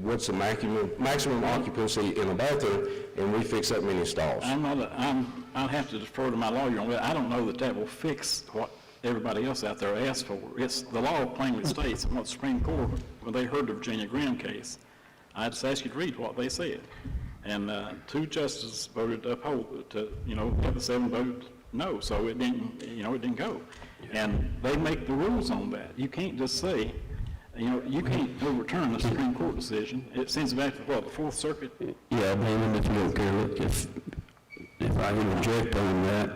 What's the maximum occupancy in a bathroom, and we fix that many stalls? I'll have to defer to my lawyer on that. I don't know that will fix what everybody else out there asked for. It's the law plainly states, and what the Supreme Court, when they heard the Virginia Graham case, I just asked you to read what they said. And 2 justices voted to uphold, the other 7 voted no, so it didn't, it didn't go. And they make the rules on that. You can't just say, you can't overturn the Supreme Court decision. It sends back to the 4th Circuit. Yeah, Damon, if you don't care, look, if I interject on that,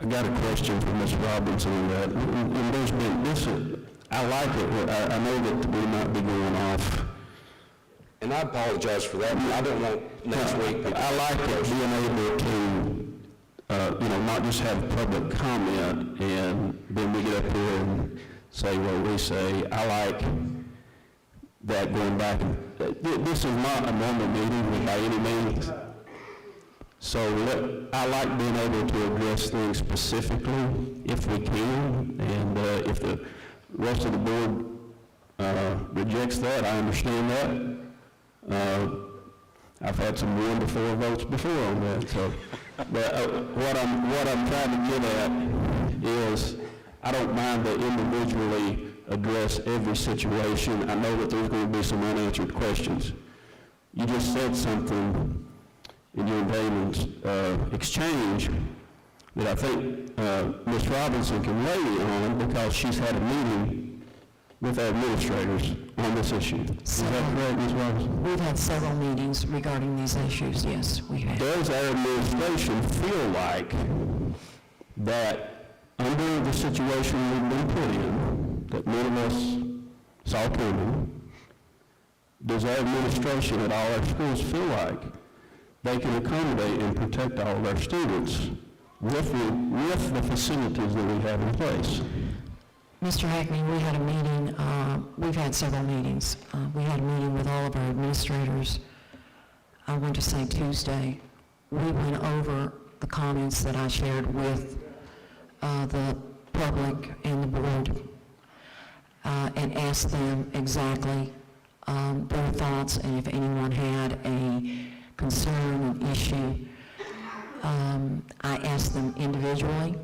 I got a question for Ms. Robinson on that. And there's been, I like it, I know that we might be going off. And I apologize for that. I don't want next week. I like it being able to, not just have public comment and then we get up here and say what we say. I like that going back. This is not a normal meeting by any means. So I like being able to address things specifically if we can. And if the rest of the board rejects that, I understand that. I've had some 1-4 votes before on that. So, but what I'm trying to get at is I don't mind to individually address every situation. I know that there's going to be some unanswered questions. You just said something in your Damon's exchange that I think Ms. Robinson can weigh on because she's had a meeting with our administrators on this issue. Is that correct, Ms. Robinson? We've had several meetings regarding these issues, yes, we have. Does our administration feel like that under the situation we've been put in, that none of us saw coming, does our administration at all our schools feel like they can accommodate and protect all of our students with the facilities that we have in place? Mr. Hackney, we had a meeting, we've had several meetings. We had a meeting with all of our administrators, I want to say Tuesday. We went over the comments that I shared with the public and the board and asked them exactly their thoughts and if anyone had a concern, an issue. I asked them individually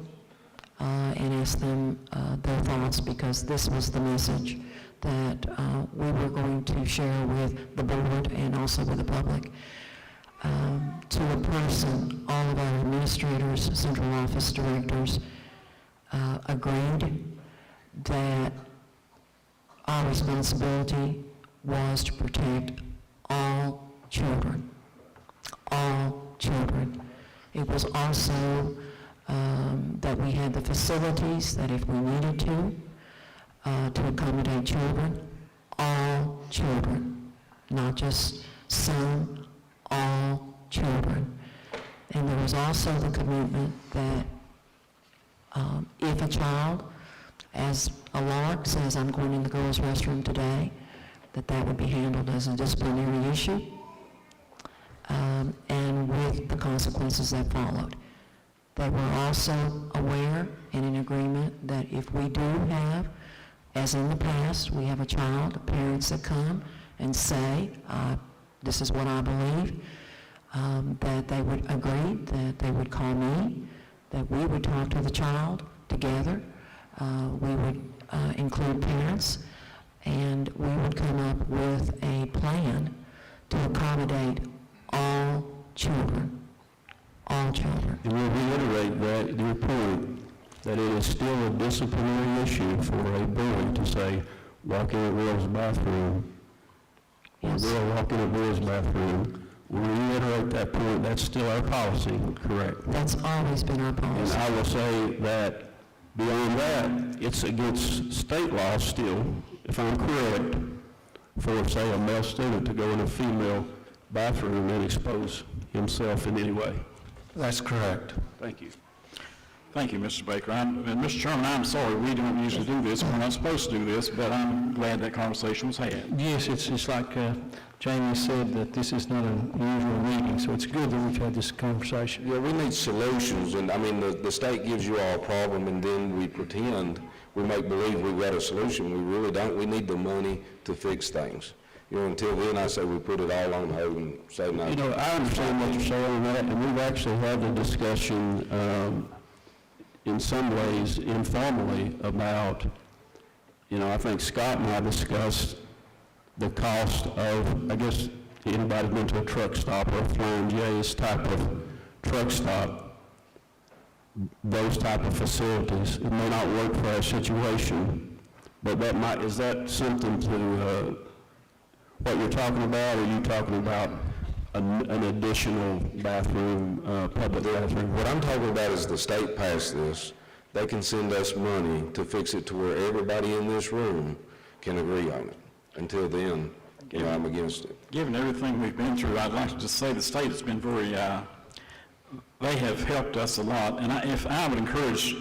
and asked them their thoughts because this was the message that we were going to share with the board and also with the public. To a person, all of our administrators, central office directors agreed that our responsibility was to protect all children. All children. It was also that we had the facilities, that if we needed to accommodate children, all children, not just some, all children. And there was also the commitment that if a child, as a lark says, I'm going in the girls' restroom today, that would be handled as a disciplinary issue, and with the consequences that followed. They were also aware and in agreement that if we do have, as in the past, we have a child, parents that come and say, this is what I believe, that they would agree, that they would call me, that we would talk to the child together. We would include parents, and we would come up with a plan to accommodate all children. All children. And we'll reiterate that, your point, that it is still a disciplinary issue for a boy to say, walk in a girl's bathroom, or a girl walk in a boy's bathroom. We'll reiterate that point. That's still our policy, correct? That's always been our policy. And I will say that beyond that, it's against state law still, if I'm correct, for, say, a male student to go in a female bathroom and expose himself in any way. That's correct. Thank you. Thank you, Mr. Baker. And Mr. Chairman, I'm sorry, we don't usually do this. We're not supposed to do this, but I'm glad that conversation was had. Yes, it's like Jamie said, that this is not an unusual meeting, so it's good that we've had this conversation. Yeah, we need solutions, and I mean, the state gives you all a problem, and then we pretend, we make believe we've got a solution. We really don't. We need the money to fix things. You know, until then, I say we put it all on hold and say no. You know, I understand what you're saying on that, and we've actually had the discussion in some ways informally about, you know, I think Scott and I discussed the cost of, I guess, anybody been to a truck stop or a Flying J's type of truck stop, those type of facilities. It may not work for our situation, but that might, is that something to, what you're talking about, or are you talking about an additional bathroom, public bathroom? What I'm talking about is the state passed this. They can send us money to fix it to where everybody in this room can agree on it. Until then, you know, I'm against it. Given everything we've been through, I'd like to just say the state has been very, they have helped us a lot. And if I would encourage,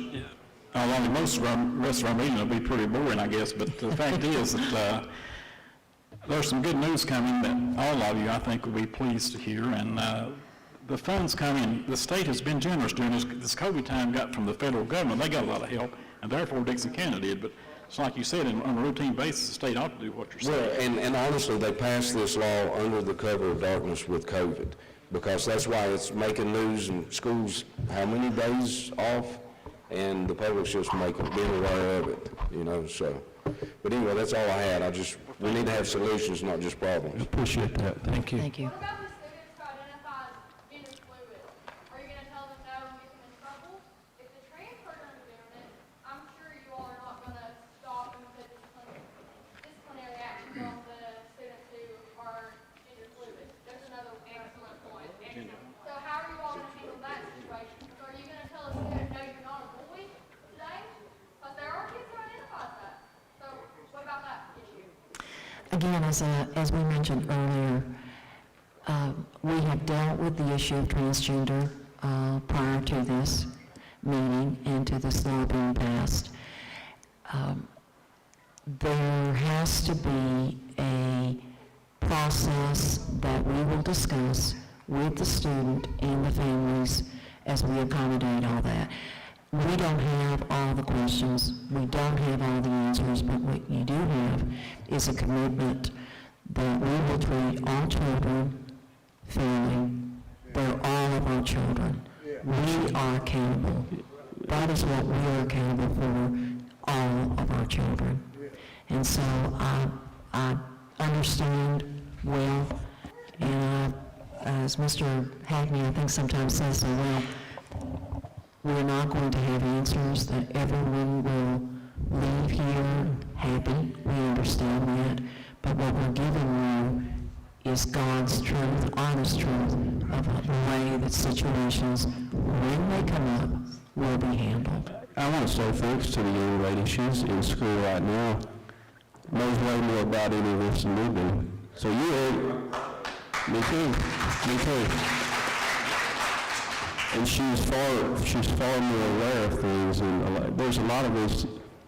along most of our, rest of our meeting will be pretty boring, I guess, but the fact is that there's some good news coming that all of you, I think, will be pleased to hear. And the funds coming, the state has been generous during this COVID time, got from the federal government. They got a lot of help, and therefore Dixon County did. But it's like you said, on a routine basis, the state ought to do what you're saying. Well, and honestly, they passed this law under the cover of darkness with COVID, because that's why it's making news in schools, how many days off, and the public's just being aware of it, you know, so. But anyway, that's all I had. We need to have solutions, not just problems. Appreciate that. Thank you. Thank you. What about the students who identify as gender fluid? Are you going to tell them no and get them in trouble? If the trans program is doing it, I'm sure you all are not going to stop and put disciplinary actions on the students who are gender fluid. There's another excellent point. So how are you all going to handle that situation? So are you going to tell a student, no, you're not a boy today? Because there are kids who identify as that. So what about that issue? Again, as we mentioned earlier, we have dealt with the issue of transgender prior to this meeting and to this law being passed. There has to be a process that we will discuss with the student and the families as we accommodate all that. We don't have all the questions, we don't have all the answers, but what you do have is a commitment that we will treat all children fairly. They're all of our children. We are accountable. That is what we are accountable for, all of our children. And so I understand well, and as Mr. Hackney, I think sometimes says so well, we're not going to have answers that everyone will leave here happy. We understand that. But what we're giving you is God's truth, honest truth, of the way that situations, when they come up, will be handled. I want to say thanks to the young lady. She's in school right now, knows way more about any of this than we do. So you are, me too. And she's far more aware of things, and there's a lot of these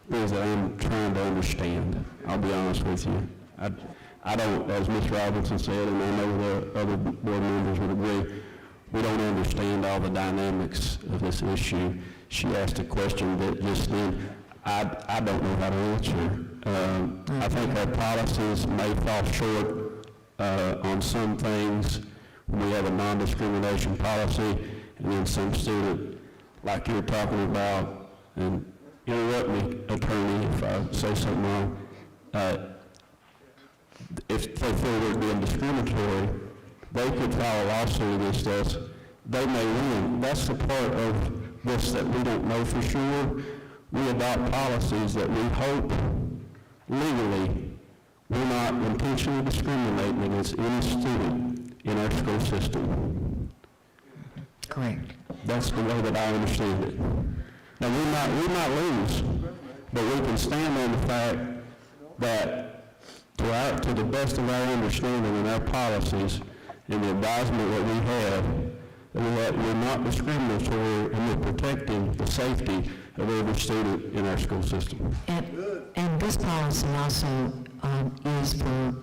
things that I'm trying to understand. I'll be honest with you. I don't, as Ms. Robinson said, and I know the other board members would agree, we don't understand all the dynamics of this issue. She asked a question that just then I don't know how to answer. I think our policies may fall short on some things. We have a non-discrimination policy, and then some student, like you're talking about, and interrupt me, attorney, if I say something wrong, if they feel they're being discriminatory, they could file a lawsuit against us. They may win. That's the part of this that we don't know for sure. We adopt policies that we hope legally we're not intentionally discriminating against any student in our school system. Correct. That's the way that I understand it. Now, we might lose, but we can stand on the fact that to the best of our understanding in our policies and the advisement that we have, that we're not discriminatory and we're protecting the safety of every student in our school system. And this policy also is for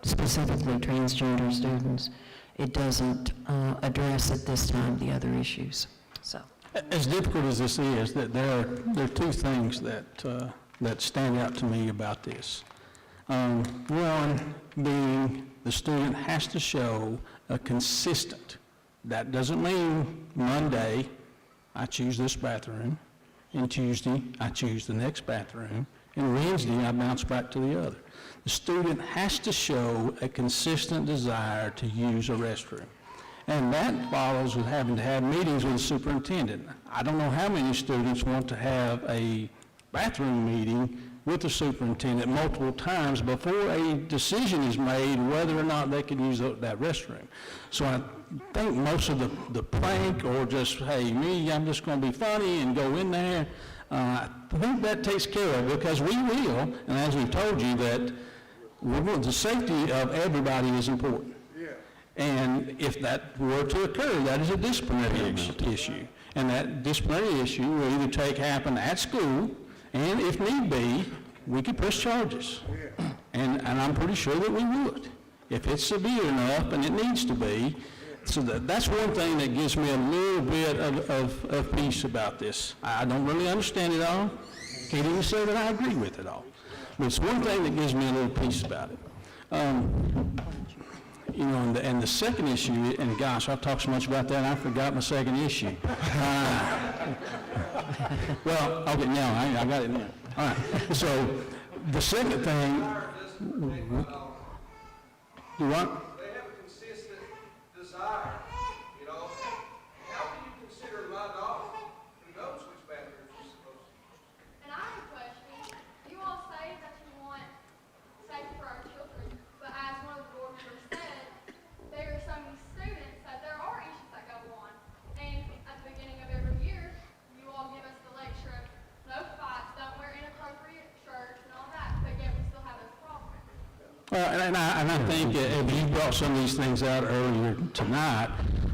specifically transgender students. It doesn't address at this time the other issues. So, as difficult as this is, that there are two things that stand out to me about this. One being the student has to show a consistent. That doesn't mean Monday I choose this bathroom, and Tuesday I choose the next bathroom, and Wednesday I bounce back to the other. The student has to show a consistent desire to use a restroom. And that follows with having to have meetings with the superintendent. I don't know how many students want to have a bathroom meeting with the superintendent multiple times before a decision is made whether or not they can use that restroom. So I think most of the prank or just, hey, I'm just going to be funny and go in there, I think that takes care of it, because we will, and as we've told you, that the safety of everybody is important. Yeah. And if that were to occur, that is a disciplinary issue. And that disciplinary issue will either happen at school, and if need be, we could press charges. Yeah. And I'm pretty sure that we would, if it's severe enough, and it needs to be. So that's one thing that gives me a little bit of peace about this. I don't really understand it all. Can't even say that I agree with it all. But it's one thing that gives me a little peace about it. And the second issue, and gosh, I've talked so much about that, I forgot my second issue. Well, okay, now, I got it now. All right, so the second thing, do what? They have a consistent desire, How do you consider my daughter who knows which bathroom she's supposed to use? And I have a question. You all say that you want safety for our children, but as one of the board members said, there are so many students that there are issues that go on. And at the beginning of every year, you all give us the lecture of no fights, don't wear inappropriate shirts and all that, but yet we still have those problems. And I think if you brought some of these things out earlier tonight,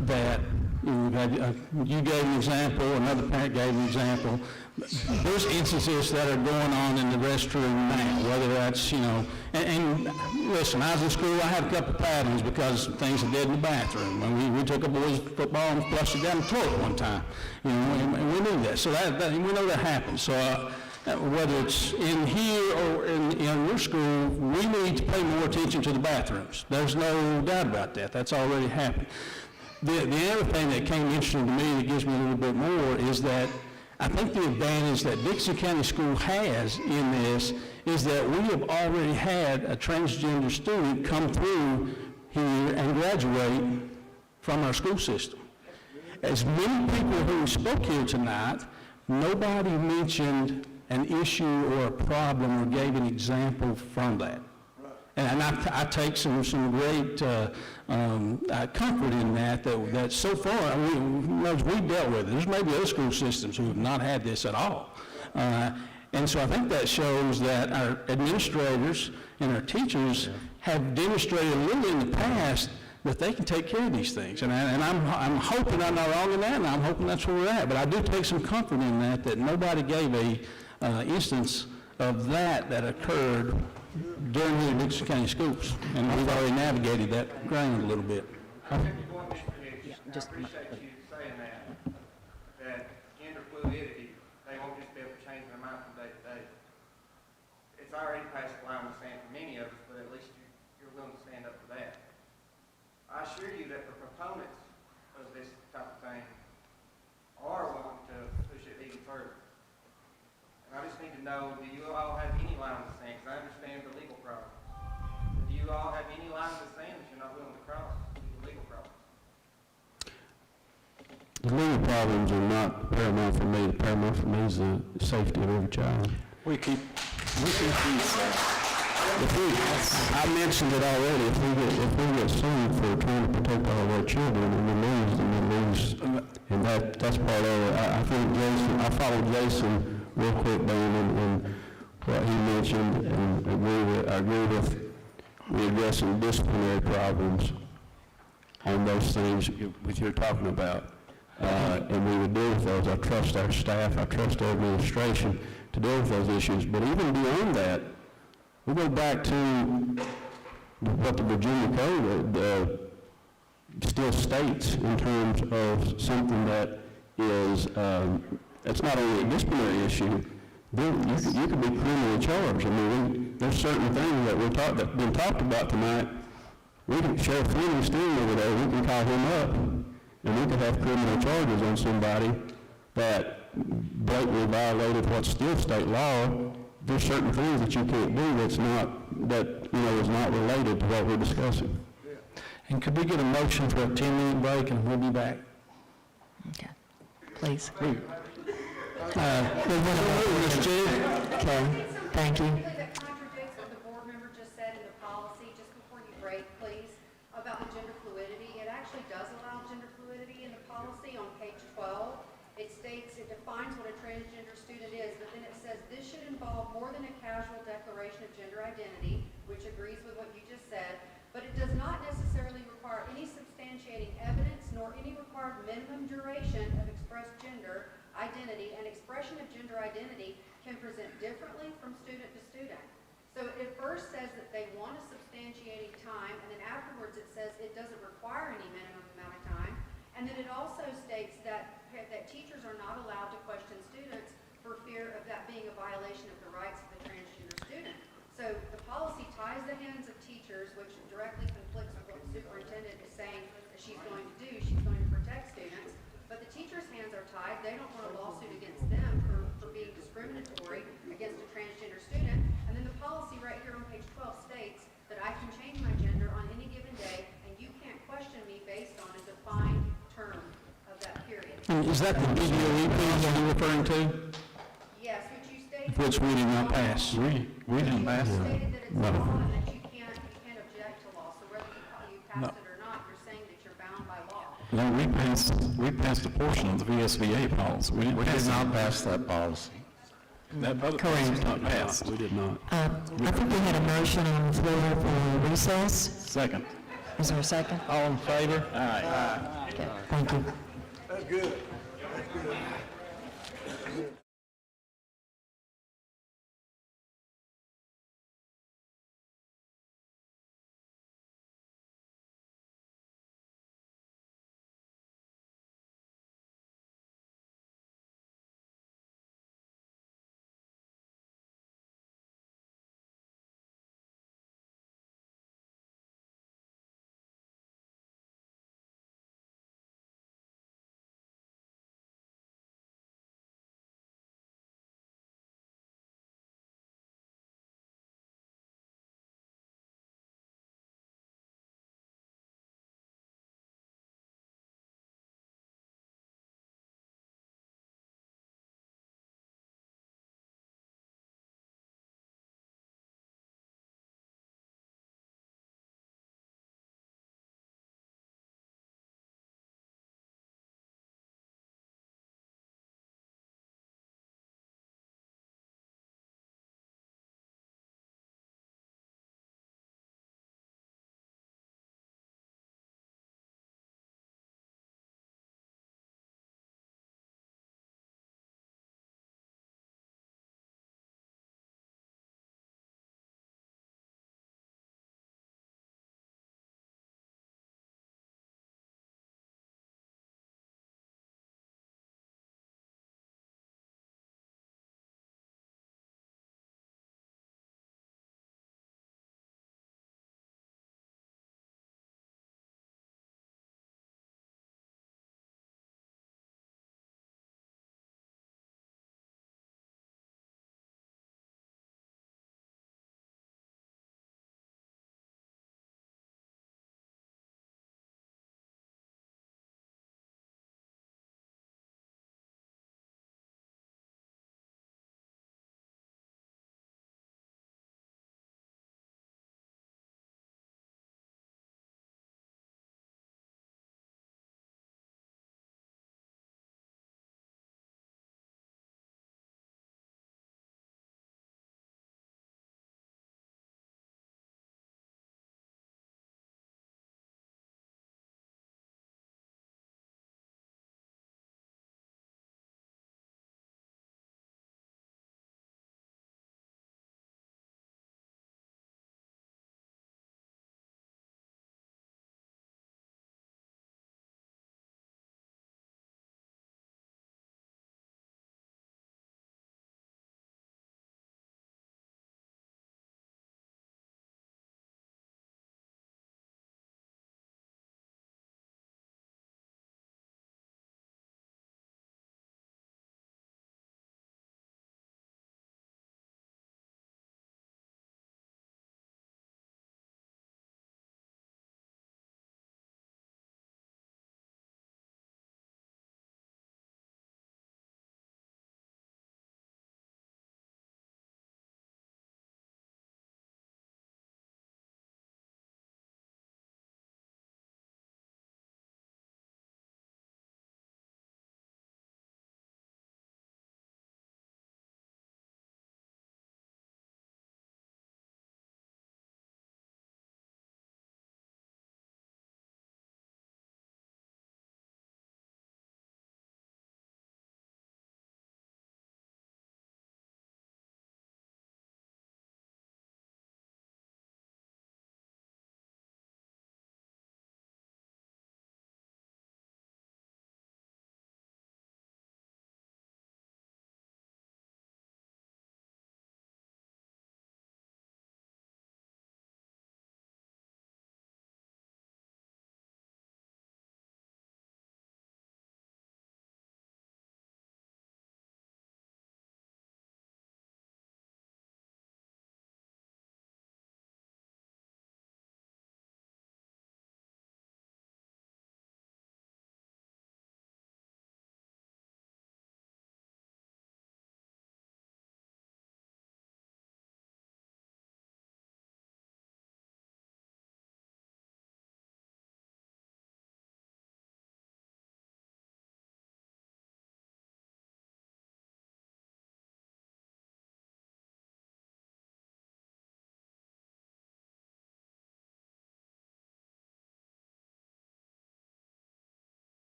that you gave an example, another parent gave an example. There's instances that are going on in the restroom now, whether that's, and listen, I was in school, I had a couple of paddlings because of things I did in the bathroom. And we took a boys' football and flushed it down the toilet one time, and we knew that. So we know that happens. So whether it's in here or in your school, we need to pay more attention to the bathrooms. There's no doubt about that. That's already happened. The other thing that came interesting to me that gives me a little bit more is that I think the advantage that Dixon County School has in this is that we have already had a transgender student come through here and graduate from our school system. As many people who spoke here tonight, nobody mentioned an issue or a problem or gave an example from that. And I take some great comfort in that so far, we've dealt with it. There's maybe other school systems who have not had this at all. And so I think that shows that our administrators and our teachers have demonstrated a little in the past that they can take care of these things. And I'm hoping I'm not wrong in that, and I'm hoping that's where we're at. But I do take some comfort in that nobody gave a instance of that occurred during the Dixon County schools. And we've already navigated that ground a little bit. I appreciate you saying that gender fluidity, they won't just be able to change their mind from day to day. It's already past the line of stand for many of us, but at least you're willing to stand up for that. I assure you that the proponents of this type of thing are willing to push it even further. And I just need to know, do you all have any line in the sand? Because I understand the legal problem. But do you all have any line in the sand that you're not willing to cross? The legal problem. The legal problems are not paramount for me. The paramount for me is the safety of every child. I mentioned it already. If we get sued for trying to protect all of our children, and we lose, and that's part of it. I think I followed Jason real quick, Dan, and what he mentioned, and I agree with addressing disciplinary problems on those things which you're talking about. And we would deal with those. I trust our staff, I trust our administration to deal with those issues. But even beyond that, we go back to what the Virginia Code still states in terms of something that is, it's not only a disciplinary issue, you could be criminally charged. I mean, there's certain things that that been talked about tonight. We can, Sheriff Fleming still over there, we can call him up, and we could have criminal charges on somebody that blatantly violated what's still state law. There's certain things that you can't do is not related to what we're discussing. And could we get a motion for a 10-minute break, and we'll be back? Okay, please. Okay, Thank you. That contradicts what the board member just said in the policy, just before you break, please, about the gender fluidity. It actually does allow gender fluidity in the policy on page 12. It states, it defines what a transgender student is, but then it says this should involve more than a casual declaration of gender identity, which agrees with what you just said, but it does not necessarily require any substantiating evidence nor any required minimum duration of expressed gender identity, and expression of gender identity can present differently from student to student. So it first says that they want a substantiating time, and then afterwards it says it doesn't require any minimum amount of time, and then it also states that teachers are not allowed to question students for fear of that being a violation of the rights of the transgender student. So the policy ties the hands of teachers, which directly conflicts with what the superintendent is saying that she's going to do. She's going to protect students. But the teachers' hands are tied. They don't want a lawsuit against them for being discriminatory against a transgender student. And then the policy right here on page 12 states that I can change my gender on any given day, and you can't question me based on a defined term of that period. And is that the DDOE piece you're referring to? Yes, which you stated. Which we did not pass. We didn't pass You it. stated that it's law and that you can't object to law. So whether you passed it or not, you're saying that you're bound by law. No, we passed a portion of the VSBA policy. We We did not pass that policy. That other policy was not passed. We did not. I think we had a motion on the floor for recess. Second. Is there a second? All in favor? Aye. Okay, thank you. That's good. That's good.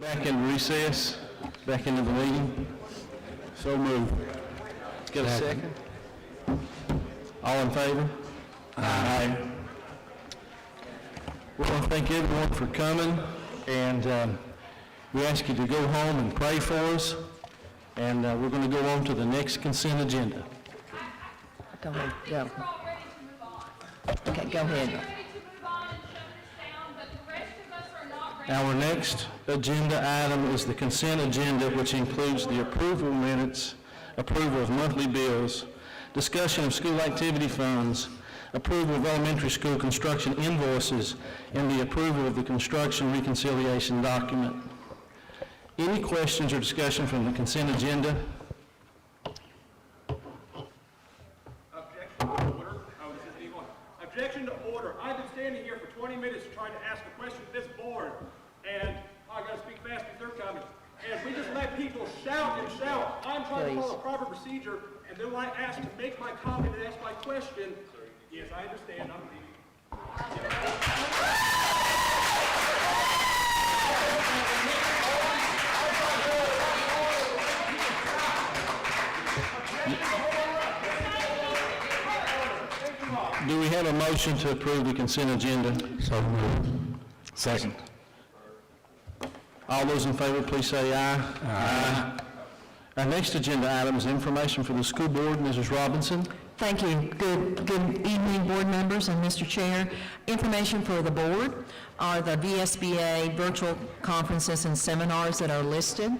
Back in recess, back into the meeting. So moved. Get a second? All in favor? Aye. We want to thank everyone for coming, and we ask you to go home and pray for us, and we're going to go on to the next consent agenda. Go ahead, go. Okay, go ahead. Our next agenda item is the consent agenda, which includes the approval of minutes, approval of monthly bills, discussion of school activity funds, approval of elementary school construction invoices, and the approval of the construction reconciliation document. Any questions or discussion from the consent agenda? Objection to order. I've been standing here for 20 minutes trying to ask a question to this board, and I got to speak fast because they're coming. And we just let people shout and shout. I'm trying to follow proper procedure, and then when I ask to make my comment and ask my question, yes, I understand. I'm leaving. Do we have a motion to approve the consent agenda? So moved. Second. All those in favor, please say aye. Aye. Our next agenda item is information for the school board. Mrs. Robinson. Thank you. Good evening, board members and Mr. Chair. Information for the board are the VSBA virtual conferences and seminars that are listed.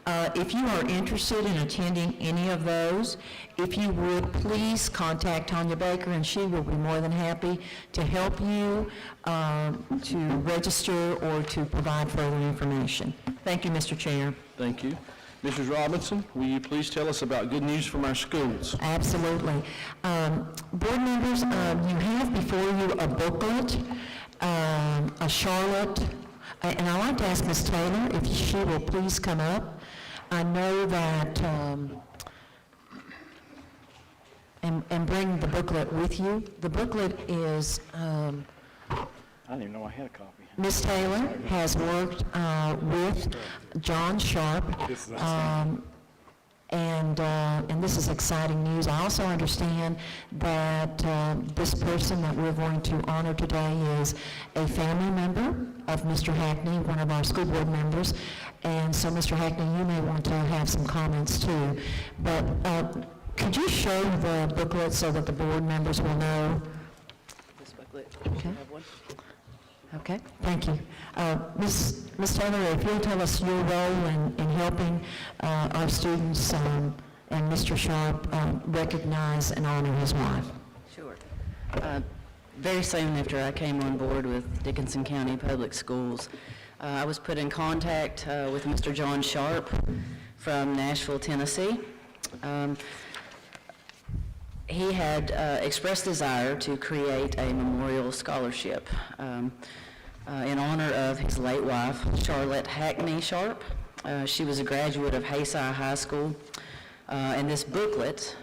If you are interested in attending any of those, if you would please contact Tanya Baker, and she will be more than happy to help you to register or to provide further information. Thank you, Mr. Chair. Thank you. Mrs. Robinson, will you please tell us about good news from our schools? Absolutely. Board members, you have before you a booklet, a Charlotte, and I'd like to ask Ms. Taylor if she will please come up. I know that, and bring the booklet with you. The booklet is, I didn't even know I had a copy. Ms. Taylor has worked with John Sharp, and this is exciting news. I also understand that this person that we're going to honor today is a family member of Mr. Hackney, one of our school board members, and so Mr. Hackney, you may want to have some comments too. But could you show the booklet so that the board members will know? This booklet. Okay. Have one? Okay, thank you. Ms. Taylor, if you'll tell us your role in helping our students and Mr. Sharp recognize and honor his wife. Sure. Very soon after I came on board with Dickinson County Public Schools, I was put in contact with Mr. John Sharp from Nashville, Tennessee. He had expressed desire to create a memorial scholarship in honor of his late wife, Charlotte Hackney Sharp. She was a graduate of Hayside High School, and this booklet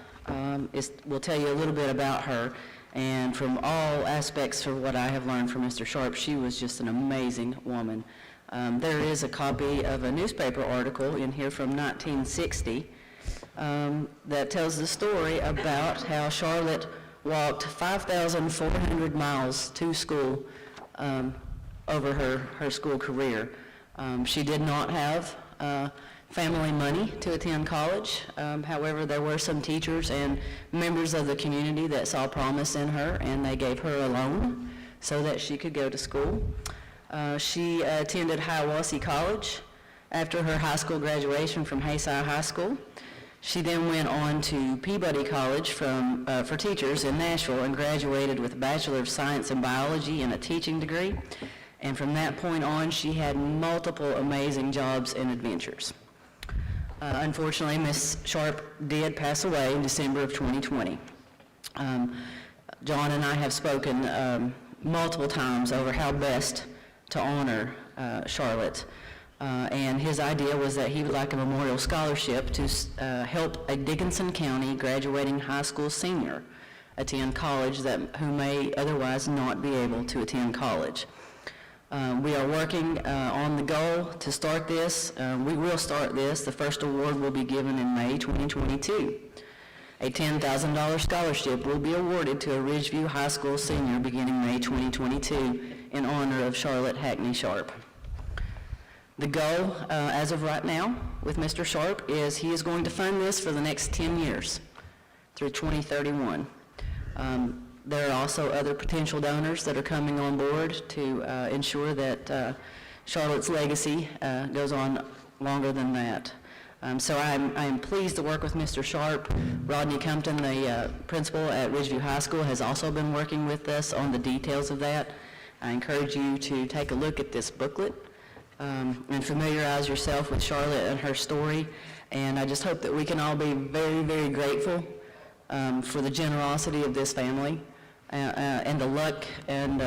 will tell you a little bit about her. And from all aspects of what I have learned from Mr. Sharp, she was just an amazing woman. There is a copy of a newspaper article in here from 1960 that tells the story about how Charlotte walked 5,400 miles to school over her school career. She did not have family money to attend college. However, there were some teachers and members of the community that saw promise in her, and they gave her a loan so that she could go to school. She attended Hiawassee College after her high school graduation from Hayside High School. She then went on to Peabody College for teachers in Nashville and graduated with a Bachelor of Science in Biology and a teaching degree. And from that point on, she had multiple amazing jobs and adventures. Unfortunately, Ms. Sharp did pass away in December of 2020. John and I have spoken multiple times over how best to honor Charlotte. And his idea was that he would like a memorial scholarship to help a Dickinson County graduating high school senior attend college who may otherwise not be able to attend college. We are working on the goal to start this. We will start this. The first award will be given in May 2022. A $10,000 scholarship will be awarded to a Ridgeview High School senior beginning May 2022 in honor of Charlotte Hackney Sharp. The goal, as of right now, with Mr. Sharp is he is going to fund this for the next 10 years through 2031. There are also other potential donors that are coming on board to ensure that Charlotte's legacy goes on longer than that. So I am pleased to work with Mr. Sharp. Rodney Compton, the principal at Ridgeview High School, has also been working with us on the details of that. I encourage you to take a look at this booklet and familiarize yourself with Charlotte and her story. And I just hope that we can all be very, very grateful for the generosity of this family and the luck and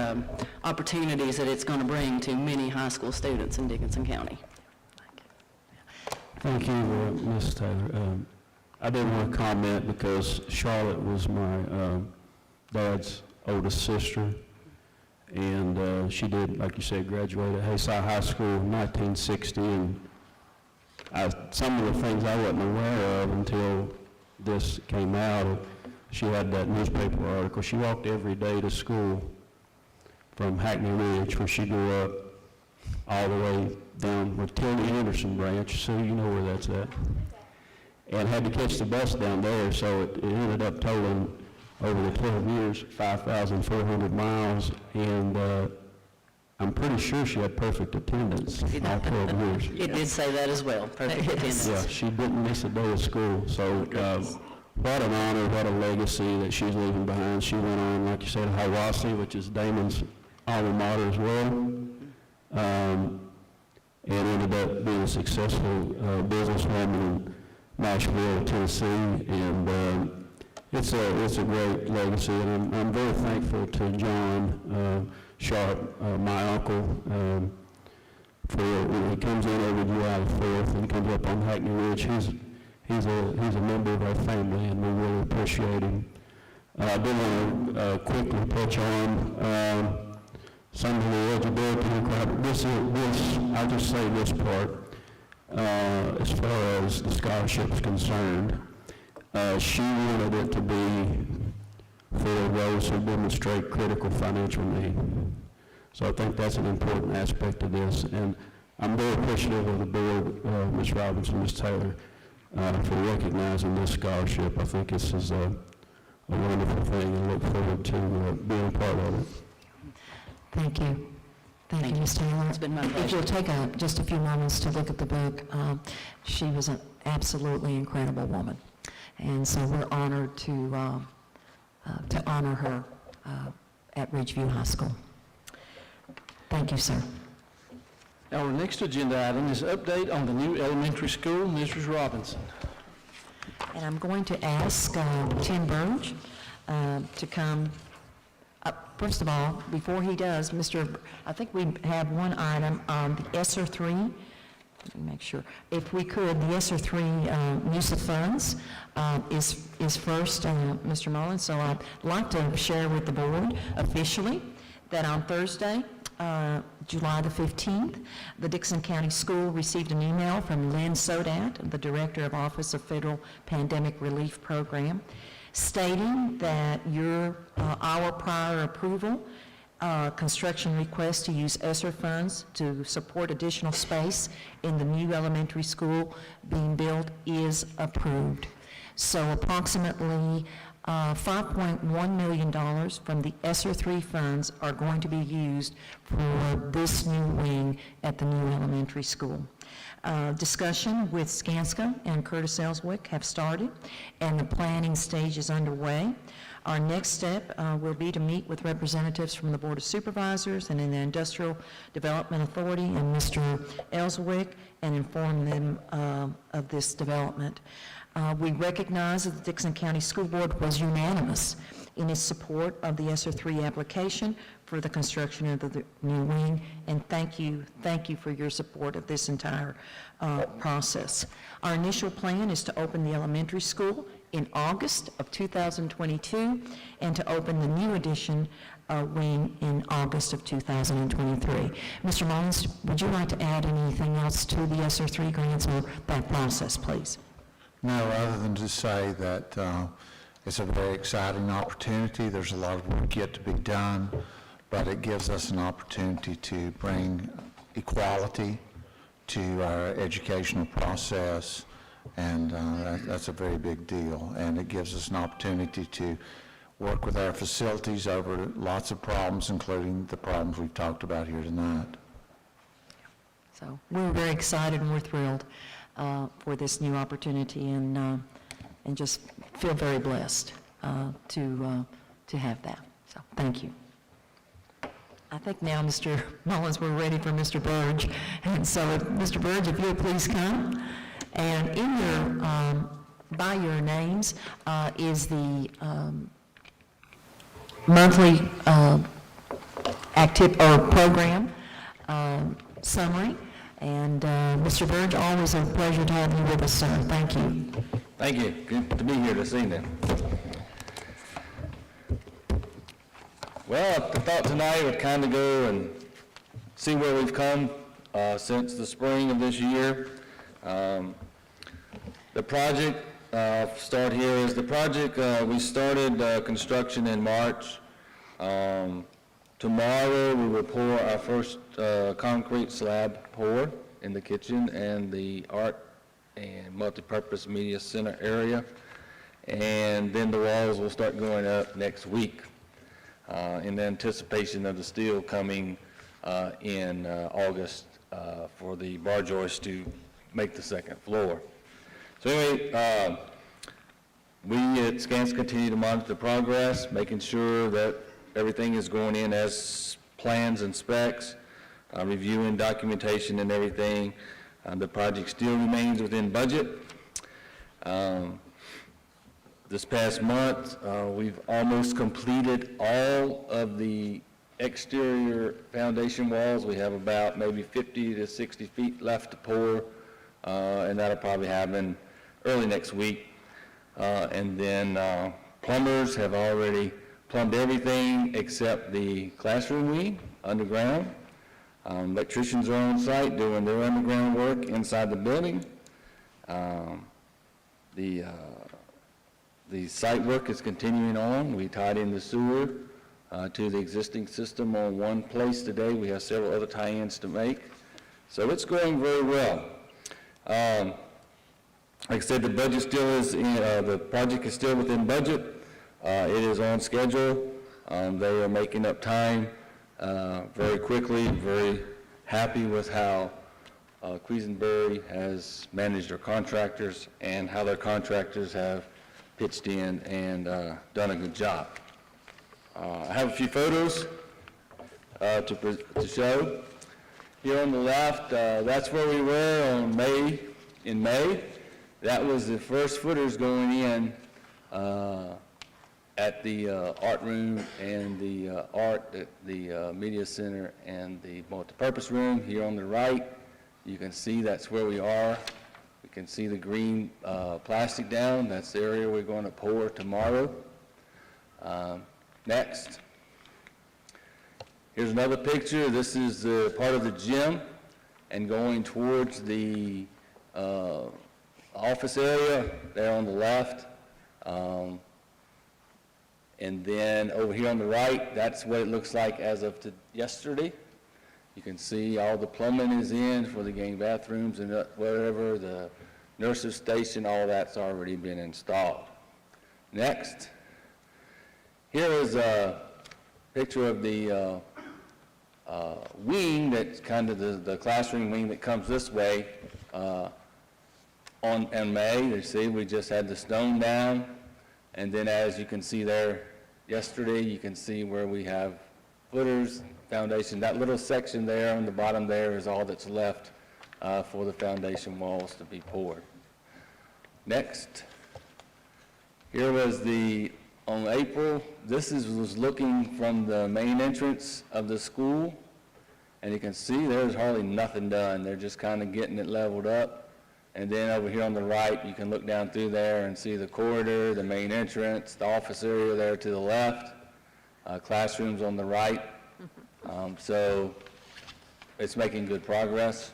opportunities that it's going to bring to many high school students in Dickinson County. Thank you, Ms. Taylor. I didn't want to comment because Charlotte was my dad's oldest sister, and she did, like you said, graduate at Hayside High School in 1960, and some of the things I wasn't aware of until this came out. She had that newspaper article. She walked every day to school from Hackney Ridge, where she grew up, all the way down with Tildy Anderson branch, so you know where that's at, and had to catch the bus down there, so it ended up totaling over the 12 years 5,400 miles, and I'm pretty sure she had perfect attendance all 12 years. It did say that as well, perfect attendance. Yeah, she didn't miss a day of school, so what an honor, what a legacy that she's leaving behind. She went on, like you said, Hiwassee, which is Damon's alma mater as well, and ended up being a successful businesswoman in Nashville, Tennessee, and it's a great legacy, and I'm very thankful to John Sharp, my uncle, for when he comes in every July the 4th and comes up on Hackney Ridge. He's a member of our family, and we really appreciate him. I do want to quickly touch on some of the eligibility requirements. I'll just say this part, as far as the scholarship is concerned. She wanted it to be for those who demonstrate critical financial need. So I think that's an important aspect of this, and I'm very appreciative of the board, Ms. Robinson, Ms. Taylor, for recognizing this scholarship. I think this is a wonderful thing, and look forward to being a part of it. Thank you. Thank you, Ms. Taylor. It's been my pleasure. If you'll take just a few moments to look at the book, she was an absolutely incredible woman. And so we're honored to honor her at Ridgeview High School. Thank you, sir. Our next agenda item is update on the new elementary school. Mrs. Robinson. And I'm going to ask Tim Burge to come up. First of all, before he does, I think we have one item on the ESSER 3. Let me make sure. If we could, the ESSER 3 use of funds is first, Mr. Mullins. So I'd like to share with the board officially that on Thursday, July the 15th, the Dickinson County School received an email from Lynn Sodat, the Director of Office of Federal Pandemic Relief Program, stating that our prior approval construction request to use ESSER funds to support additional space in the new elementary school being built is approved. So approximately $5.1 million from the ESSER 3 funds are going to be used for this new wing at the new elementary school. Discussion with Skanska and Curtis Ellswick have started, and the planning stage is underway. Our next step will be to meet with representatives from the Board of Supervisors and in the Industrial Development Authority and Mr. Ellswick and inform them of this development. We recognize that the Dickinson County School Board was unanimous in its support of the ESSER 3 application for the construction of the new wing, and thank you for your support of this entire process. Our initial plan is to open the elementary school in August of 2022 and to open the new addition wing in August of 2023. Mr. Mullins, would you like to add anything else to the ESSER 3 grants or that process, please? No, other than to say that it's a very exciting opportunity. There's a lot of work yet to be done, but it gives us an opportunity to bring equality to our educational process, and that's a very big deal. And it gives us an opportunity to work with our facilities over lots of problems, including the problems we've talked about here tonight. So we're very excited and we're thrilled for this new opportunity, and just feel very blessed to have that. So thank you. I think now, Mr. Mullins, we're ready for Mr. Burge. And so, Mr. Burge, if you'll please come. And in your, by your names is the monthly program summary. And Mr. Burge, always a pleasure to have you with us, sir. Thank you. Thank you. Good to be here this evening. Well, I thought tonight would kind of go and see where we've come since the spring of this year. The project, start here, is the project, we started construction in March. Tomorrow we will pour our first concrete slab pour in the kitchen and the art and multipurpose media center area. And then the walls will start going up next week in anticipation of the steel coming in August for the bar joist to make the second floor. So anyway, we at SCANS continue to monitor the progress, making sure that everything is going in as plans and specs, reviewing documentation and everything. The project still remains within budget. This past month, we've almost completed all of the exterior foundation walls. We have about maybe 50 to 60 feet left to pour, and that'll probably happen early next week. And then plumbers have already plumbed everything except the classroom wing underground. Electricians are on site doing their underground work inside the building. The site work is continuing on. We tied in the sewer to the existing system on one place today. We have several other tie-ins to make. So it's going very well. Like I said, the budget still is, the project is still within budget. It is on schedule. They are making up time very quickly. Very happy with how Quisenberry has managed their contractors and how their contractors have pitched in and done a good job. I have a few photos to show. Here on the left, that's where we were in May. That was the first footers going in at the art room and the art at the media center and the multipurpose room. Here on the right, you can see that's where we are. You can see the green plastic down. That's the area we're going to pour tomorrow. Next. Here's another picture. This is part of the gym and going towards the office area there on the left. And then over here on the right, that's what it looks like as of yesterday. You can see all the plumbing is in for the game bathrooms and whatever, the nurse's station, all that's already been installed. Next. Here is a picture of the wing that's kind of the classroom wing that comes this way in May. You see, we just had the stone down. And then as you can see there yesterday, you can see where we have footers, foundation. That little section there on the bottom there is all that's left for the foundation walls to be poured. Next. Here was on April, this was looking from the main entrance of the school. And you can see there's hardly nothing done. They're just kind of getting it leveled up. And then over here on the right, you can look down through there and see the corridor, the main entrance, the office area there to the left. classrooms on the right. So it's making good progress.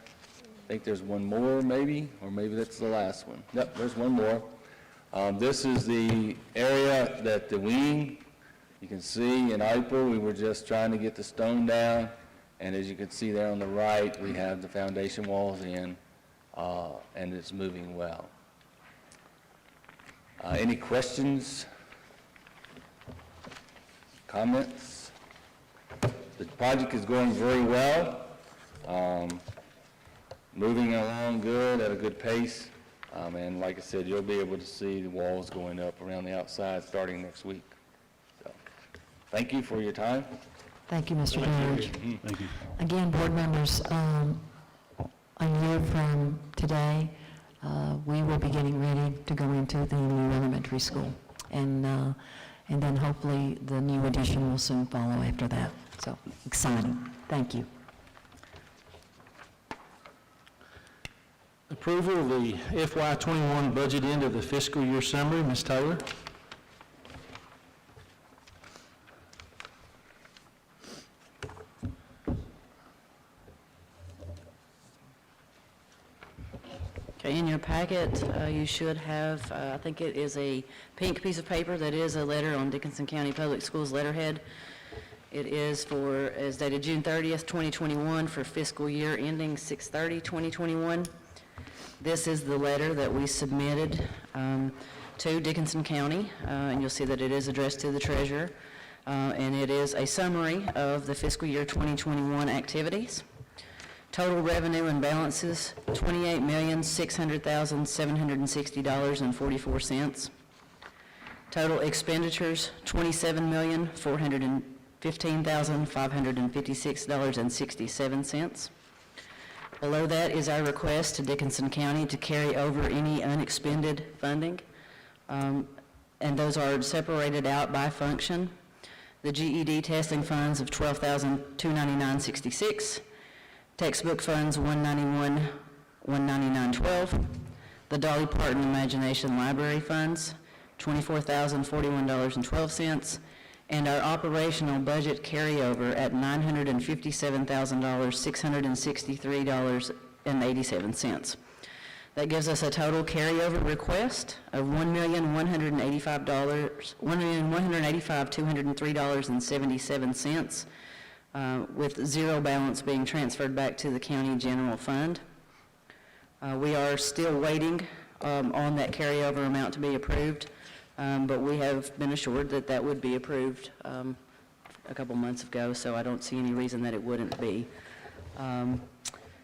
I think there's one more maybe, or maybe that's the last one. Yep, there's one more. This is the area that the wing, you can see in April, we were just trying to get the stone down. And as you can see there on the right, we have the foundation walls in, and it's moving well. Any questions? Comments? The project is going very well. Moving along good, at a good pace. And like I said, you'll be able to see the walls going up around the outside starting next week. So, thank you for your time. Thank you, Mr. George. Thank you. Again, board members, a year from today, we will be getting ready to go into the new elementary school. And then hopefully the new addition will soon follow after that. So, exciting. Thank you. Approval of the FY21 budget end of the fiscal year summary. Ms. Taylor? Okay, in your packet, you should have, I think it is a pink piece of paper that is a letter on Dickinson County Public Schools letterhead. It is is dated June 30th, 2021 for fiscal year ending 6/30/2021. This is the letter that we submitted to Dickinson County, and you'll see that it is addressed to the treasurer, and it is a summary of the fiscal year 2021 activities. Total revenue and balances, $28,600,760.44. Total expenditures, $27,415,556.67. Below that is our request to Dickinson County to carry over any unexpended funding, and those are separated out by function. The GED testing funds of $12,299.66. Textbook funds, $191,199.12. The Dolly Parton Imagination Library funds, $24,041.12. And our operational budget carryover at $957,663.87. That gives us a total carryover request of $1,185,203.77. With zero balance being transferred back to the county general fund. We are still waiting on that carryover amount to be approved, but we have been assured that that would be approved a couple months ago, so I don't see any reason that it wouldn't be.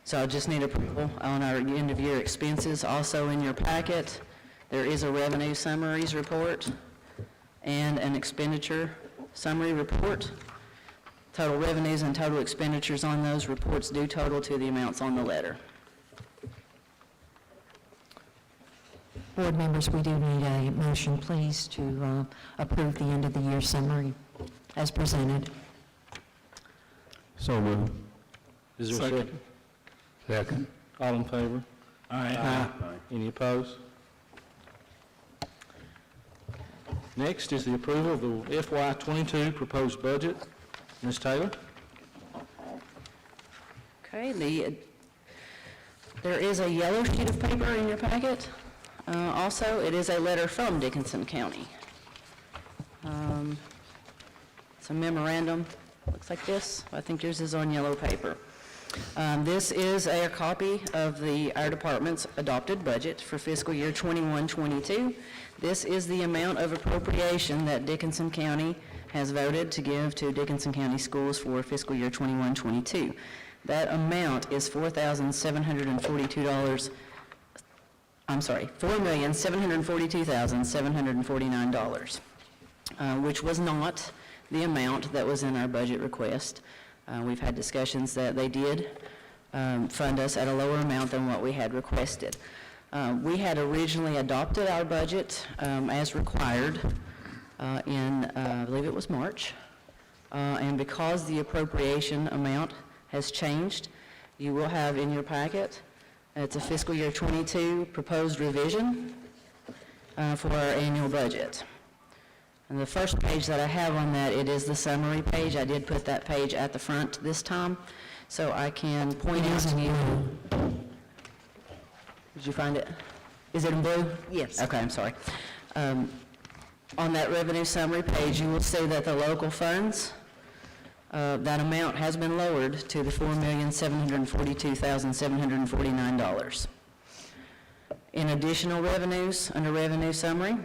So I just need approval on our end-of-year expenses. Also in your packet, there is a revenue summaries report and an expenditure summary report. Total revenues and total expenditures on those reports do total to the amounts on the letter. Board members, we do need a motion, please, to approve the end of the year summary as presented. So moved. Is there a second? Second. All in favor? Aye. Any opposed? Next is the approval of the FY22 proposed budget. Ms. Taylor? Okay, there is a yellow sheet of paper in your packet. Also, it is a letter from Dickinson County. It's a memorandum, looks like this. I think yours is on yellow paper. This is a copy of our department's adopted budget for fiscal year 21-22. This is the amount of appropriation that Dickinson County has voted to give to Dickinson County schools for fiscal year 21-22. That amount is $4,742,749, which was not the amount that was in our budget request. We've had discussions that they did fund us at a lower amount than what we had requested. We had originally adopted our budget as required in, I believe it was March, and because the appropriation amount has changed, you will have in your packet, it's a fiscal year 22 proposed revision for our annual budget. And the first page that I have on that, it is the summary page. I did put that page at the front this time, so I can point out to you. Did you find it? Is it in blue? Yes. Okay, I'm sorry. On that revenue summary page, you will see that the local funds, that amount has been lowered to the $4,742,749. In additional revenues, under revenue summary,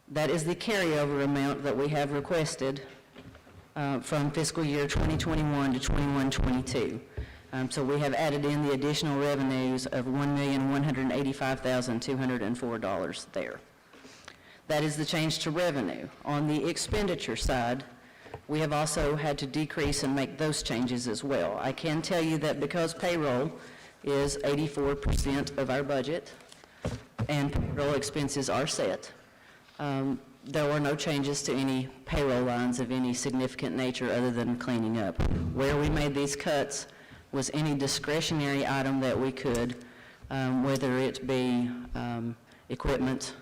that is the carryover amount that we have requested from fiscal year 2021 to 21-22. So we have added in the additional revenues of $1,185,204 there. That is the change to revenue. On the expenditure side, we have also had to decrease and make those changes as well. I can tell you that because payroll is 84% of our budget and payroll expenses are set, there were no changes to any payroll lines of any significant nature other than cleaning up. Where we made these cuts was any discretionary item that we could, whether it be equipment.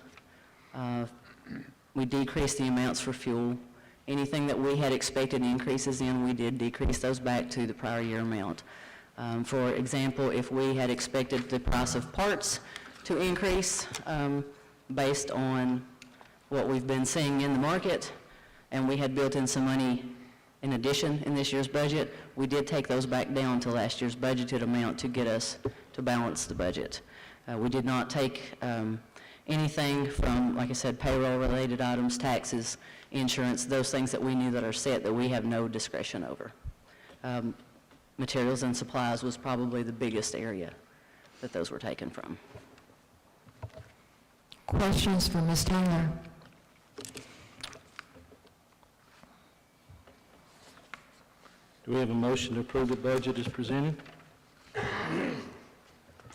We decreased the amounts for fuel. Anything that we had expected increases in, we did decrease those back to the prior year amount. For example, if we had expected the price of parts to increase based on what we've been seeing in the market, and we had built in some money in addition in this year's budget, we did take those back down to last year's budgeted amount to get us to balance the budget. We did not take anything from, like I said, payroll-related items, taxes, insurance, those things that we knew that are set that we have no discretion over. Materials and supplies was probably the biggest area that those were taken from. Questions for Ms. Taylor? Do we have a motion to approve the budget as presented?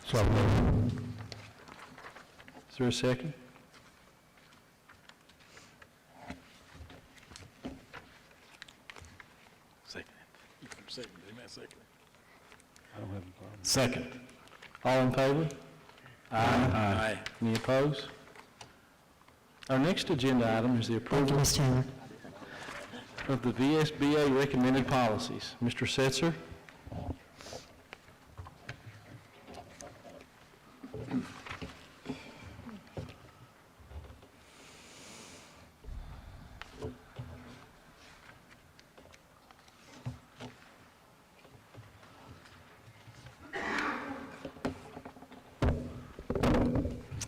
So moved. Is there a second? Second. You can second, amen, second. I don't have a problem. Second. All in favor? Aye. Any opposed? Our next agenda item is the Thank you, approval Ms. Taylor. of the VSBA recommended policies. Mr. Setzer?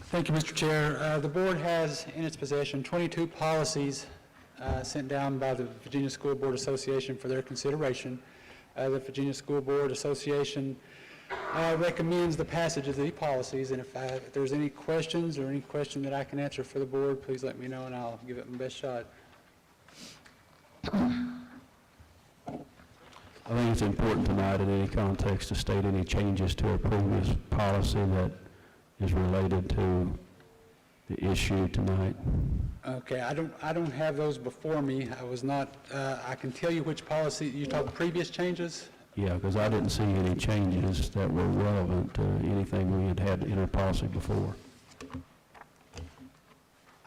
Thank you, Mr. Chair. The board has in its possession 22 policies sent down by the Virginia School Board Association for their consideration. The Virginia School Board Association recommends the passage of these policies, and if there's any questions or any question that I can answer for the board, please let me know and I'll give it my best shot. I think it's important tonight in any context to state any changes to a previous policy that is related to the issue tonight. Okay, I don't have those before me. I was not, I can tell you which policy, you talked previous changes? Yeah, because I didn't see any changes that were relevant to anything we had in our policy before.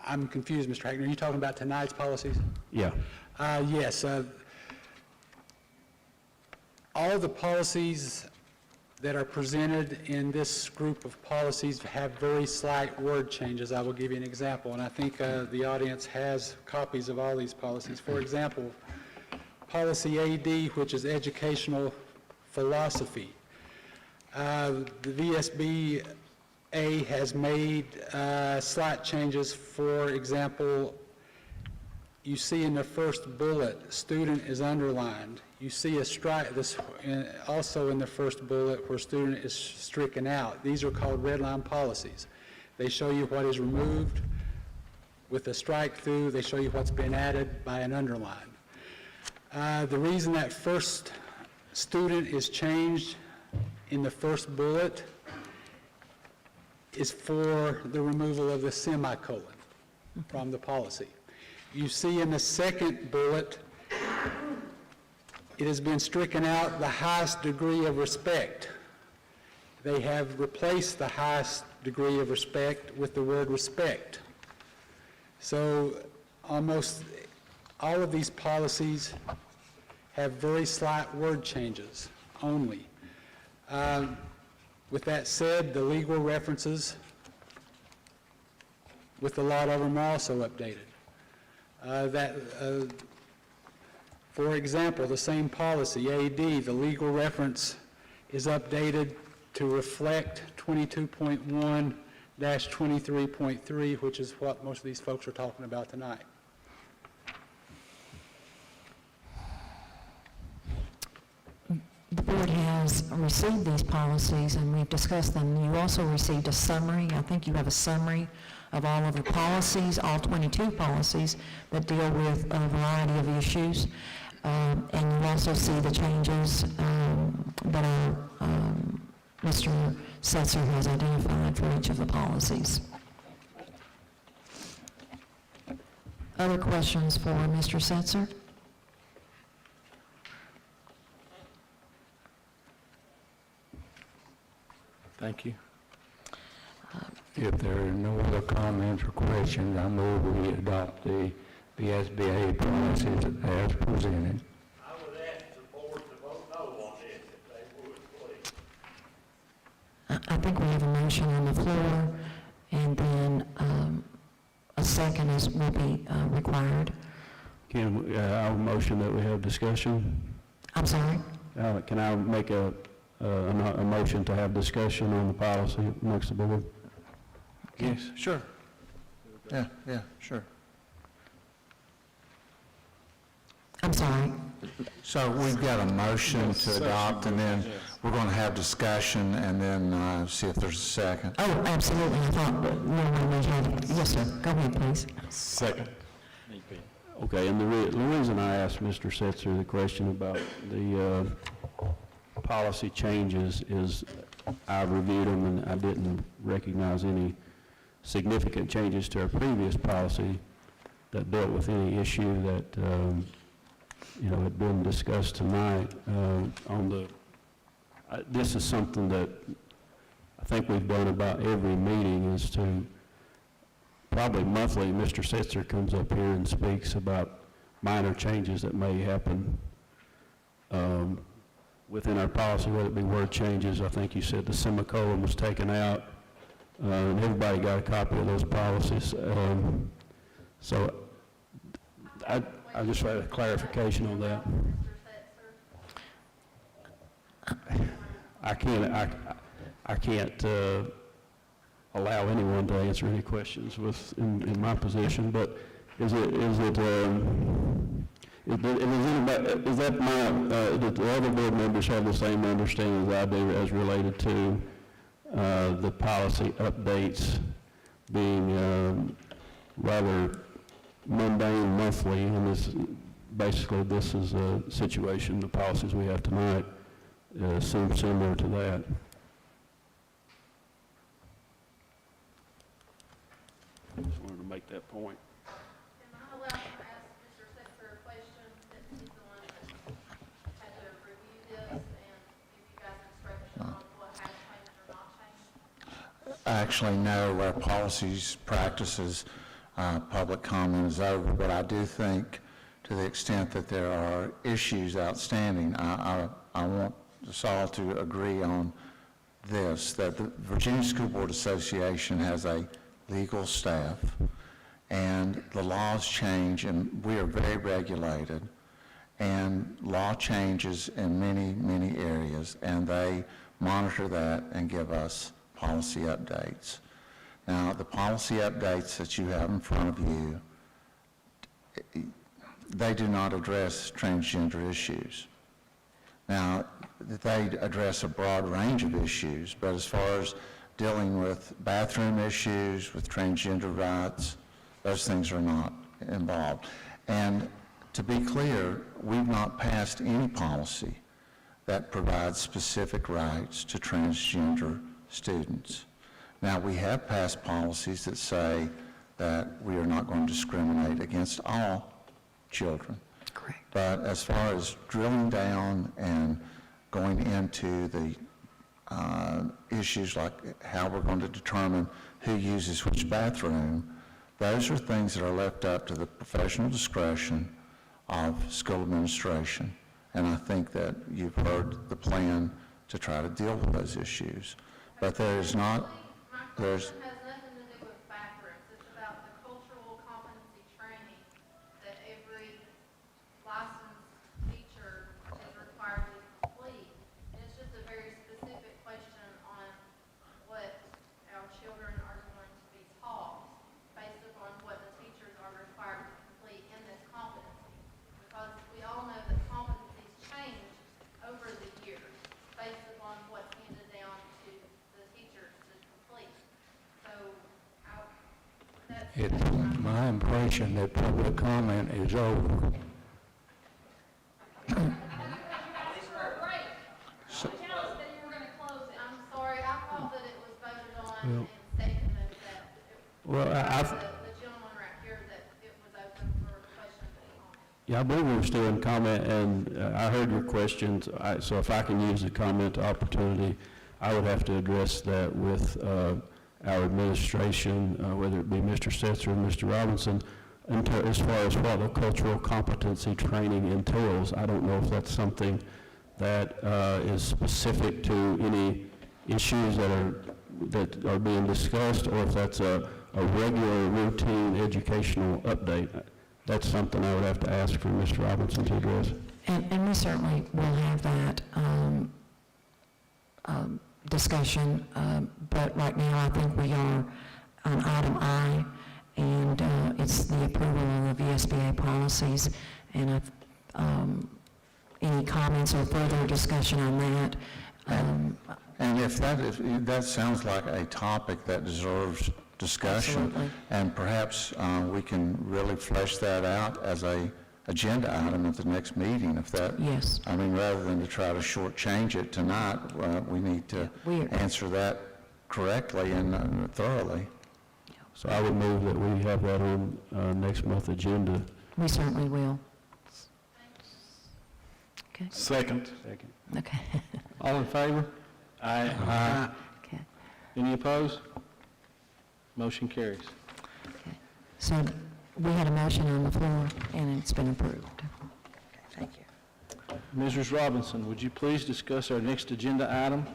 I'm confused, Mr. Hackner. Are you talking about tonight's policies? Yeah. Yes. All the policies that are presented in this group of policies have very slight word changes. I will give you an example, and I think the audience has copies of all these policies. For example, Policy AD, which is educational philosophy. The VSBA has made slight changes. For example, you see in the first bullet, student is underlined. You see a strike, also in the first bullet where student is stricken out. These are called red line policies. They show you what is removed with a strike through. They show you what's been added by an underline. The reason that first student is changed in the first bullet is for the removal of the semicolon from the policy. You see in the second bullet, it has been stricken out the highest degree of respect. They have replaced the highest degree of respect with the word respect. So almost all of these policies have very slight word changes only. With that said, the legal references with a lot of them are also updated. For example, the same policy, AD, the legal reference is updated to reflect 22.1-23.3, which is what most of these folks are talking about tonight. The board has received these policies, and we've discussed them. You also received a summary. I think you have a summary of all of the policies, all 22 policies that deal with a variety of issues. And you also see the changes that Mr. Setzer has identified for each of the policies. Other questions for Mr. Setzer? Thank you. If there are no other comments or questions, I move we adopt the SBA policies as presented. I would ask the board to vote no on this if they would, please. I think we have a motion on the floor, and then a second will be required. I'll motion that we have discussion. I'm sorry? Can I make a motion to have discussion on the policy amongst the board? Yes, sure. Yeah, sure. I'm sorry. So we've got a motion to adopt, and then we're going to have discussion, and then see if there's a second. Oh, absolutely. I thought that we had, yes, sir. Go ahead, please. Second. Okay, and the reason I asked Mr. Setzer the question about the policy changes is I reviewed them and I didn't recognize any significant changes to our previous policy that dealt with any issue that had been discussed tonight. This is something that I think we've done about every meeting, is to probably monthly, Mr. Setzer comes up here and speaks about minor changes that may happen within our policy, whether it be word changes. I think you said the semicolon was taken out, and everybody got a copy of those policies. So I just had a clarification on that. I can't allow anyone to answer any questions in my position, but do the other board members have the same understanding as I do as related to the policy updates being rather mundane monthly, and this is a situation, the policies we have tonight seem similar to that. I just wanted to make that point. Am I allowed to ask Mr. Setzer a question, since he's the one that had to review this and give you guys instruction on what has changed or not changed? Actually, no, our policies, practices, public comment is over, but I do think, to the extent that there are issues outstanding, I want us all to agree on this, that the Virginia School Board Association has a legal staff, and the laws change, and we are very regulated, and law changes in many, many areas, and they monitor that and give us policy updates. Now, the policy updates that you have in front of you, they do not address transgender issues. Now, they address a broad range of issues, but as far as dealing with bathroom issues, with transgender rights, those things are not involved. And to be clear, we've not passed any policy that provides specific rights to transgender students. Now, we have passed policies that say that we are not going to discriminate against all children. Correct. But as far as drilling down and going into the issues like how we're going to determine who uses which bathroom, Those are things that are left up to the professional discretion of school administration. And I think that you've heard the plan to try to deal with those issues. But there is not, there's, has nothing to do with bathrooms. It's about the cultural competency training that every licensed teacher is required to complete. And it's just a very specific question on what our children are going to be taught based upon what the teachers are required to complete in this competency. Because we all know that competencies change over the years based upon what's handed down to the teachers to complete. So that's... It's my impression that public comment is over. Break. Tell us that you were going to close it. I'm sorry, I thought that it was voted on and seconded that. Well, The gentleman right here, that it was open for questions and comments. Yeah, I believe we're still in comment, and I heard your questions, so if I can use the comment opportunity, I would have to address that with our administration, whether it be Mr. Setzer or Mr. Robinson, as far as what the cultural competency training entails. I don't know if that's something that is specific to any issues that are being discussed, or if that's a regular routine educational update. That's something I would have to ask for Mr. Robinson to address. And we certainly will have that discussion, but right now I think we are on item I, and it's the approval of the VSBA policies, and any comments or further discussion on that. and if that sounds like a topic that deserves discussion, Absolutely. and perhaps we can really flesh that out as a agenda item at the next meeting, if that... Yes. I mean, rather than to try to shortchange it tonight, we need to answer that correctly and thoroughly. So I would move that we have that on next month's agenda. We certainly will. Okay. Second. Okay. All in favor? Aye. Okay. Any opposed? Motion carries. Okay. So we had a motion on the floor, and it's been approved. Okay, thank you. Mrs. Robinson, would you please discuss our next agenda item?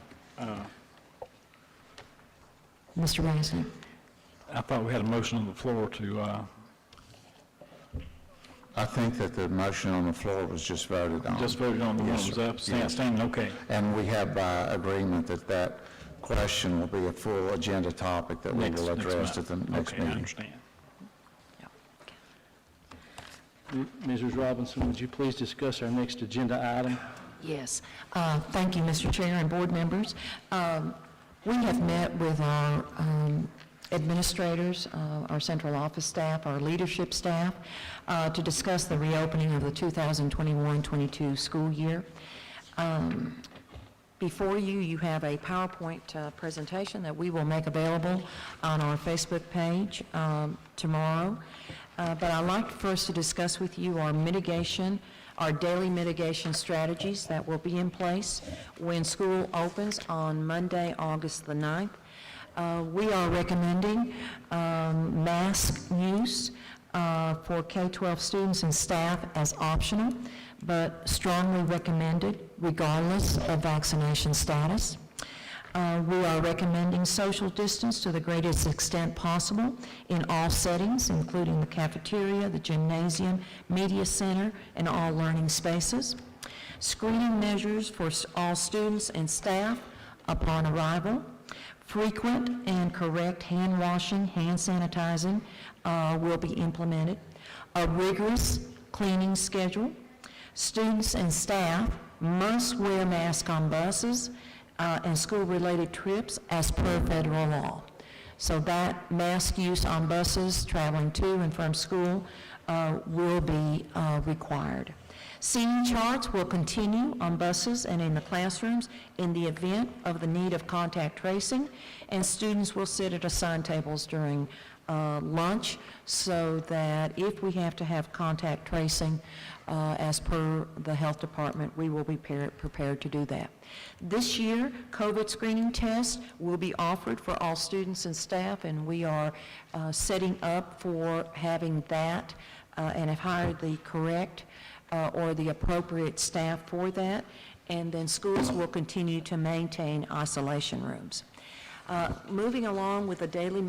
Mr. Rasnick? I thought we had a motion on the floor to, I think that the motion on the floor was just voted on. just voted on the one that was up, standing, okay. And we have by agreement that question will be a full agenda topic that we will address at the next Okay, I meeting. understand. Mrs. Robinson, would you please discuss our next agenda item? Yes. Thank you, Mr. Chair and board members. We have met with our administrators, our central office staff, our leadership staff, to discuss the reopening of the 2021-22 school year. Before you, you have a PowerPoint presentation that we will make available on our Facebook page tomorrow. But I'd like first to discuss with you our mitigation, our daily mitigation strategies that will be in place when school opens on Monday, August the 9th. We are recommending mask use for K-12 students and staff as optional, but strongly recommended regardless of vaccination status. We are recommending social distance to the greatest extent possible in all settings, including the cafeteria, the gymnasium, media center, and all learning spaces. Screening measures for all students and staff upon arrival. Frequent and correct hand washing, hand sanitizing will be implemented. A rigorous cleaning schedule. Students and staff must wear masks on buses and school-related trips as per federal law. So that mask use on buses traveling to and from school will be required. Seating charts will continue on buses and in the classrooms in the event of the need of contact tracing, and students will sit at assigned tables during lunch, so that if we have to have contact tracing as per the health department, we will be prepared to do that. This year, COVID screening tests will be offered for all students and staff, and we are setting up for having that and have hired the correct or the appropriate staff for that, and then schools will continue to maintain isolation rooms. Moving along with the daily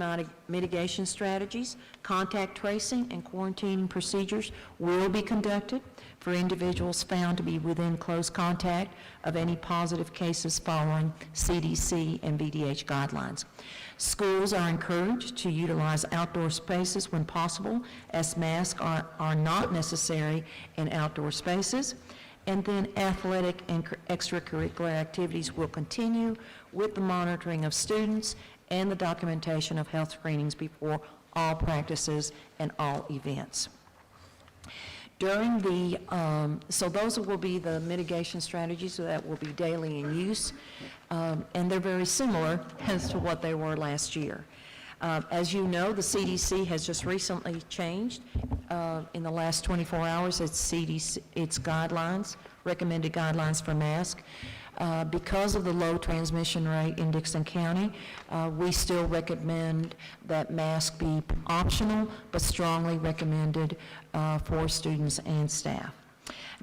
mitigation strategies, contact tracing and quarantining procedures will be conducted for individuals found to be within close contact of any positive cases following CDC and VDH guidelines. Schools are encouraged to utilize outdoor spaces when possible, as masks are not necessary in outdoor spaces. And then athletic and extracurricular activities will continue with the monitoring of students and the documentation of health screenings before all practices and all events. During the, so those will be the mitigation strategies that will be daily in use, and they're very similar as to what they were last year. As you know, the CDC has just recently changed in the last 24 hours its guidelines, recommended guidelines for masks. Because of the low transmission rate in Dixon County, we still recommend that masks be optional, but strongly recommended for students and staff.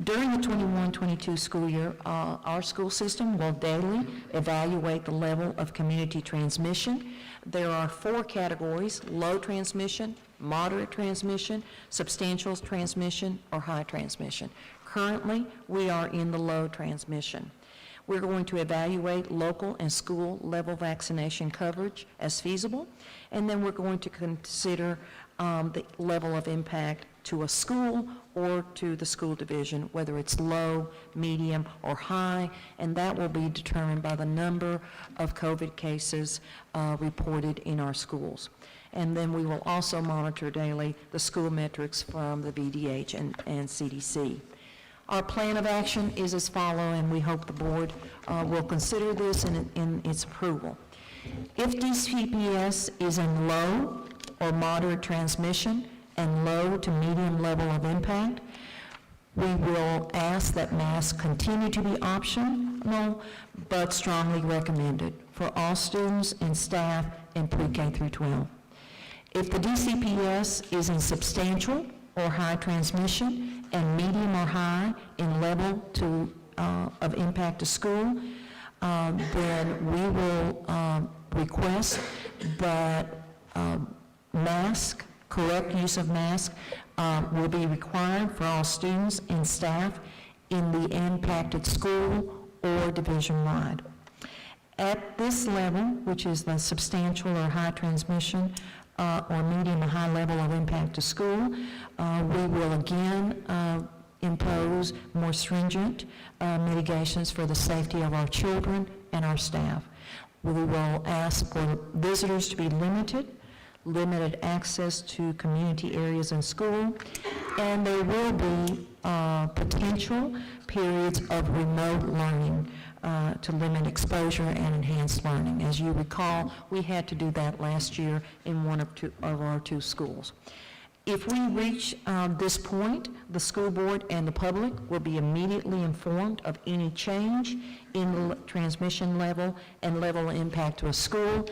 During the 21-22 school year, our school system will daily evaluate the level of community transmission. There are 4 categories: low transmission, moderate transmission, substantial transmission, or high transmission. Currently, we are in the low transmission. We're going to evaluate local and school level vaccination coverage as feasible, and then we're going to consider the level of impact to a school or to the school division, whether it's low, medium, or high, and that will be determined by the number of COVID cases reported in our schools. And then we will also monitor daily the school metrics from the VDH and CDC. Our plan of action is as follows, and we hope the board will consider this in its approval. If DCPS is in low or moderate transmission and low to medium level of impact, we will ask that masks continue to be optional, but strongly recommended for all students and staff in pre-K through 12. If the DCPS is in substantial or high transmission and medium or high in level of impact to school, then we will request that correct use of mask will be required for all students and staff in the impacted school or division-wide. At this level, which is the substantial or high transmission or medium or high level of impact to school, we will again impose more stringent mitigations for the safety of our children and our staff. We will ask for visitors to be limited access to community areas in school, and there will be potential periods of remote learning to limit exposure and enhance learning. As you recall, we had to do that last year in one of our 2 schools. If we reach this point, the school board and the public will be immediately informed of any change in the transmission level and level of impact to a school,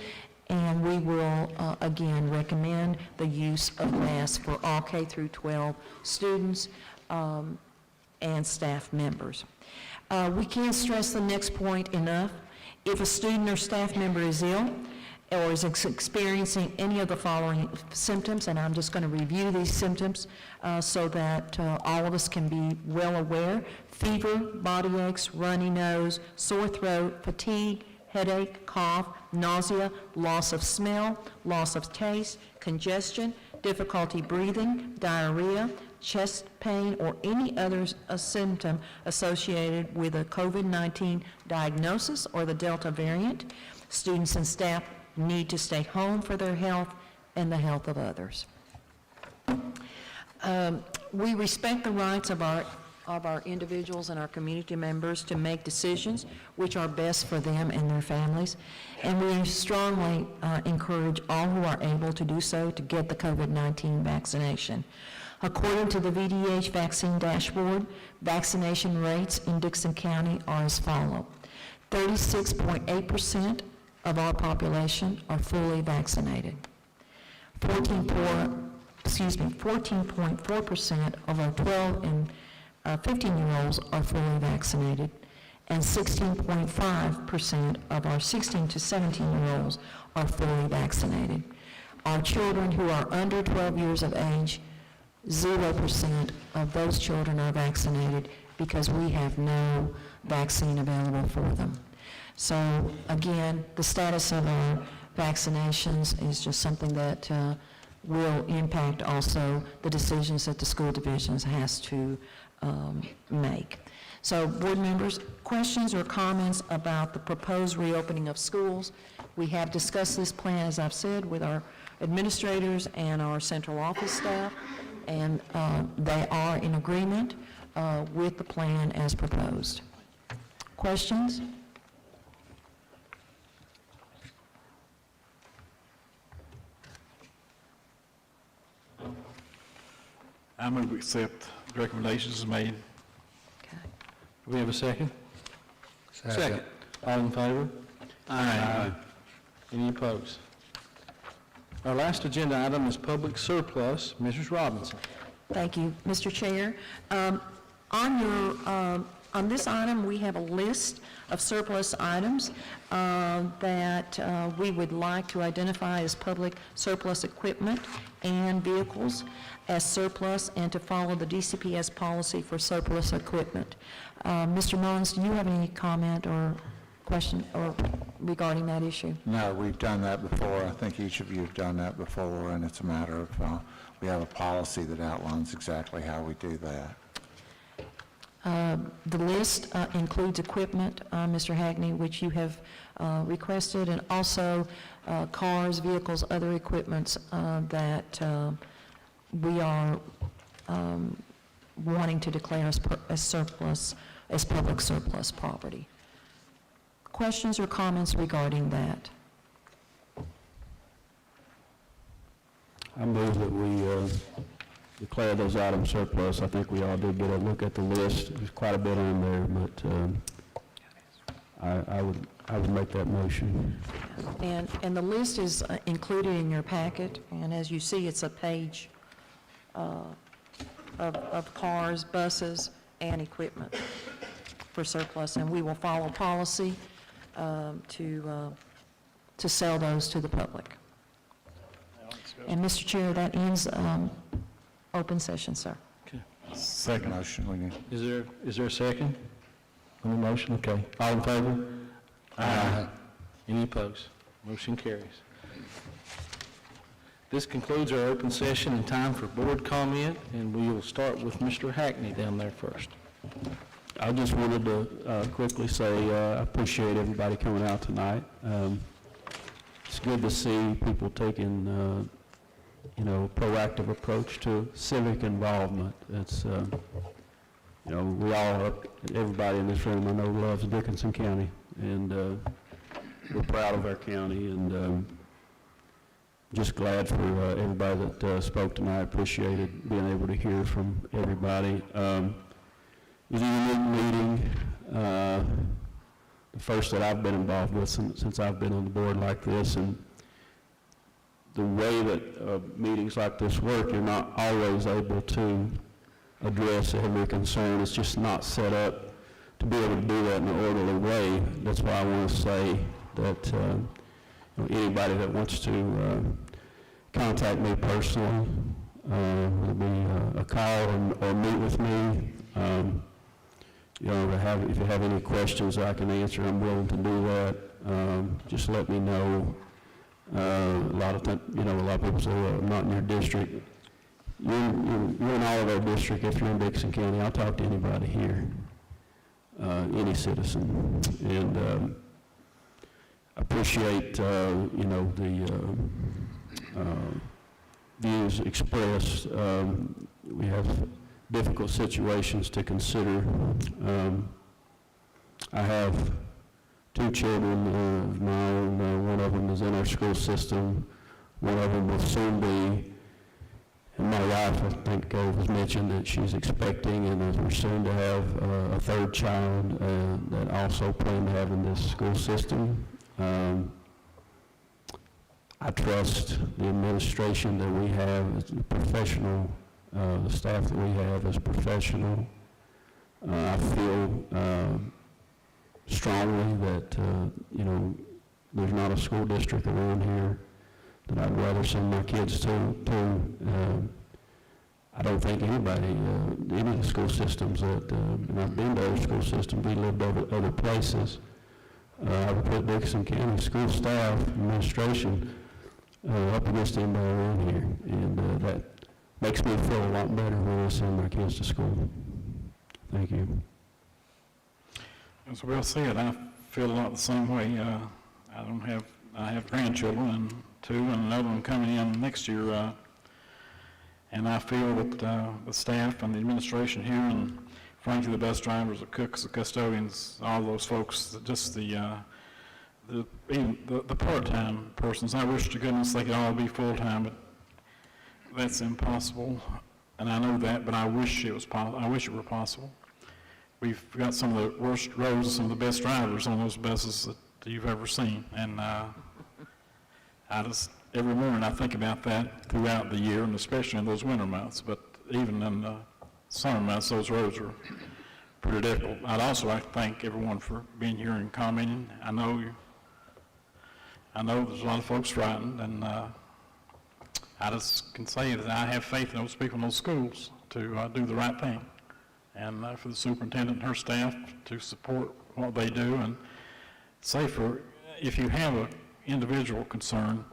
and we will again recommend the use of masks for all K through 12 students and staff members. We can't stress the next point enough. If a student or staff member is ill or is experiencing any of the following symptoms, and I'm just going to review these symptoms so that all of us can be well aware: fever, body aches, runny nose, sore throat, fatigue, headache, cough, nausea, loss of smell, loss of taste, congestion, difficulty breathing, diarrhea, chest pain, or any other symptom associated with a COVID-19 diagnosis or the Delta variant. Students and staff need to stay home for their health and the health of others. We respect the rights of our of our individuals and our community members to make decisions which are best for them and their families. And we strongly encourage all who are able to do so to get the COVID-19 vaccination. According to the VDH Vaccine Dashboard, vaccination rates in Dixon County are as follows. 36.8% of our population are fully vaccinated. 14.4% of our 12 and 15-year-olds are fully vaccinated, and 16.5% of our 16 to 17-year-olds are fully vaccinated. Our children who are under 12 years of age, 0% of those children are vaccinated because we have no vaccine available for them. So again, the status of our vaccinations is just something that will impact also the decisions that the school divisions has to make. So board members, questions or comments about the proposed reopening of schools? We have discussed this plan, as I've said, with our administrators and our central office staff, and they are in agreement with the plan as proposed. Questions? I move we accept the recommendations made. Okay. Do we have a second? Second. All in favor? Aye. Any opposed? Our last agenda item is public surplus. Mrs. Robinson. Thank you, Mr. Chair. On this item, we have a list of surplus items that we would like to identify as public surplus equipment and vehicles as surplus, and to follow the DCPS policy for surplus equipment. Mr. Mullins, do you have any comment or question or regarding that issue? No, we've done that before. I think each of you have done that before, and it's a matter of, we have a policy that outlines exactly how we do that. The list includes equipment, Mr. Hackney, which you have requested, and also cars, vehicles, other equipments that we are wanting to declare as surplus, as public surplus property. Questions or comments regarding that? I move that we declare those items surplus. I think we all did get a look at the list. There's quite a bit on there, but I would make that motion. And the list is included in your packet, and as you see, it's a page of cars, buses, and equipment for surplus, and we will follow policy to sell those to the public. And Mr. Chair, that ends open session, sir. Okay. Second motion, we need. Is there a second on the motion? Okay. All in favor? Aye. Any opposed? Motion carries. This concludes our open session and time for board comment, and we will start with Mr. Hackney down there first. I just wanted to quickly say I appreciate everybody coming out tonight. It's good to see people taking proactive approach to civic involvement. It's we all, everybody in this room I know loves Dickinson County, and we're proud of our county, and just glad for everybody that spoke tonight. Appreciated being able to hear from everybody. It was a unique meeting, the first that I've been involved with since I've been on the board like this, and the way that meetings like this work, you're not always able to address every concern. It's just not set up to be able to do that in an orderly way. That's why I want to say that anybody that wants to contact me personally, whether it be a call or meet with me, if you have any questions I can answer, I'm willing to do that. Just let me know. A lot of people say, well, I'm not in your district. You're in all of our district. If you're in Dixon County, I'll talk to anybody here, any citizen. And I appreciate, the views expressed. We have difficult situations to consider. I have 2 children of my own. One of them is in our school system. One of them will soon be. And my wife, I think, was mentioned that she's expecting, and we're soon to have a 3rd child that also plan to have in this school system. I trust the administration that we have as professional, the staff that we have is professional. I feel strongly that, there's not a school district around here that I'd rather send my kids to. I don't think anybody, any of the school systems that, and I've been to other school systems, we lived over other places. I would put Dickinson County school staff, administration, up against anybody around here, and that makes me feel a lot better when I send my kids to school. Thank you. As well said, I feel a lot the same way. I have grandchildren, and 2, and another one coming in next year. And I feel that the staff and the administration here, and frankly the bus drivers, the cooks, the custodians, all those folks, just the part-time persons. I wish to goodness they could all be full-time, but that's impossible. And I know that, but I wish it was I wish it were possible. We've got some of the worst roads, some of the best drivers on those buses that you've ever seen. And every morning I think about that throughout the year, and especially in those winter months. But even in the summer months, those roads are pretty difficult. I'd also like to thank everyone for being here and commenting. I know there's a lot of folks frightened, and I just can say that I have faith in those people in those schools to do the right thing, and for the superintendent and her staff to support what they do. And say, if you have an individual concern,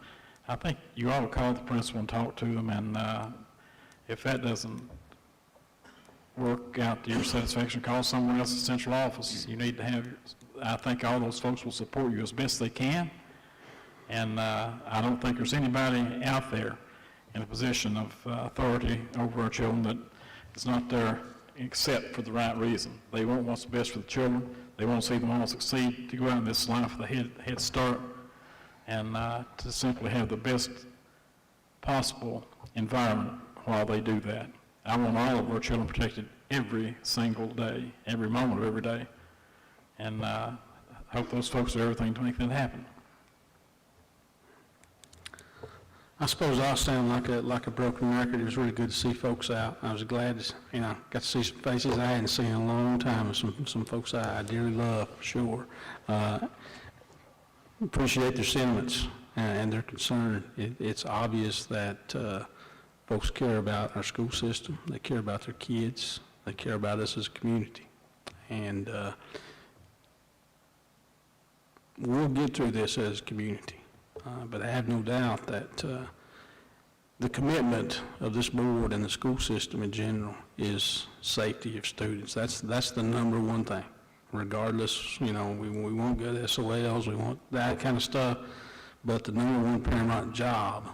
I think you ought to call the principal and talk to them, and if that doesn't work out to your satisfaction, call someone else at the central office. You need to have, I think all those folks will support you as best they can, and I don't think there's anybody out there in a position of authority over our children that is not there except for the right reason. They want what's best for the children. They want to see them all succeed, to go out in this life with a head start, and to simply have the best possible environment while they do that. I want all of our children protected every single day, every moment of every day, and I hope those folks do everything to make that happen. I suppose I sound like a broken record. It was really good to see folks out. I was glad to, got to see some faces I hadn't seen in a long time, and some folks I dearly love, for sure. Appreciate their sentiments and their concern. It's obvious that folks care about our school system. They care about their kids. They care about us as a community. And we'll get through this as a community. But I have no doubt that the commitment of this board and the school system in general is safety of students. That's the number one thing. Regardless, we won't go to SOLs, we want that kind of stuff, but the number one paramount job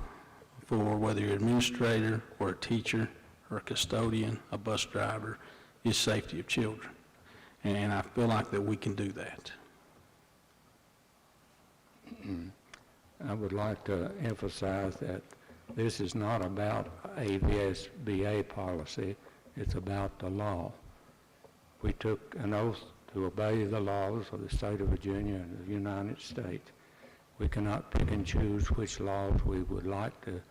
for whether you're an administrator or a teacher or a custodian, a bus driver, is safety of children. And I feel like that we can do that. I would like to emphasize that this is not about a VSBA policy, it's about the law. We took an oath to obey the laws of the state of Virginia and the United States. We cannot pick and choose which laws we would like to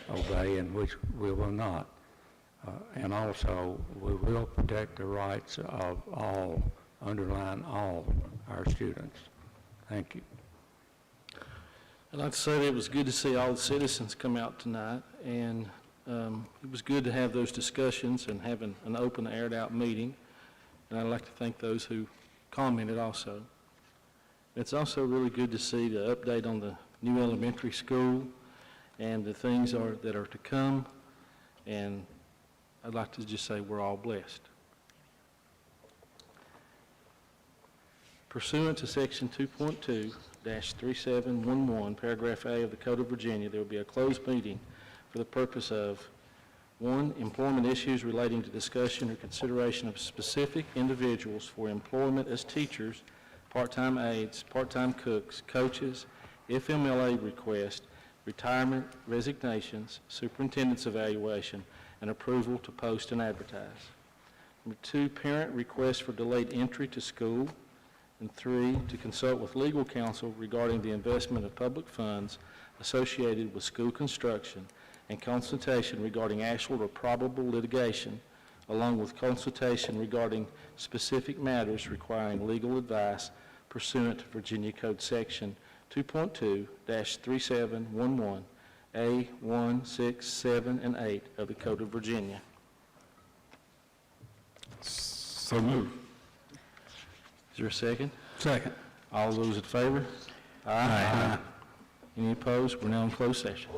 obey and which we will not. And also, we will protect the rights of all, underline all, our students. Thank you. I'd like to say that it was good to see all the citizens come out tonight, and it was good to have those discussions and have an open, aired-out meeting. And I'd like to thank those who commented also. It's also really good to see the update on the new elementary school and the things that are to come, and I'd like to just say we're all blessed. Pursuant to Section 2.2-3711, Paragraph A of the Code of Virginia, there will be a closed meeting for the purpose of 1, employment issues relating to discussion or consideration of specific individuals for employment as teachers, part-time aides, part-time cooks, coaches, FMLA request, retirement, resignations, superintendent's evaluation, and approval to post and advertise. Number 2, parent request for delayed entry to school. And 3, to consult with legal counsel regarding the investment of public funds associated with school construction and consultation regarding actual or probable litigation, along with consultation regarding specific matters requiring legal advice pursuant to Virginia Code Section 2.2-3711, A 1, 6, 7, and 8 of the Code of Virginia. So move. Is there a second? Second. All those in favor? Aye. Any opposed? We're now in closed session.